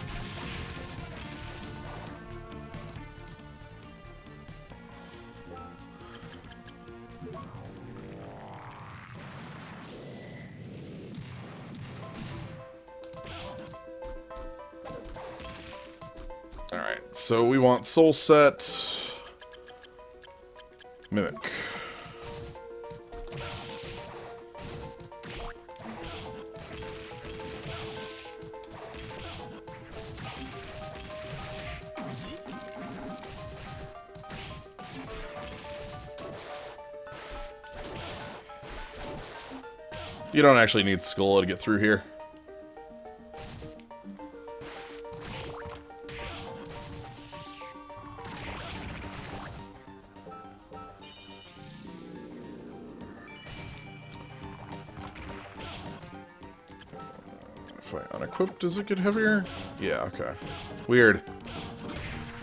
Alright, so we want Soul Set. Mimic. You don't actually need Skull to get through here. If I unequip, does it get heavier? Yeah, okay. Weird.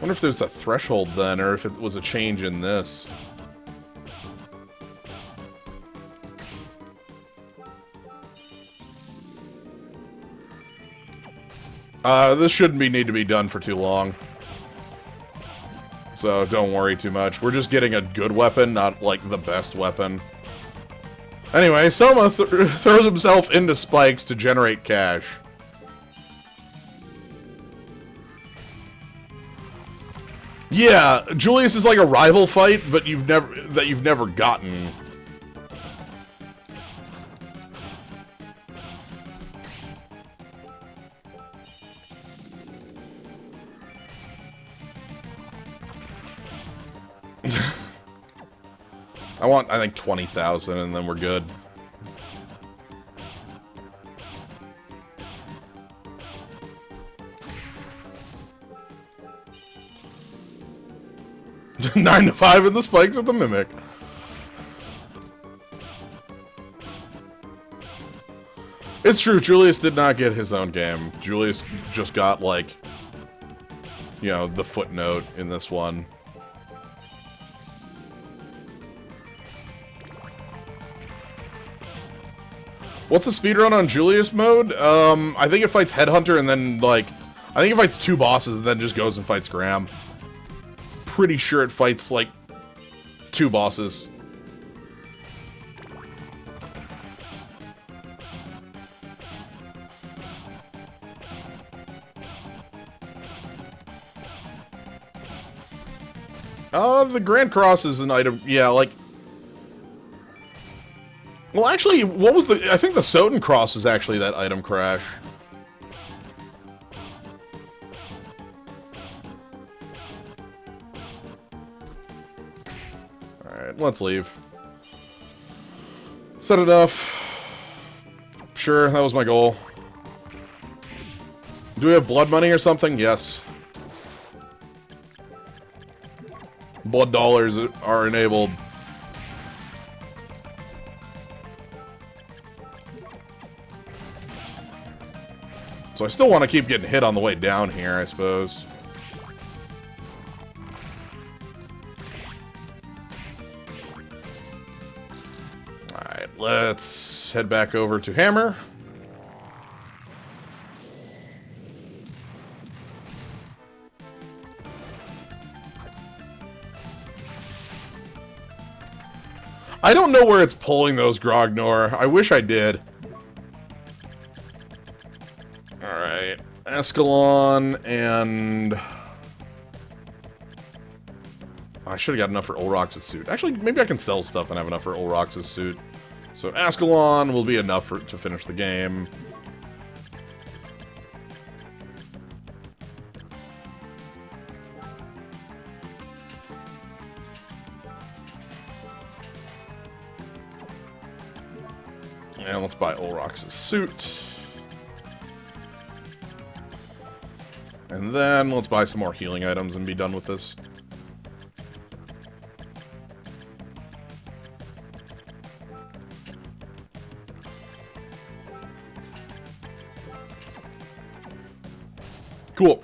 Wonder if there's a threshold then, or if it was a change in this. This shouldn't need to be done for too long. So don't worry too much. We're just getting a good weapon, not like the best weapon. Anyway, Soma throws himself into spikes to generate cash. Yeah, Julius is like a rival fight, but you've never gotten. I want, I think, 20,000, and then we're good. Nine to 5 in the spikes with the Mimic. It's true, Julius did not get his own game. Julius just got, like, you know, the footnote in this one. What's the speedrun on Julius mode? I think it fights Headhunter and then, like, I think it fights 2 bosses and then just goes and fights Graham. Pretty sure it fights, like, 2 bosses. The Grand Cross is an item, yeah, like... Well, actually, what was the... I think the Soten Cross is actually that item crash. Alright, let's leave. Is that enough? Sure, that was my goal. Do we have blood money or something? Yes. Blood dollars are enabled. So I still want to keep getting hit on the way down here, I suppose. let's head back over to Hammer. I don't know where it's pulling those Grognor. I wish I did. Alright. Escalon and... I should have got enough for Olrox's suit. Actually, maybe I can sell stuff and have enough for Olrox's suit. So Ascalon will be enough to finish the game. And let's buy Olrox's suit. And then let's buy some more healing items and be done with this. Cool.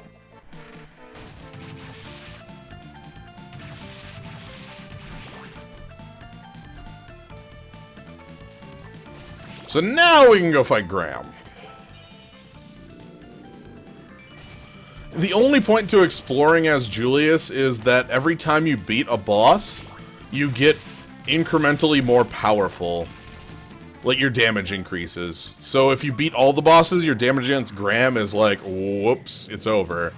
So now we can go fight Graham. The only point to exploring as Julius is that every time you beat a boss, you get incrementally more powerful. Like, your damage increases. So if you beat all the bosses, your damage against Graham is like, whoops, it's over.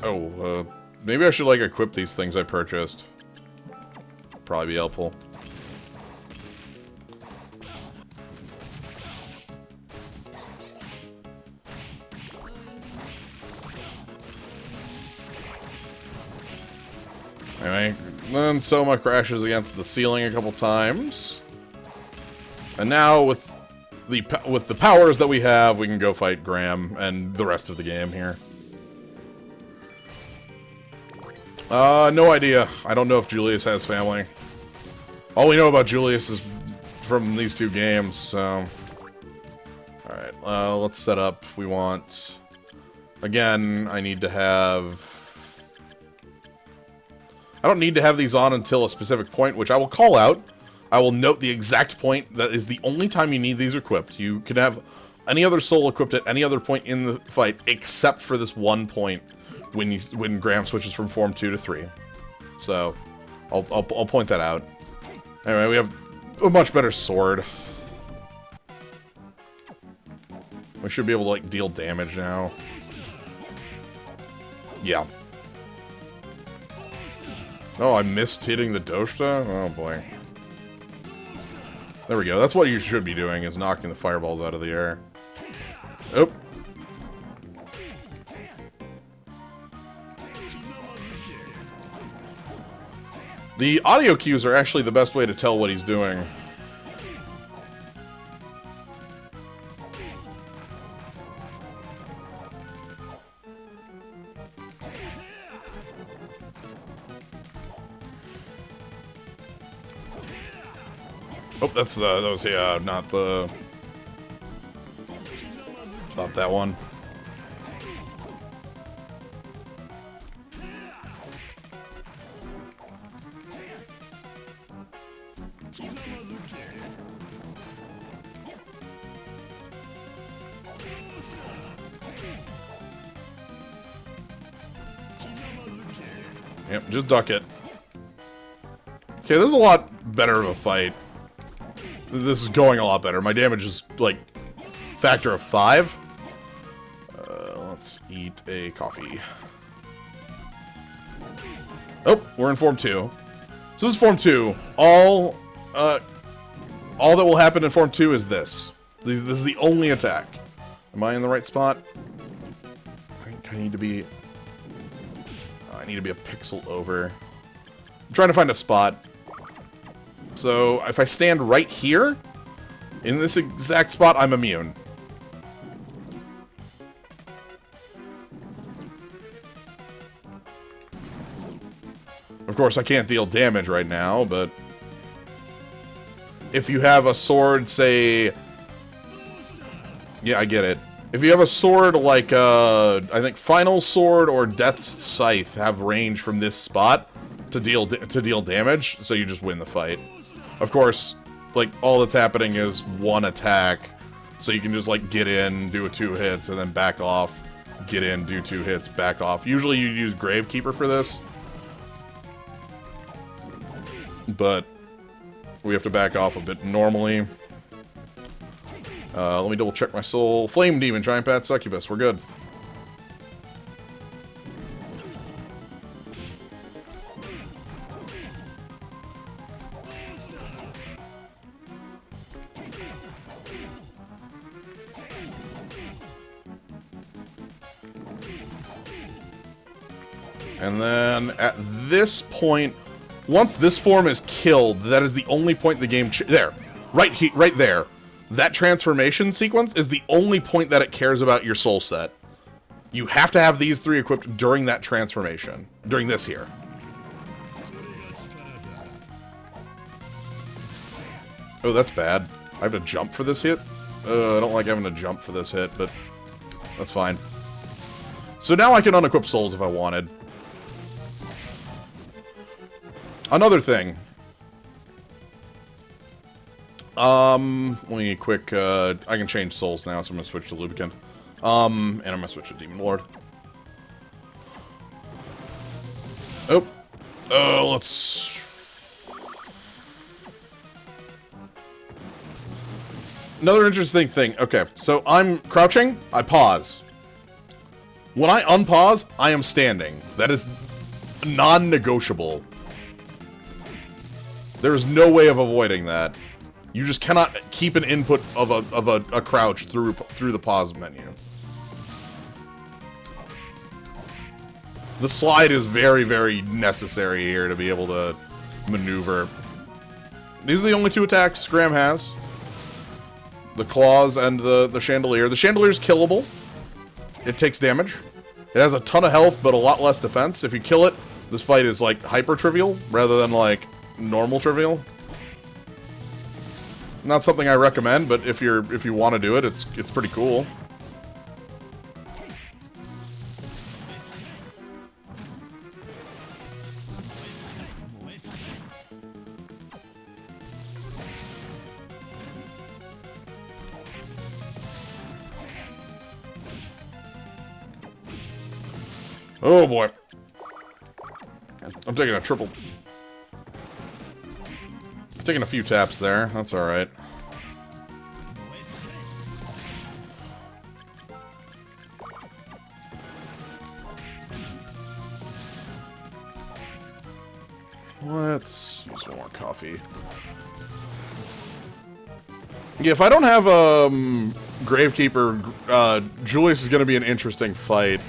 Oh, maybe I should, like, equip these things I purchased. Probably be helpful. Anyway, then Soma crashes against the ceiling a couple times. And now, with the powers that we have, we can go fight Graham and the rest of the game here. No idea. I don't know if Julius has family. All we know about Julius is from these two games, so... Alright, let's set up. We want... Again, I need to have... I don't need to have these on until a specific point, which I will call out. I will note the exact point that is the only time you need these equipped. You can have any other soul equipped at any other point in the fight, except for this one point when Graham switches from Form 2 to 3. So, I'll point that out. Anyway, we have a much better sword. We should be able to, like, deal damage now. Yeah. Oh, I missed hitting the Doshta? Oh, boy. There we go. That's what you should be doing, is knocking the fireballs out of the air. Oh. The audio cues are actually the best way to tell what he's doing. Oh, that's that was, yeah, not that one. Yep, just duck it. Okay, this is a lot better of a fight. This is going a lot better. My damage is, like, factor of 5. Let's eat a coffee. Oh, we're in Form 2. So this is Form 2. All that will happen in Form 2 is this. This is the only attack. Am I in the right spot? I think I need to be... I need to be a pixel over. I'm trying to find a spot. So, if I stand right here, in this exact spot, I'm immune. Of course, I can't deal damage right now, but... If you have a sword, say... Yeah, I get it. If you have a sword like, I think Final Sword or Death's Scythe have range from this spot, to deal damage, so you just win the fight. Of course, like, all that's happening is one attack, so you can just, like, get in, do a 2 hits, and then back off, get in, do 2 hits, back off. Usually you use Gravekeeper for this, but we have to back off a bit normally. Let me double check my soul. Flame Demon, Giant Bat, Succubus, we're good. And then, at this point, once this form is killed, that is the only point the game... There. Right there. That transformation sequence is the only point that it cares about your soul set. You have to have these 3 equipped during that transformation. During this here. Oh, that's bad. I have to jump for this hit? I don't like having to jump for this hit, but that's fine. So now I can unequip souls if I wanted. Another thing. Let me quick, I can change souls now, so I'm gonna switch to Lubricant. And I'm gonna switch to Demon Lord. Oh. Let's... Another interesting thing. Okay, so I'm crouching, I pause. When I unpause, I am standing. That is non-negotiable. There is no way of avoiding that. You just cannot keep an input of a crouch through the pause menu. The slide is very, very necessary here to be able to maneuver. These are the only 2 attacks Graham has. The claws and the chandelier. The chandelier is killable. It takes damage. It has a ton of health, but a lot less defense. If you kill it, this fight is like hyper trivial rather than like normal trivial. Not something I recommend, but if you want to do it, it's pretty cool. Oh boy. I'm taking a triple. Taking a few taps there. That's alright. Let's use some more coffee. Yeah, if I don't have Gravekeeper, Julius is going to be an interesting fight.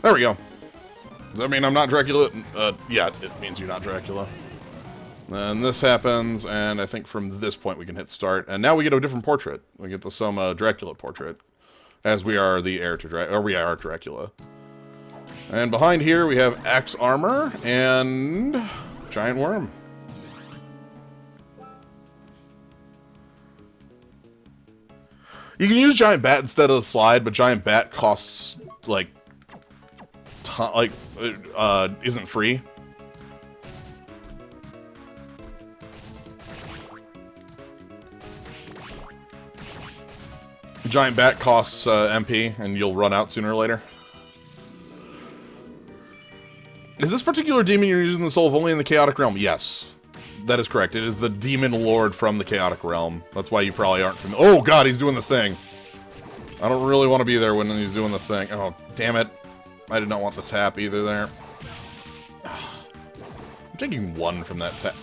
There we go. Does that mean I'm not Dracula? Yeah, it means you're not Dracula. Then this happens, and I think from this point we can hit start. And now we get a different portrait. We get the Soma Dracula portrait. As we are the heir to Dracula, or we are Dracula. And behind here we have Axe Armor and Giant Worm. You can use Giant Bat instead of the slide, but Giant Bat costs, like, isn't free. Giant Bat costs MP, and you'll run out sooner or later. Is this particular demon you're using the soul of only in the Chaotic Realm? Yes. That is correct. It is the Demon Lord from the Chaotic Realm. That's why you probably aren't familiar. Oh god, he's doing the thing. I don't really want to be there when he's doing the thing. Oh, damn it. I did not want the tap either there. I'm taking 1 from that tap.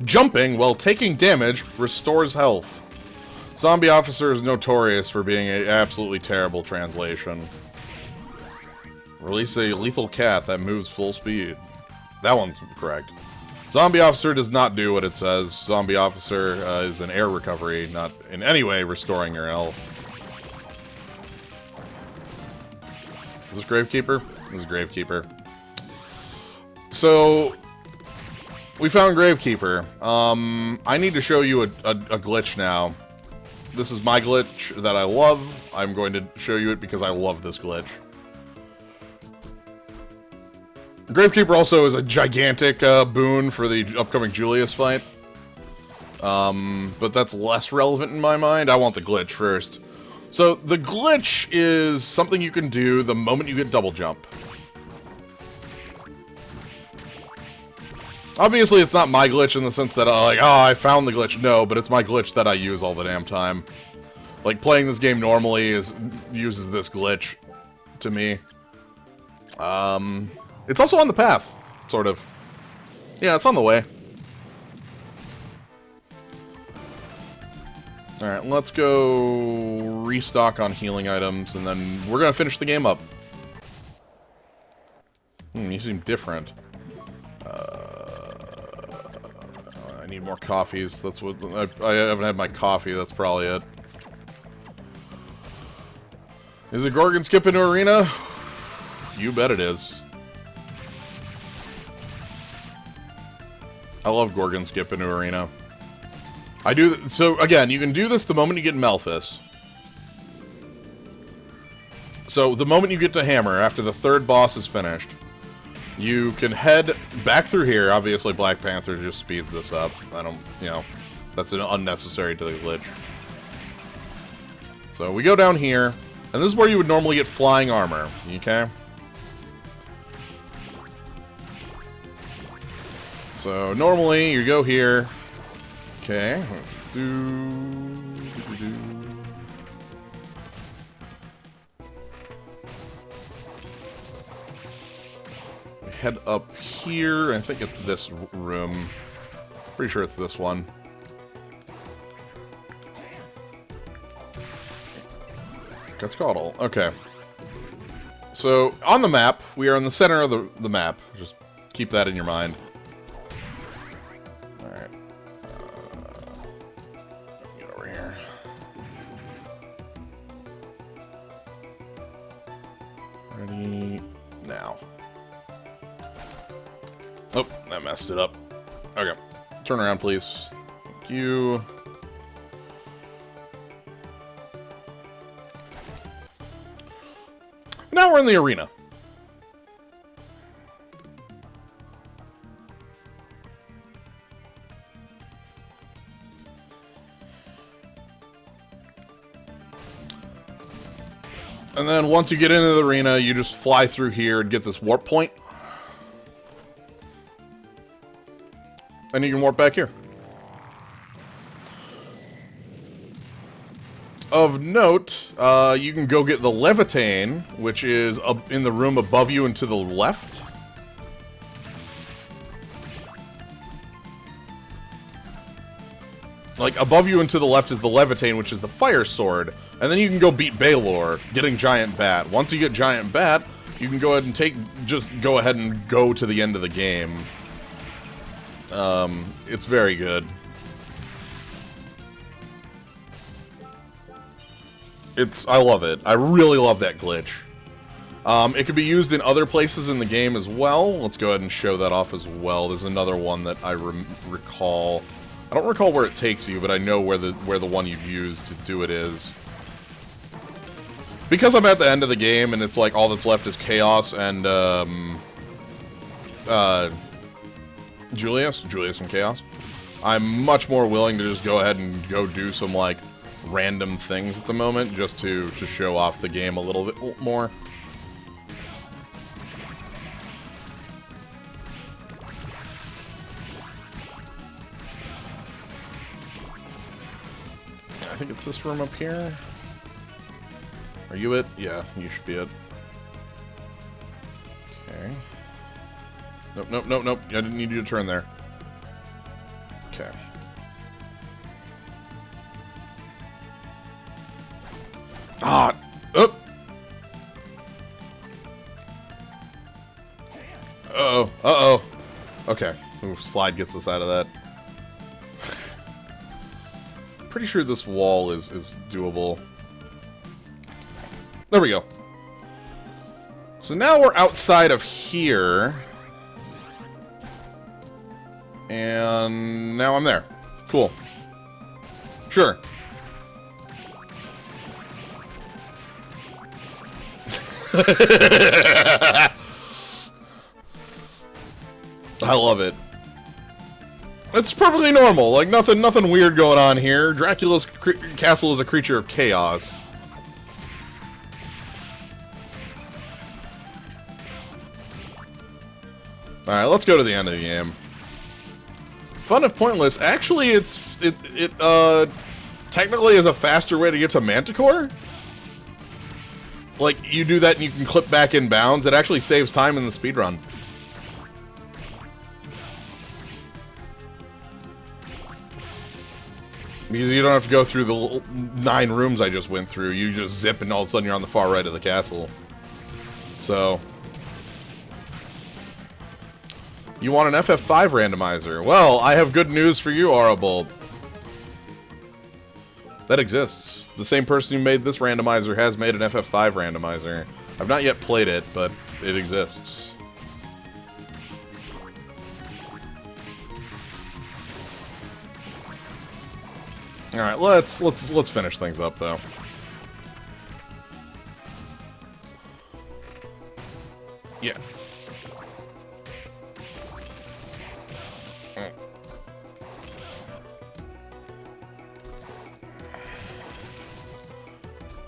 Jumping while taking damage restores health. Zombie Officer is notorious for being an absolutely terrible translation. Release a lethal cat that moves full speed. That one's correct. Zombie Officer does not do what it says. Zombie Officer is an air recovery, not in any way restoring your health. Is this Gravekeeper? This is Gravekeeper. So, we found Gravekeeper. I need to show you a glitch now. This is my glitch that I love. I'm going to show you it because I love this glitch. Gravekeeper also is a gigantic boon for the upcoming Julius fight. But that's less relevant in my mind. I want the glitch first. So, the glitch is something you can do the moment you get double jump. Obviously, it's not my glitch in the sense that, I found the glitch. No, but it's my glitch that I use all the damn time. Like, playing this game normally uses this glitch to me. It's also on the path, sort of. Yeah, it's on the way. Alright, let's go restock on healing items, and then we're gonna finish the game up. You seem different. I need more coffees. That's what... I haven't had my coffee, that's probably it. Is it Gorgon skip into arena? You bet it is. I love Gorgon skip into arena. I do... So, again, you can do this the moment you get Melphis. So, the moment you get to Hammer, after the third boss is finished, you can head back through here. Obviously, Black Panther just speeds this up. I don't... You know, that's an unnecessary glitch. So, we go down here, and this is where you would normally get flying armor, okay? So, normally, you go here... Okay. We head up here. I think it's this room. Pretty sure it's this one. Quetzalcoatl. Okay. So, on the map, we are in the center of the map. Just keep that in your mind. Ready now. Oh, that messed it up. Okay. Turn around, please. Thank you. Now we're in the arena. And then once you get into the arena, you just fly through here and get this warp point. And you can warp back here. Of note, you can go get the Levitain, which is up in the room above you and to the left. Like, above you and to the left is the Levitain, which is the fire sword. And then you can go beat Baylor, getting Giant Bat. Once you get Giant Bat, you can go ahead and just go ahead and go to the end of the game. It's very good. I love it. I really love that glitch. It could be used in other places in the game as well. Let's go ahead and show that off as well. There's another one that I recall. I don't recall where it takes you, but I know where the one you've used to do it is. Because I'm at the end of the game, and it's like all that's left is Chaos and Julius and Chaos. I'm much more willing to just go ahead and go do some like random things at the moment, just to show off the game a little bit more. I think it's this room up here. Are you it? Yeah, you should be it. Okay. Nope, nope, nope, nope. I didn't need you to turn there. Okay. Ah! Oop! Uh-oh. Uh-oh. Okay. Ooh, slide gets us out of that. Pretty sure this wall is doable. There we go. So now we're outside of here. And now I'm there. Cool. Sure. I love it. It's perfectly normal. Like, nothing weird going on here. Dracula's castle is a creature of chaos. Alright, let's go to the end of the game. Fun if pointless. Actually, it technically is a faster way to get to Manticore. Like, you do that and you can clip back in bounds. It actually saves time in the speedrun. Because you don't have to go through the 9 rooms I just went through. You just zip and all of a sudden you're on the far right of the castle. So... you want an FF5 randomizer? Well, I have good news for you, Aura. That exists. The same person who made this randomizer has made an FF5 randomizer. I've not yet played it, but it exists. All right, let's finish things up though. Yeah.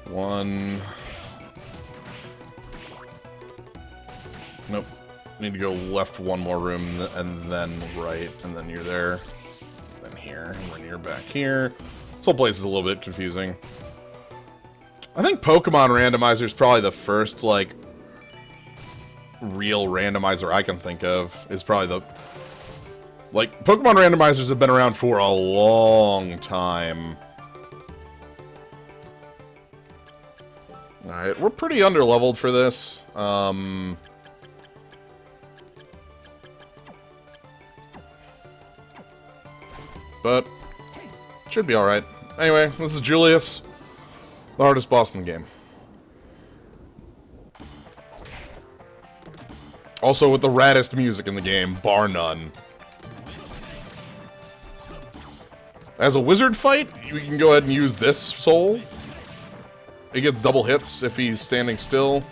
One. Nope. Need to go left one more room and then right, and then you're there. And then here, and then you're back here. This whole place is a little bit confusing. I think Pokemon Randomizer is probably the first, like, real randomizer I can think of. Is probably the... like, Pokemon Randomizers have been around for a long time. Alright, we're pretty underleveled for this. But, should be alright. Anyway, this is Julius, the hardest boss in the game. Also with the raddest music in the game, bar none. As a wizard fight, you can go ahead and use this soul. It gets double hits if he's standing still.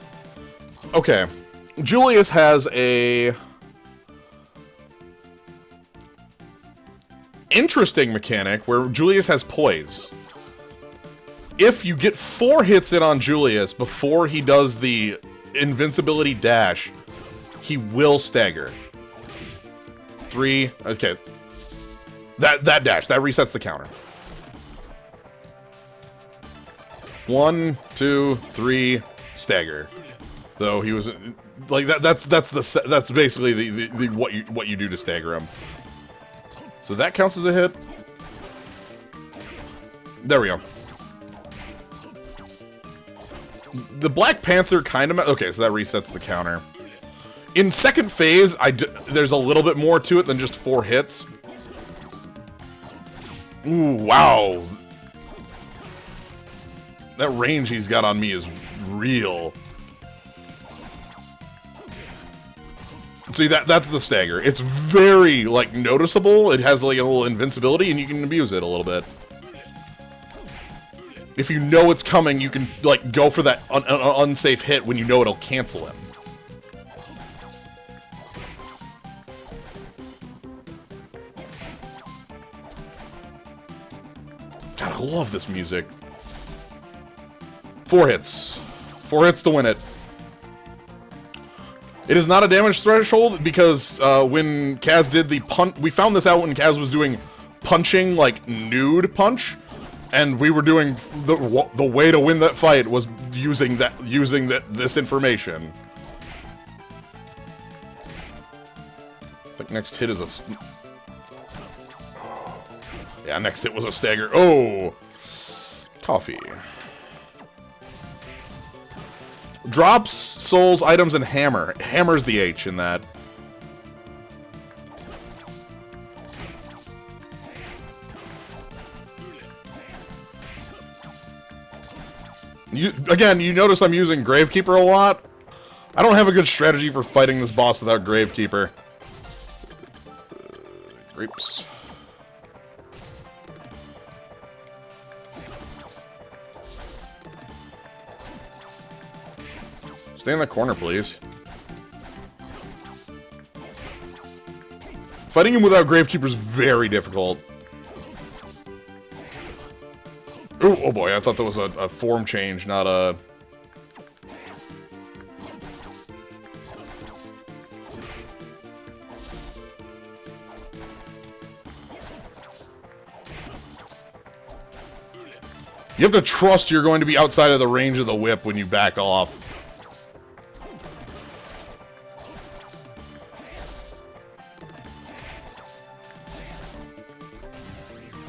Okay. Julius has a... interesting mechanic where Julius has poise. If you get 4 hits in on Julius before he does the invincibility dash, he will stagger. 3... okay. That dash, that resets the counter. 1, 2, 3, stagger. Though he was like that's basically the what you do to stagger him. So that counts as a hit. There we go. The Black Panther kind of... okay, so that resets the counter. In second phase, there's a little bit more to it than just 4 hits. Ooh, wow. That range he's got on me is real. See, that's the stagger. It's very, like, noticeable. It has, like, a little invincibility, and you can abuse it a little bit. If you know it's coming, you can, like, go for that unsafe hit when you know it'll cancel him. God, I love this music. 4 hits. 4 hits to win it. It is not a damage threshold because when Kaz did the punch... we found this out when Kaz was doing punching, like, nude punch. And we were doing... the way to win that fight was using this information. I think next hit is a... yeah, next hit was a stagger. Oh! Coffee. Drops, souls, items, and hammer. Hammer's the H in that. Again, you notice I'm using Gravekeeper a lot. I don't have a good strategy for fighting this boss without Gravekeeper. Grapes. Stay in the corner, please. Fighting him without Gravekeeper is very difficult. Ooh, oh boy, I thought that was a form change, not a... You have to trust you're going to be outside of the range of the whip when you back off.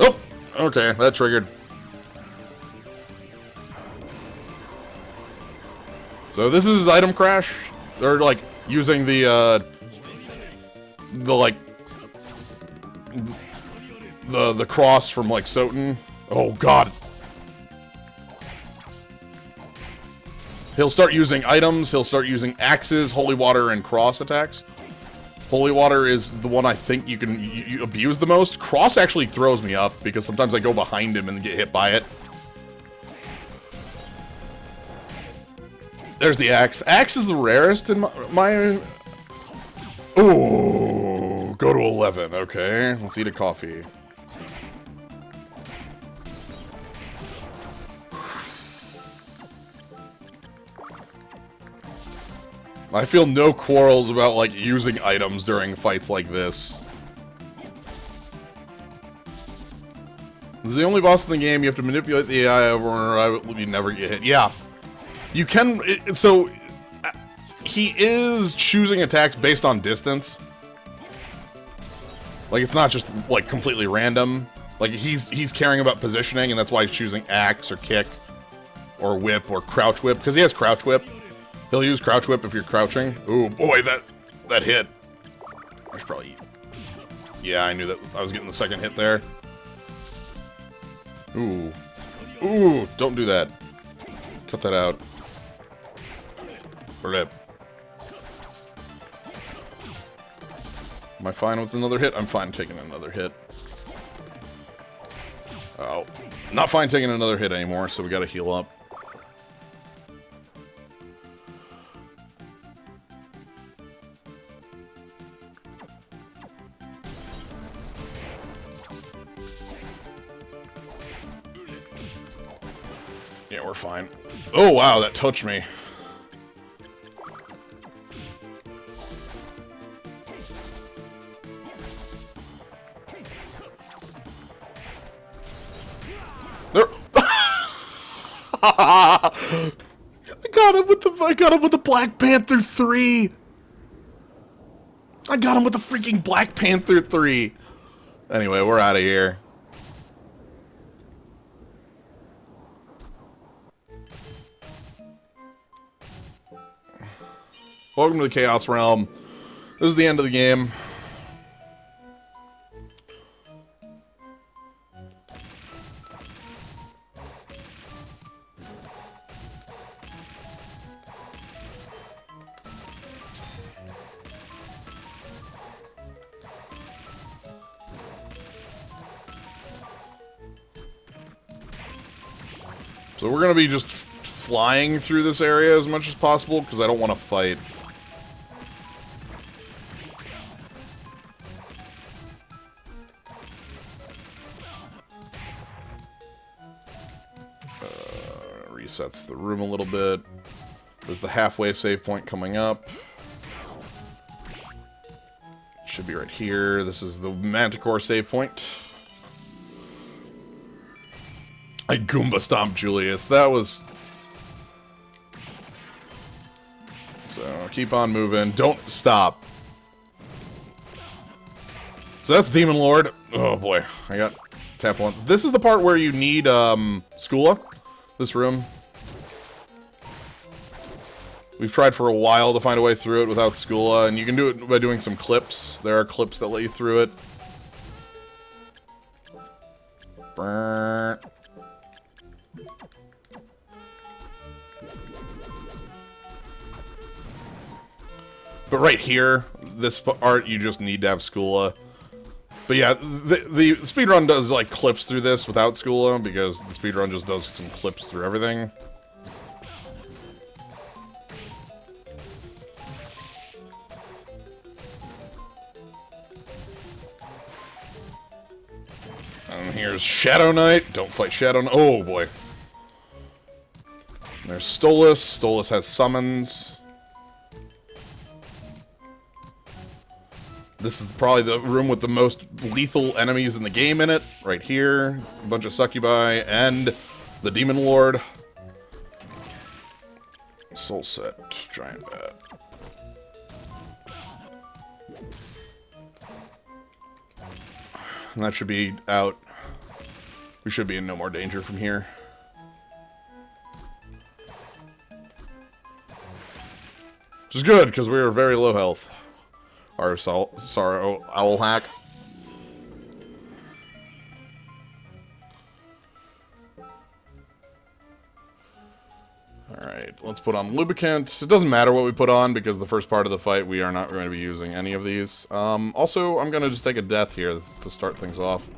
Oh! Okay, that triggered. So this is his item crash? They're like using the cross from like Soten. Oh god. He'll start using items, he'll start using axes, holy water, and cross attacks. Holy water is the one I think you can you abuse the most. Cross actually throws me up because sometimes I go behind him and get hit by it. There's the axe. Axe is the rarest in my... Ooh, go to 11. Okay, let's eat a coffee. I feel no quarrels about, like, using items during fights like this. This is the only boss in the game. You have to manipulate the AI over and you never get hit. Yeah. You can... so... he is choosing attacks based on distance. Like, it's not just, like, completely random. Like, he's caring about positioning, and that's why he's choosing axe or kick or whip or crouch whip, because he has crouch whip. He'll use crouch whip if you're crouching. Ooh, boy, that hit. I should probably eat. Yeah, I knew that I was getting the second hit there. Ooh. Ooh, don't do that. Cut that out. Rip. Am I fine with another hit? I'm fine taking another hit. Oh. Not fine taking another hit anymore, so we gotta heal up. Yeah, we're fine. Oh, wow, that touched me. There. I got him with the Black Panther 3. I got him with the freaking Black Panther 3. Anyway, we're out of here. Welcome to the Chaos Realm. This is the end of the game. So we're going to be just flying through this area as much as possible, because I don't want to fight. Resets the room a little bit. There's the halfway save point coming up. Should be right here. This is the Manticore save point. I Goomba stomped Julius. That was... So, keep on moving. Don't stop. So that's Demon Lord. Oh boy, I got tap once. This is the part where you need, Skula. This room. We've tried for a while to find a way through it without Skula, and you can do it by doing some clips. There are clips that let you through it. Brrr. But right here, this part, you just need to have Skula. But yeah, the speedrun does, like, clips through this without Skula, because the speedrun just does some clips through everything. And here's Shadow Knight. Don't fight Shadow Knight. Oh, boy. There's Stolas. Stolas has summons. This is probably the room with the most lethal enemies in the game in it. Right here. A bunch of succubi and the Demon Lord. Soul set. Giant bat. And that should be out. We should be in no more danger from here. Which is good, because we are very low health. Our Sorrow Owl hack. Alright, let's put on lubricant. It doesn't matter what we put on, because the first part of the fight, we are not going to be using any of these. Also, I'm going to just take a death here to start things off.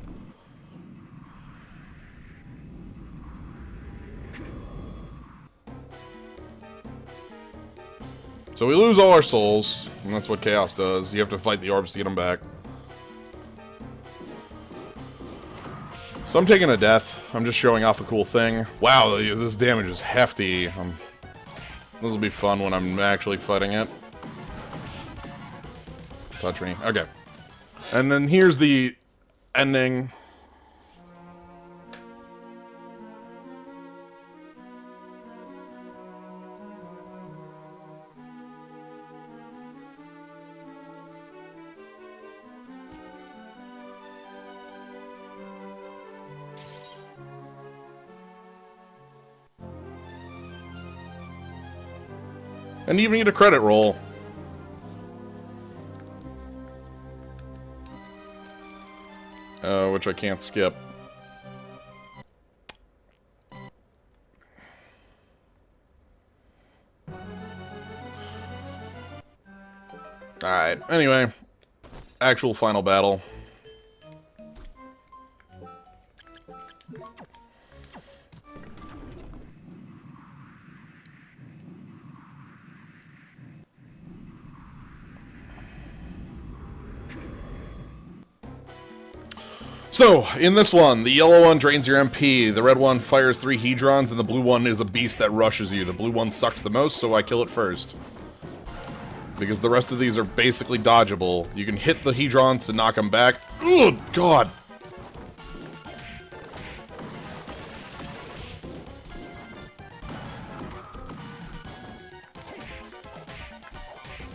So we lose all our souls, and that's what Chaos does. You have to fight the orbs to get them back. So I'm taking a death. I'm just showing off a cool thing. Wow, this damage is hefty. This will be fun when I'm actually fighting it. Touch me. Okay. And then here's the ending. And you even get a credit roll. Which I can't skip. Alright, anyway. Actual final battle. So, in this one, the yellow one drains your MP, the red one fires 3 Hedrons, and the blue one is a beast that rushes you. The blue one sucks the most, so I kill it first. Because the rest of these are basically dodgeable. You can hit the Hedrons to knock them back. Oh, God!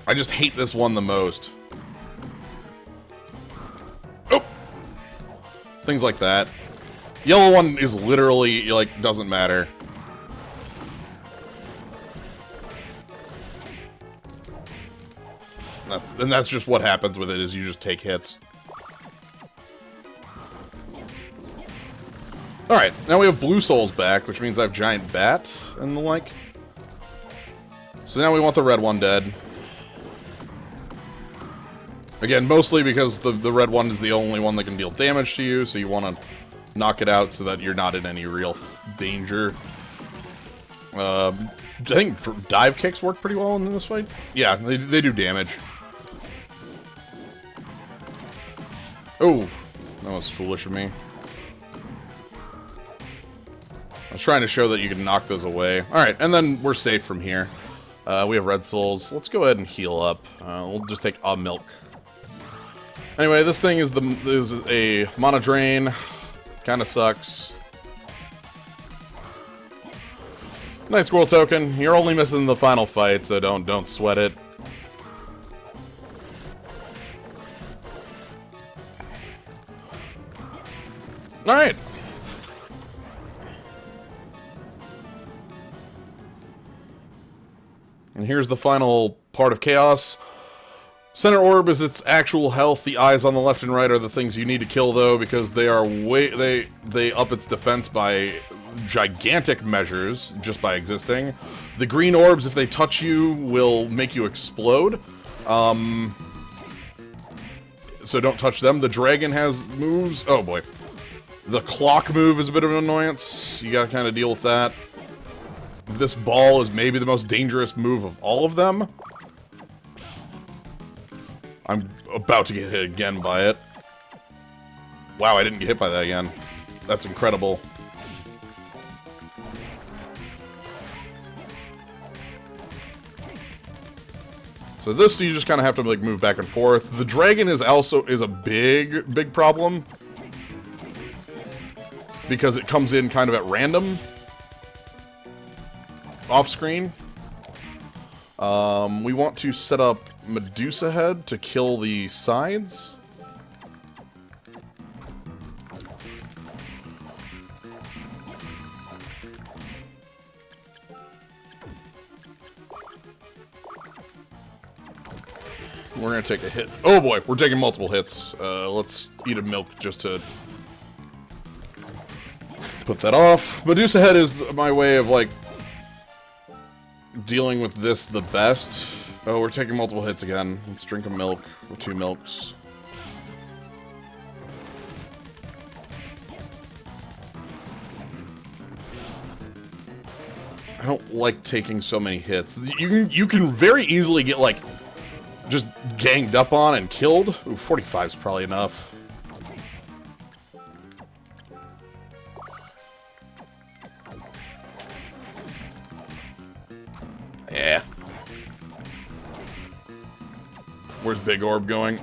I just hate this one the most. Things like that. Yellow one is literally, like, doesn't matter. That's just what happens with it, is you just take hits. Alright, now we have blue souls back, which means I have giant bat and the like. So now we want the red one dead. Again, mostly because the red one is the only one that can deal damage to you, so you want to knock it out so that you're not in any real danger. I think dive kicks work pretty well in this fight. Yeah, they do damage. Oh, that was foolish of me. I was trying to show that you can knock those away. Alright, and then we're safe from here. We have red souls. Let's go ahead and heal up. We'll just take a milk. Anyway, this thing is a mana drain. Kinda sucks. Night Squirrel token. You're only missing the final fight, so don't sweat it. Alright. And here's the final part of Chaos. Center orb is its actual health. The eyes on the left and right are the things you need to kill, though, because they are they up its defense by gigantic measures just by existing. The green orbs, if they touch you, will make you explode. so don't touch them. The dragon has moves. Oh boy. The clock move is a bit of an annoyance. You gotta kind of deal with that. This ball is maybe the most dangerous move of all of them. I'm about to get hit again by it. Wow, I didn't get hit by that again. That's incredible. So this, you just kind of have to like move back and forth. The dragon is a big problem because it comes in kind of at random off screen. We want to set up Medusahead to kill the sides. We're gonna take a hit. Oh boy, we're taking multiple hits. Let's eat a milk just to put that off. Medusahead is my way of, like, dealing with this the best. Oh, we're taking multiple hits again. Let's drink a milk, or 2 milks. I don't like taking so many hits. You can very easily get, like, just ganged up on and killed. Ooh, 45 is probably enough. Yeah. Where's Big Orb going?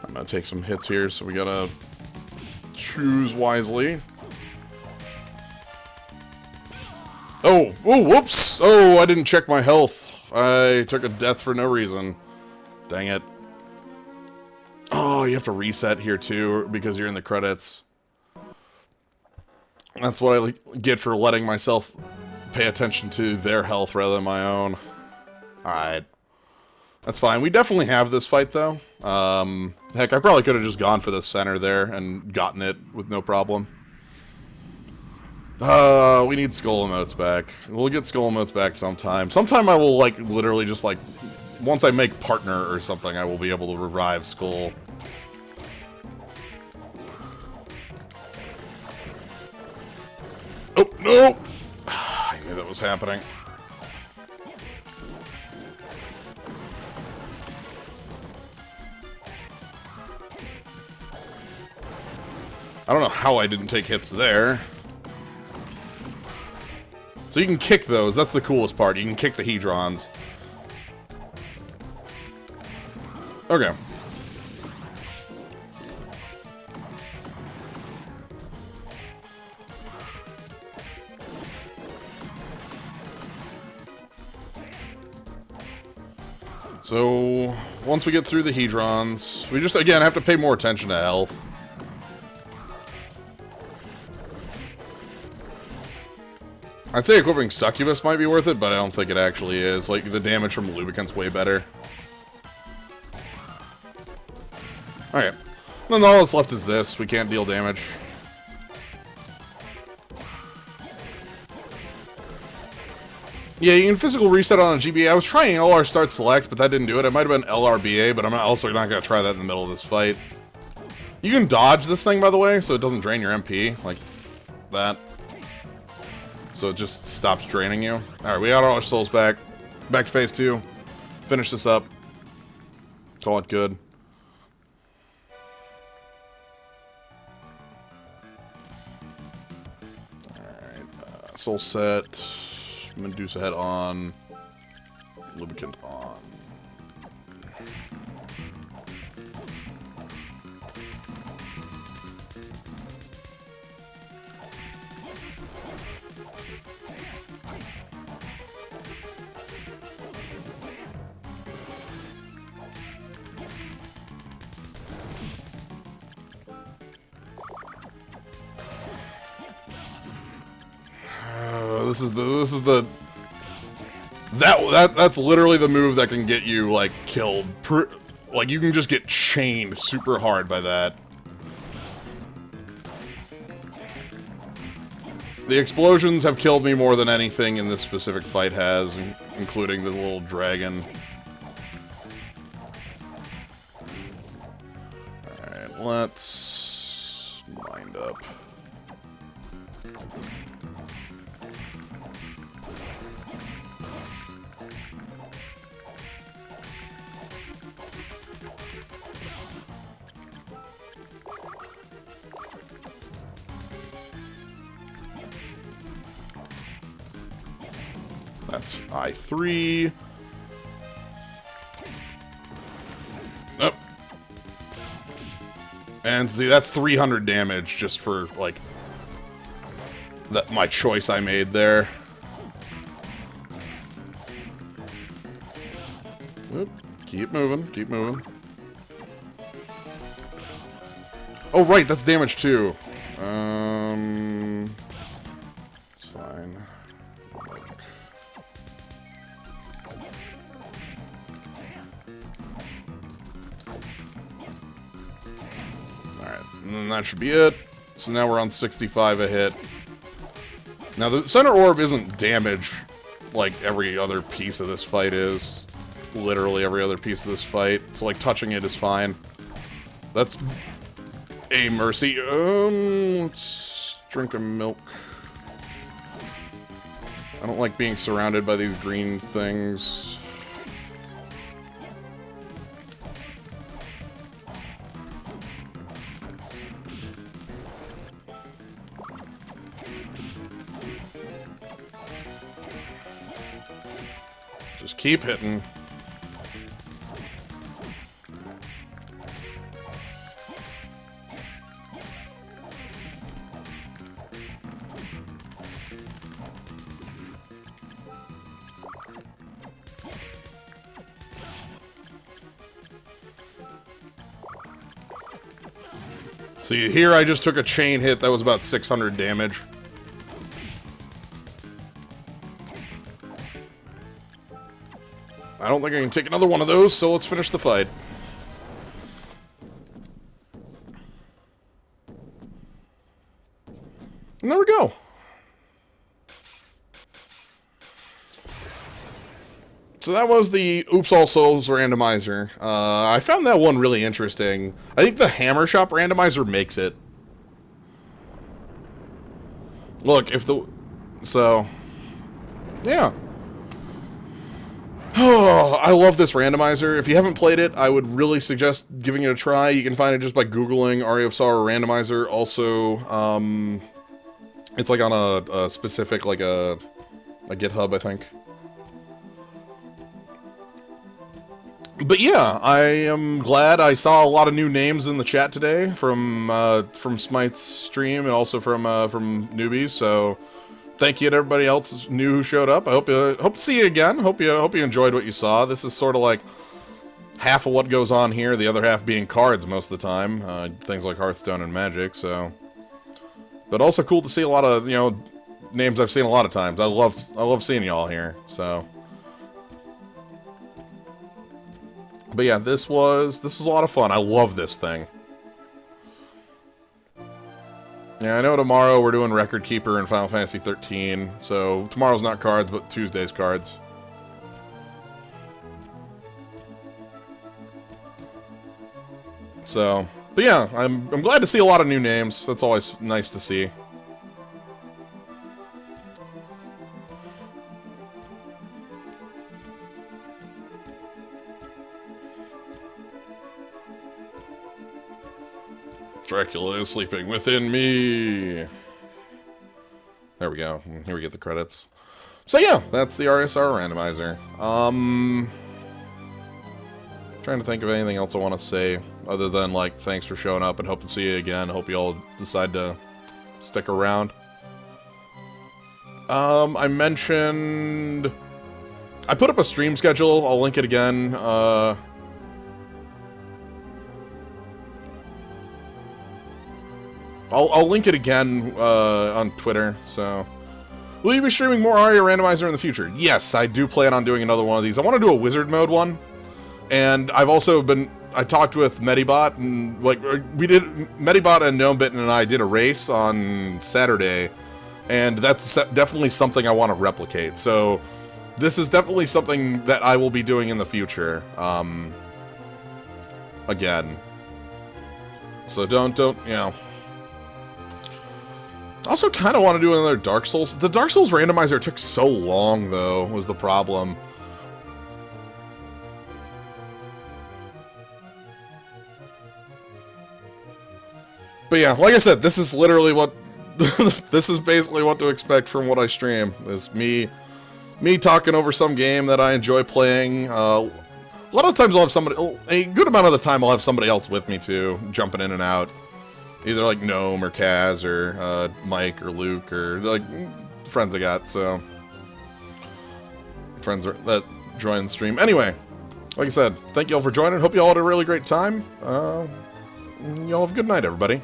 I'm gonna take some hits here, so we gotta choose wisely. Oh, whoops! Oh, I didn't check my health. I took a death for no reason. Dang it. Oh, you have to reset here too, because you're in the credits. That's what I get for letting myself pay attention to their health rather than my own. Alright. That's fine. We definitely have this fight, though. Heck, I probably could have just gone for the center there and gotten it with no problem. We need skull emotes back. We'll get skull emotes back sometime. Sometime I will, like, literally just, like, once I make partner or something, I will be able to revive skull. Oh, no! I knew that was happening. I don't know how I didn't take hits there. So you can kick those. That's the coolest part. You can kick the Hedrons. Okay. So, once we get through the Hedrons, we just, again, have to pay more attention to health. I'd say equipping Succubus might be worth it, but I don't think it actually is. Like, the damage from Lubricant's way better. Alright. Then all that's left is this. We can't deal damage. Yeah, you can physical reset on a GBA. I was trying LR start select, but that didn't do it. It might have been LRBA, but I'm also not going to try that in the middle of this fight. You can dodge this thing, by the way, so it doesn't drain your MP. Like that. So it just stops draining you. Alright, we got all our souls back. Back to phase 2. Finish this up. Call it good. Alright, soul set. Medusahead on. Lubricant on. That's literally the move that can get you, like, killed. Like, you can just get chained super hard by that. The explosions have killed me more than anything in this specific fight has, including the little dragon. Alright, let's wind up. That's I3. Oh. And see, that's 300 damage just for, like, my choice I made there. Oop. Keep moving, keep moving. Oh, right, that's damage too. It's fine. And then that should be it. So now we're on 65 a hit. Now the center orb isn't damage like every other piece of this fight is. Literally every other piece of this fight. So like touching it is fine. That's a mercy. Let's drink a milk. I don't like being surrounded by these green things. Just keep hitting. See, here I just took a chain hit that was about 600 damage. I don't think I can take another one of those, so let's finish the fight. And there we go. So that was the Oops All Souls randomizer. I found that one really interesting. I think the Hammer Shop randomizer makes it. Look, if the... So... Yeah. Oh, I love this randomizer. If you haven't played it, I would really suggest giving it a try. You can find it just by Googling Aria of Sorrow randomizer. Also, it's like on a specific, like a GitHub, I think. But yeah, I am glad I saw a lot of new names in the chat today from Smite's stream and also from newbies. So thank you to everybody else new who showed up. I hope to see you again. Hope you enjoyed what you saw. This is sort of like half of what goes on here, the other half being cards most of the time, things like Hearthstone and Magic. So, but also cool to see a lot of names I've seen a lot of times. I love seeing y'all here. So. But yeah, this was a lot of fun. I love this thing. Yeah, I know tomorrow we're doing Record Keeper in Final Fantasy 13, so tomorrow's not cards, but Tuesday's cards. So, but yeah, I'm glad to see a lot of new names. That's always nice to see. Dracula is sleeping within me. There we go. Here we get the credits. So yeah, that's the RSR randomizer. Trying to think of anything else I want to say other than like thanks for showing up and hope to see you again. Hope you all decide to stick around. I mentioned I put up a stream schedule. I'll link it again. I'll link it again on Twitter, so... Will you be streaming more Aria Randomizer in the future? Yes, I do plan on doing another one of these. I want to do a Wizard Mode one, and I've also been... I talked with Medibot, and, like, Medibot and Gnomebitten and I did a race on Saturday, And that's definitely something I want to replicate. So this is definitely something that I will be doing in the future. Again. So don't, you know. I also kind of want to do another Dark Souls. The Dark Souls randomizer took so long, though, was the problem. But yeah, like I said, this is literally what... this is basically what to expect from what I stream. Is me talking over some game that I enjoy playing. A lot of times I'll have somebody... A good amount of the time I'll have somebody else with me, too, jumping in and out. Either like Gnome or Kaz or Mike or Luke or like friends I got, so friends that join the stream. Anyway, like I said, thank you all for joining. Hope you all had a really great time. Y'all have a good night, everybody.